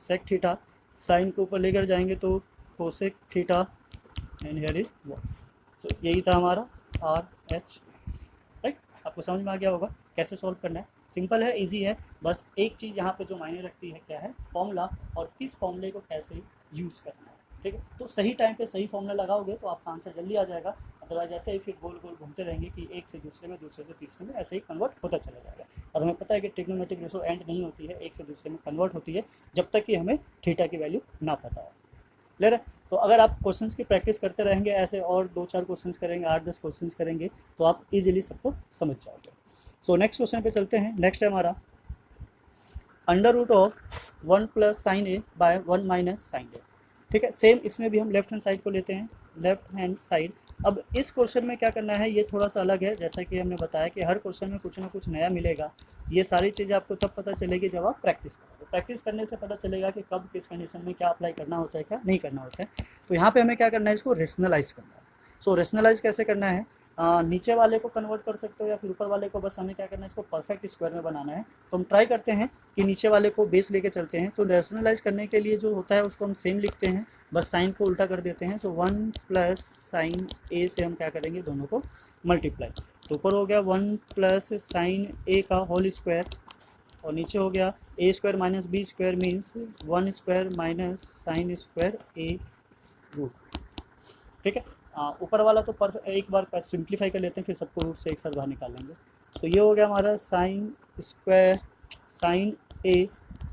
sec theta, sine को ऊपर लेकर जाएंगे तो cosec theta and here is 1। So यही था हमारा RHS, राइट। आपको समझ में आ गया होगा कैसे सॉल्व करना है, सिंपल है, इजी है। बस एक चीज़ यहाँ पे जो मायने रखती है क्या है, फॉर्मूला, और किस फॉर्मूले को कैसे यूज़ करना है, ठीक है। तो सही टाइम पे सही फॉर्मूला लगाओगे तो आपका आंसर जल्दी आ जाएगा अदरवाइज ऐसे ही फिर गोल गोल घूमते रहेंगे कि एक से दूसरे में, दूसरे से तीसरे में, ऐसे ही कन्वर्ट होता चला जाएगा। और हमें पता है कि ट्रिग्नोमेट्रिक रेशो एंड नहीं होती है, एक से दूसरे में कन्वर्ट होती है जब तक कि हमें थीटा की वैल्यू ना पता हो। क्लियर है? तो अगर आप क्वेश्चंस की प्रैक्टिस करते रहेंगे ऐसे, और 2-4 क्वेश्चंस करेंगे, 8-10 क्वेश्चंस करेंगे, तो आप इजीली सबको समझ जाओगे। सो नेक्स्ट क्वेश्चन पे चलते हैं। नेक्स्ट है हमारा under root of 1 plus sine A by 1 minus sine A. ठीक है, सेम इसमें भी हम लेफ्ट हैंड साइड को लेते हैं, लेफ्ट हैंड साइड। अब इस क्वेश्चन में क्या करना है, ये थोड़ा सा अलग है। जैसा कि हमने बताया कि हर क्वेश्चन में कुछ ना कुछ नया मिलेगा। ये सारी चीज़ें आपको तब पता चलेगी जब आप प्रैक्टिस करोगे। प्रैक्टिस करने से पता चलेगा कि कब किस कंडीशन में क्या अप्लाई करना होता है, क्या नहीं करना होता है। तो यहाँ पे हमें क्या करना है, इसको रेशनलाइज करना है। सो रेशनलाइज कैसे करना है, नीचे वाले को कन्वर्ट कर सकते हो या फिर ऊपर वाले को, बस हमें क्या करना है, इसको परफेक्ट स्क्वायर में बनाना है। तो हम ट्राई करते हैं कि नीचे वाले को बेस लेके चलते हैं। तो रेशनलाइज करने के लिए जो होता है उसको हम सेम लिखते हैं, बस साइन को उल्टा कर देते हैं। सो 1 प्लस साइन ए से हम क्या करेंगे, दोनों को मल्टीप्लाई। तो ऊपर हो गया 1 प्लस साइन ए का होल स्क्वायर, और नीचे हो गया A square minus B square means 1 square minus sine square A root. ठीक है, ऊपर वाला तो एक बार सिंप्लीफाई कर लेते हैं, फिर सबको रूट से एक साथ बाहर निकाल लेंगे। तो ये हो गया हमारा sine square sine A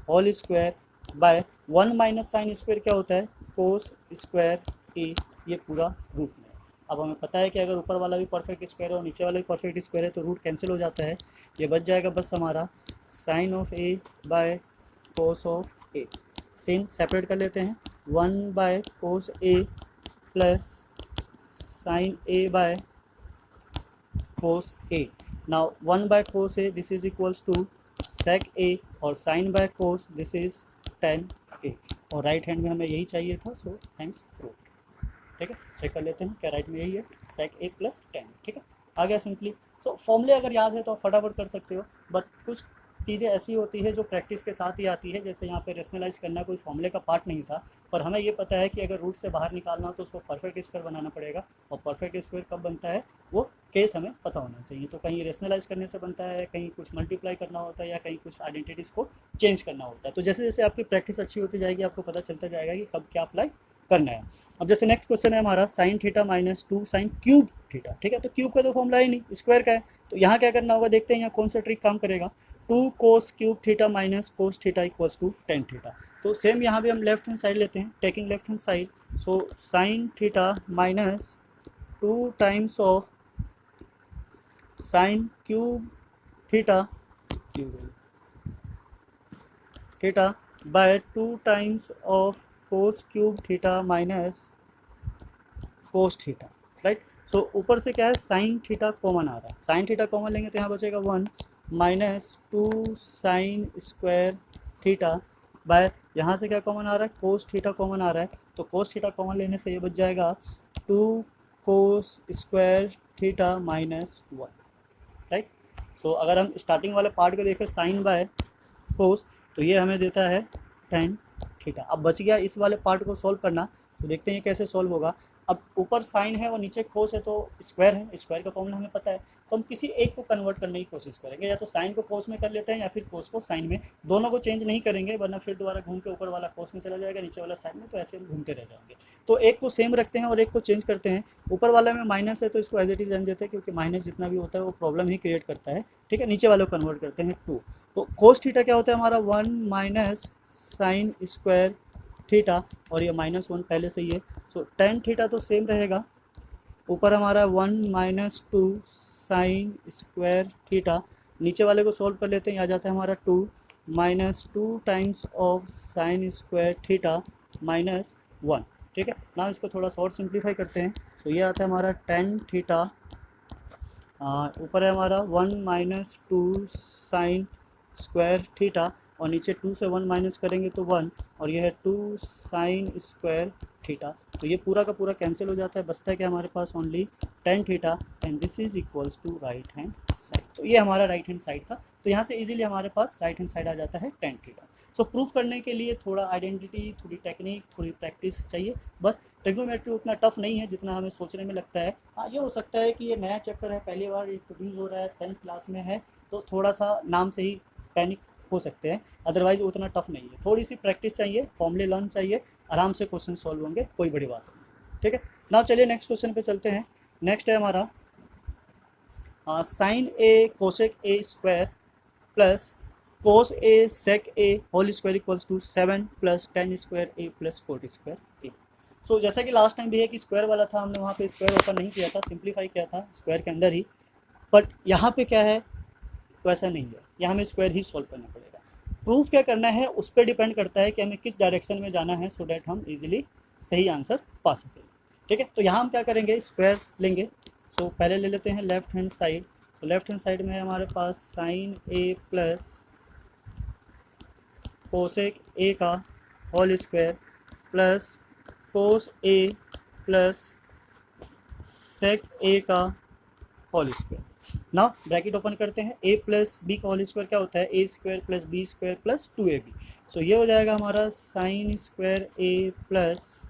whole square by 1 minus sine square क्या होता है, कोस स्क्वायर ए, ये पूरा रूट में। अब हमें पता है कि अगर ऊपर वाला भी परफेक्ट स्क्वायर है और नीचे वाला भी परफेक्ट स्क्वायर है तो रूट कैंसिल हो जाता है। ये बच जाएगा बस हमारा sine of A by cos of A. Same separate कर लेते हैं, 1 by cos A plus sine A by cos A. Now 1 by cos A this is equals to sec A, और sine by cos this is tan A, और राइट हैंड में हमें यही चाहिए था, सो थैंक्स रूट। ठीक है, चेक कर लेते हैं क्या राइट में यही है, सेक ए प्लस 10। ठीक है, आ गया सिंपली। सो फॉर्मूले अगर याद है तो आप फटाफट कर सकते हो, बट कुछ चीज़ें ऐसी होती है जो प्रैक्टिस के साथ ही आती है। जैसे यहाँ पे रेशनलाइज करना कोई फॉर्मूले का पार्ट नहीं था, पर हमें ये पता है कि अगर रूट से बाहर निकालना हो तो उसको परफेक्ट स्क्वायर बनाना पड़ेगा, और परफेक्ट स्क्वायर कब बनता है वो केस हमें पता होना चाहिए। तो कहीं रेशनलाइज करने से बनता है, कहीं कुछ मल्टीप्लाई करना होता है, या कहीं कुछ आइडेंटिटीज़ को चेंज करना होता है। तो जैसे जैसे आपकी प्रैक्टिस अच्छी होती जाएगी आपको पता चलता जाएगा कि कब क्या अप्लाई करना है। अब जैसे नेक्स्ट क्वेश्चन है हमारा sine theta minus 2 sign cube theta. ठीक है, तो क्यूब का तो फॉर्मूला ही नहीं, स्क्वायर का है। तो यहाँ क्या करना होगा, देखते हैं यहाँ कौन सा ट्रिक काम करेगा। 2 cos cube theta minus cos theta equals to tan theta. तो सेम यहाँ भी हम लेफ्ट हैंड साइड लेते हैं, taking left hand side. So sine theta minus 2 times of sine cube theta theta by 2 times of cos cube theta minus cos theta. Right, so ऊपर से क्या है, साइन थीटा कॉमन आ रहा है, साइन थीटा कॉमन लेंगे तो यहाँ बचेगा 1 minus 2 sign square theta by, यहाँ से क्या कॉमन आ रहा है, कोस थीटा कॉमन आ रहा है। तो कोस थीटा कॉमन लेने से ये बच जाएगा 2 cos square theta minus 1। Right, so अगर हम स्टार्टिंग वाले पार्ट को देखें साइन बाय कोस, तो ये हमें देता है टेन थीटा। अब बच गया इस वाले पार्ट को सॉल्व करना, तो देखते हैं कैसे सॉल्व होगा। अब ऊपर साइन है और नीचे कोस है, तो स्क्वायर है, स्क्वायर का फॉर्मूला हमें पता है। तो हम किसी एक को कन्वर्ट करने की कोशिश करेंगे, या तो साइन को कोस में कर लेते हैं या फिर कोस को साइन में, दोनों को चेंज नहीं करेंगे, वरना फिर दोबारा घूम के ऊपर वाला कोस में चला जाएगा, नीचे वाला साइन में, तो ऐसे हम घूमते रह जाएंगे। तो एक को सेम रखते हैं और एक को चेंज करते हैं। ऊपर वाले में माइनस है तो इसको एज इट इज रहने देते हैं, क्योंकि माइनस जितना भी होता है वो प्रॉब्लम ही क्रिएट करता है। ठीक है, नीचे वाले को कन्वर्ट करते हैं 2। तो कोस थीटा क्या होता है हमारा, 1 माइनस साइन स्क्वायर थीटा, और ये -1 पहले से ही है। सो टेन थीटा तो सेम रहेगा, ऊपर हमारा 1 माइनस 2 साइन स्क्वायर थीटा, नीचे वाले को सॉल्व कर लेते हैं, आ जाता है हमारा 2 minus 2 times of sign square theta minus 1। ठीक है, ना इसको थोड़ा सा और सिंप्लीफाई करते हैं। तो ये आता है हमारा टेन थीटा, ऊपर है हमारा 1 माइनस 2 साइन स्क्वायर थीटा, और नीचे 2 से 1 माइनस करेंगे तो 1, और ये है 2 साइन स्क्वायर थीटा। तो ये पूरा का पूरा कैंसिल हो जाता है, बचता है कि हमारे पास only tan theta, and this is equals to right hand side. तो ये हमारा राइट हैंड साइड था, तो यहाँ से इजीली हमारे पास राइट हैंड साइड आ जाता है टेन थीटा। सो प्रूफ करने के लिए थोड़ा आइडेंटिटी, थोड़ी टेक्निक, थोड़ी प्रैक्टिस चाहिए बस। ट्रिग्नोमेट्री उतना टफ नहीं है जितना हमें सोचने में लगता है। हाँ, ये हो सकता है कि ये नया चैप्टर है, पहली बार इंट्रोड्यूस हो रहा है, 10th क्लास में है, तो थोड़ा सा नाम से ही पैनिक हो सकते हैं, अदरवाइज उतना टफ नहीं है। थोड़ी सी प्रैक्टिस चाहिए, फॉर्मूले लर्न चाहिए, आराम से क्वेश्चन सॉल्व होंगे, कोई बड़ी बात नहीं। ठीक है, नाउ चलिए नेक्स्ट क्वेश्चन पे चलते हैं। नेक्स्ट है हमारा sine A cosec A square plus cos A sec A whole square equals to 7 plus tan square A plus 40 square A. So जैसा कि लास्ट टाइम भी है कि स्क्वायर वाला था, हमने वहाँ पे स्क्वायर ओपन नहीं किया था, सिंप्लीफाई किया था स्क्वायर के अंदर ही, बट यहाँ पे क्या है वैसा नहीं है, यहाँ हमें स्क्वायर ही सॉल्व करना पड़ेगा। प्रूफ क्या करना है उस पर डिपेंड करता है कि हमें किस डायरेक्शन में जाना है, सो डैट हम इजीली सही आंसर पा सकें। ठीक है, तो यहाँ हम क्या करेंगे, स्क्वायर लेंगे। तो पहले ले लेते हैं लेफ्ट हैंड साइड। तो लेफ्ट हैंड साइड में हमारे पास sine A plus cosec A का whole square plus cos A plus sec A का whole square. Now bracket open करते हैं, a प्लस बी का होल स्क्वायर क्या होता है, A square plus B square plus 2ab। सो ये हो जाएगा हमारा sine square A plus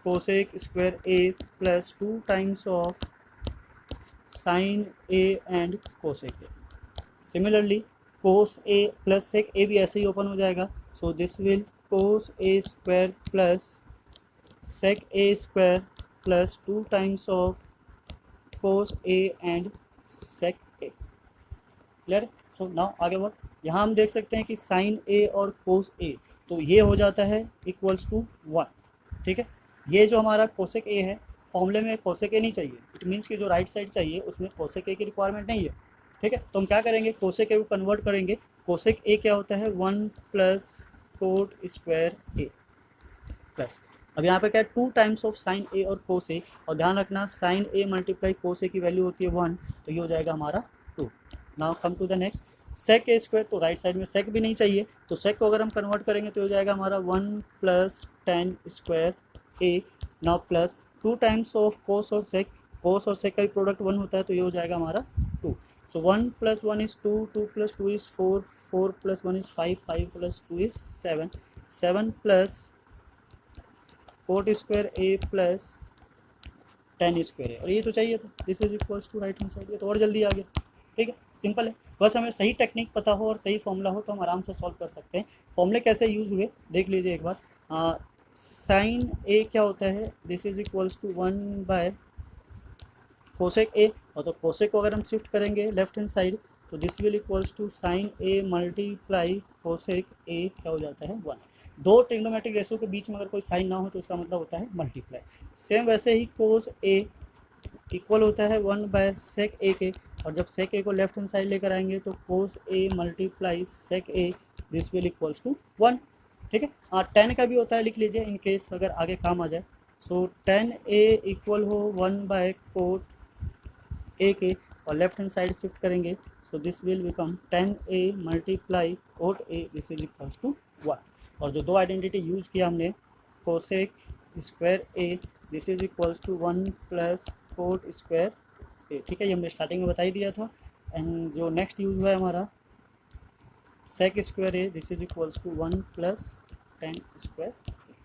cosec square A plus 2 times of sine A and cosec A. Similarly cos A plus sec A भी ऐसे ही ओपन हो जाएगा। So this will cos A square plus sec A square plus 2 times of cos A and sec A. Clear? So now आगे बढ़, यहाँ हम देख सकते हैं कि साइन ए और कोस ए, तो ये हो जाता है इक्वल्स टू 1। ठीक है, ये जो हमारा कोसेक ए है, फॉर्मूले में कोसेक ए नहीं चाहिए, इट मीन्स कि जो राइट साइड चाहिए उसमें कोसेक ए की रिक्वायरमेंट नहीं है। ठीक है, तो हम क्या करेंगे, कोसेक ए को कन्वर्ट करेंगे। कोसेक ए क्या होता है, 1 plus cot square A plus, अब यहाँ पे क्या है 2 टाइम्स ऑफ साइन ए और कोस ए, और ध्यान रखना साइन ए मल्टीप्लाई कोस ए की वैल्यू होती है 1, तो ये हो जाएगा हमारा 2। Now come to the next, sec A square, तो राइट साइड में सेक भी नहीं चाहिए, तो सेक को अगर हम कन्वर्ट करेंगे तो हो जाएगा हमारा 1 plus 10 square A. Now plus 2 times of कोस और सेक, कोस और सेक का भी प्रोडक्ट 1 होता है, तो ये हो जाएगा हमारा 2। So 1 plus 1 is 2, 2 plus 2 is 4, 4 plus 1 is 5, 5 plus 2 is 7, 7 plus cot square A plus 10 square है, और ये तो चाहिए था, this is equals to right hand side, ये तो और जल्दी आ गया। ठीक है, सिंपल है, बस हमें सही टेक्निक पता हो और सही फॉर्मूला हो तो हम आराम से सॉल्व कर सकते हैं। फॉर्मूले कैसे यूज़ हुए देख लीजिए एक बार। साइन ए क्या होता है, this is equals to 1 by cosec A, और तो कोसेक को अगर हम शिफ्ट करेंगे लेफ्ट हैंड साइड तो this will equals to sine A multiply cosec A क्या हो जाता है 1। दो ट्रिग्नोमेट्रिक रेशियो के बीच में अगर कोई साइन ना हो तो उसका मतलब होता है मल्टीप्लाई। सेम वैसे ही कोस ए इक्वल होता है 1 बाय सेक ए के, और जब सेक ए को लेफ्ट हैंड साइड लेकर आएंगे तो cos A multiply sec A, this will equals to 1। ठीक है, 10 का भी होता है, लिख लीजिए इन केस अगर आगे काम आ जाए। सो 10 ए इक्वल हो 1 बाय कोट ए के, और लेफ्ट हैंड साइड शिफ्ट करेंगे, so this will become 10 A multiply cot A, this is equals to 1। और जो दो आइडेंटिटी यूज़ किया हमने, cosec square A, this is equals to 1 plus cot square A. ठीक है, ये हमने स्टार्टिंग में बता ही दिया था। एंड जो नेक्स्ट यूज़ हुआ है हमारा sec square A, this is equals to 1 plus 10 square.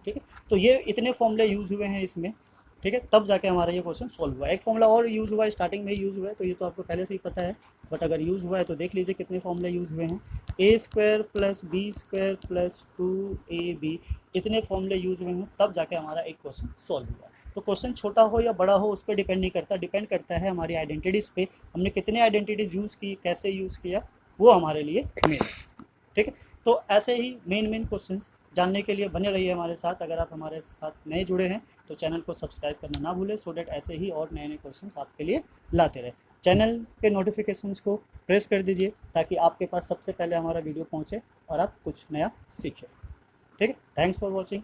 ठीक है, तो ये इतने फॉर्मूले यूज़ हुए हैं इसमें। ठीक है, तब जाके हमारा ये क्वेश्चन सॉल्व हुआ। एक फॉर्मूला और यूज़ हुआ है, स्टार्टिंग में यूज़ हुआ है, तो ये तो आपको पहले से ही पता है, बट अगर यूज़ हुआ है तो देख लीजिए कितने फॉर्मूले यूज़ हुए हैं। A square plus B square plus 2ab, इतने फॉर्मूले यूज़ हुए हैं, तब जाके हमारा एक क्वेश्चन सॉल्व हुआ। तो क्वेश्चन छोटा हो या बड़ा हो उस पर डिपेंड नहीं करता, डिपेंड करता है हमारी आइडेंटिटीज़ पे, हमने कितने आइडेंटिटीज़ यूज़ की, कैसे यूज़ किया, वो हमारे लिए मेन। ठीक है, तो ऐसे ही मेन क्वेश्चंस जानने के लिए बने रहिए हमारे साथ। अगर आप हमारे साथ नए जुड़े हैं तो चैनल को सब्सक्राइब करना ना भूलें, सो डैट ऐसे ही और नए क्वेश्चंस आपके लिए लाते रहे। चैनल के नोटिफिकेशंस को प्रेस कर दीजिए ताकि आपके पास सबसे पहले हमारा वीडियो पहुंचे और आप कुछ नया सीखें। ठीक है, थैंक्स फॉर वॉचिंग।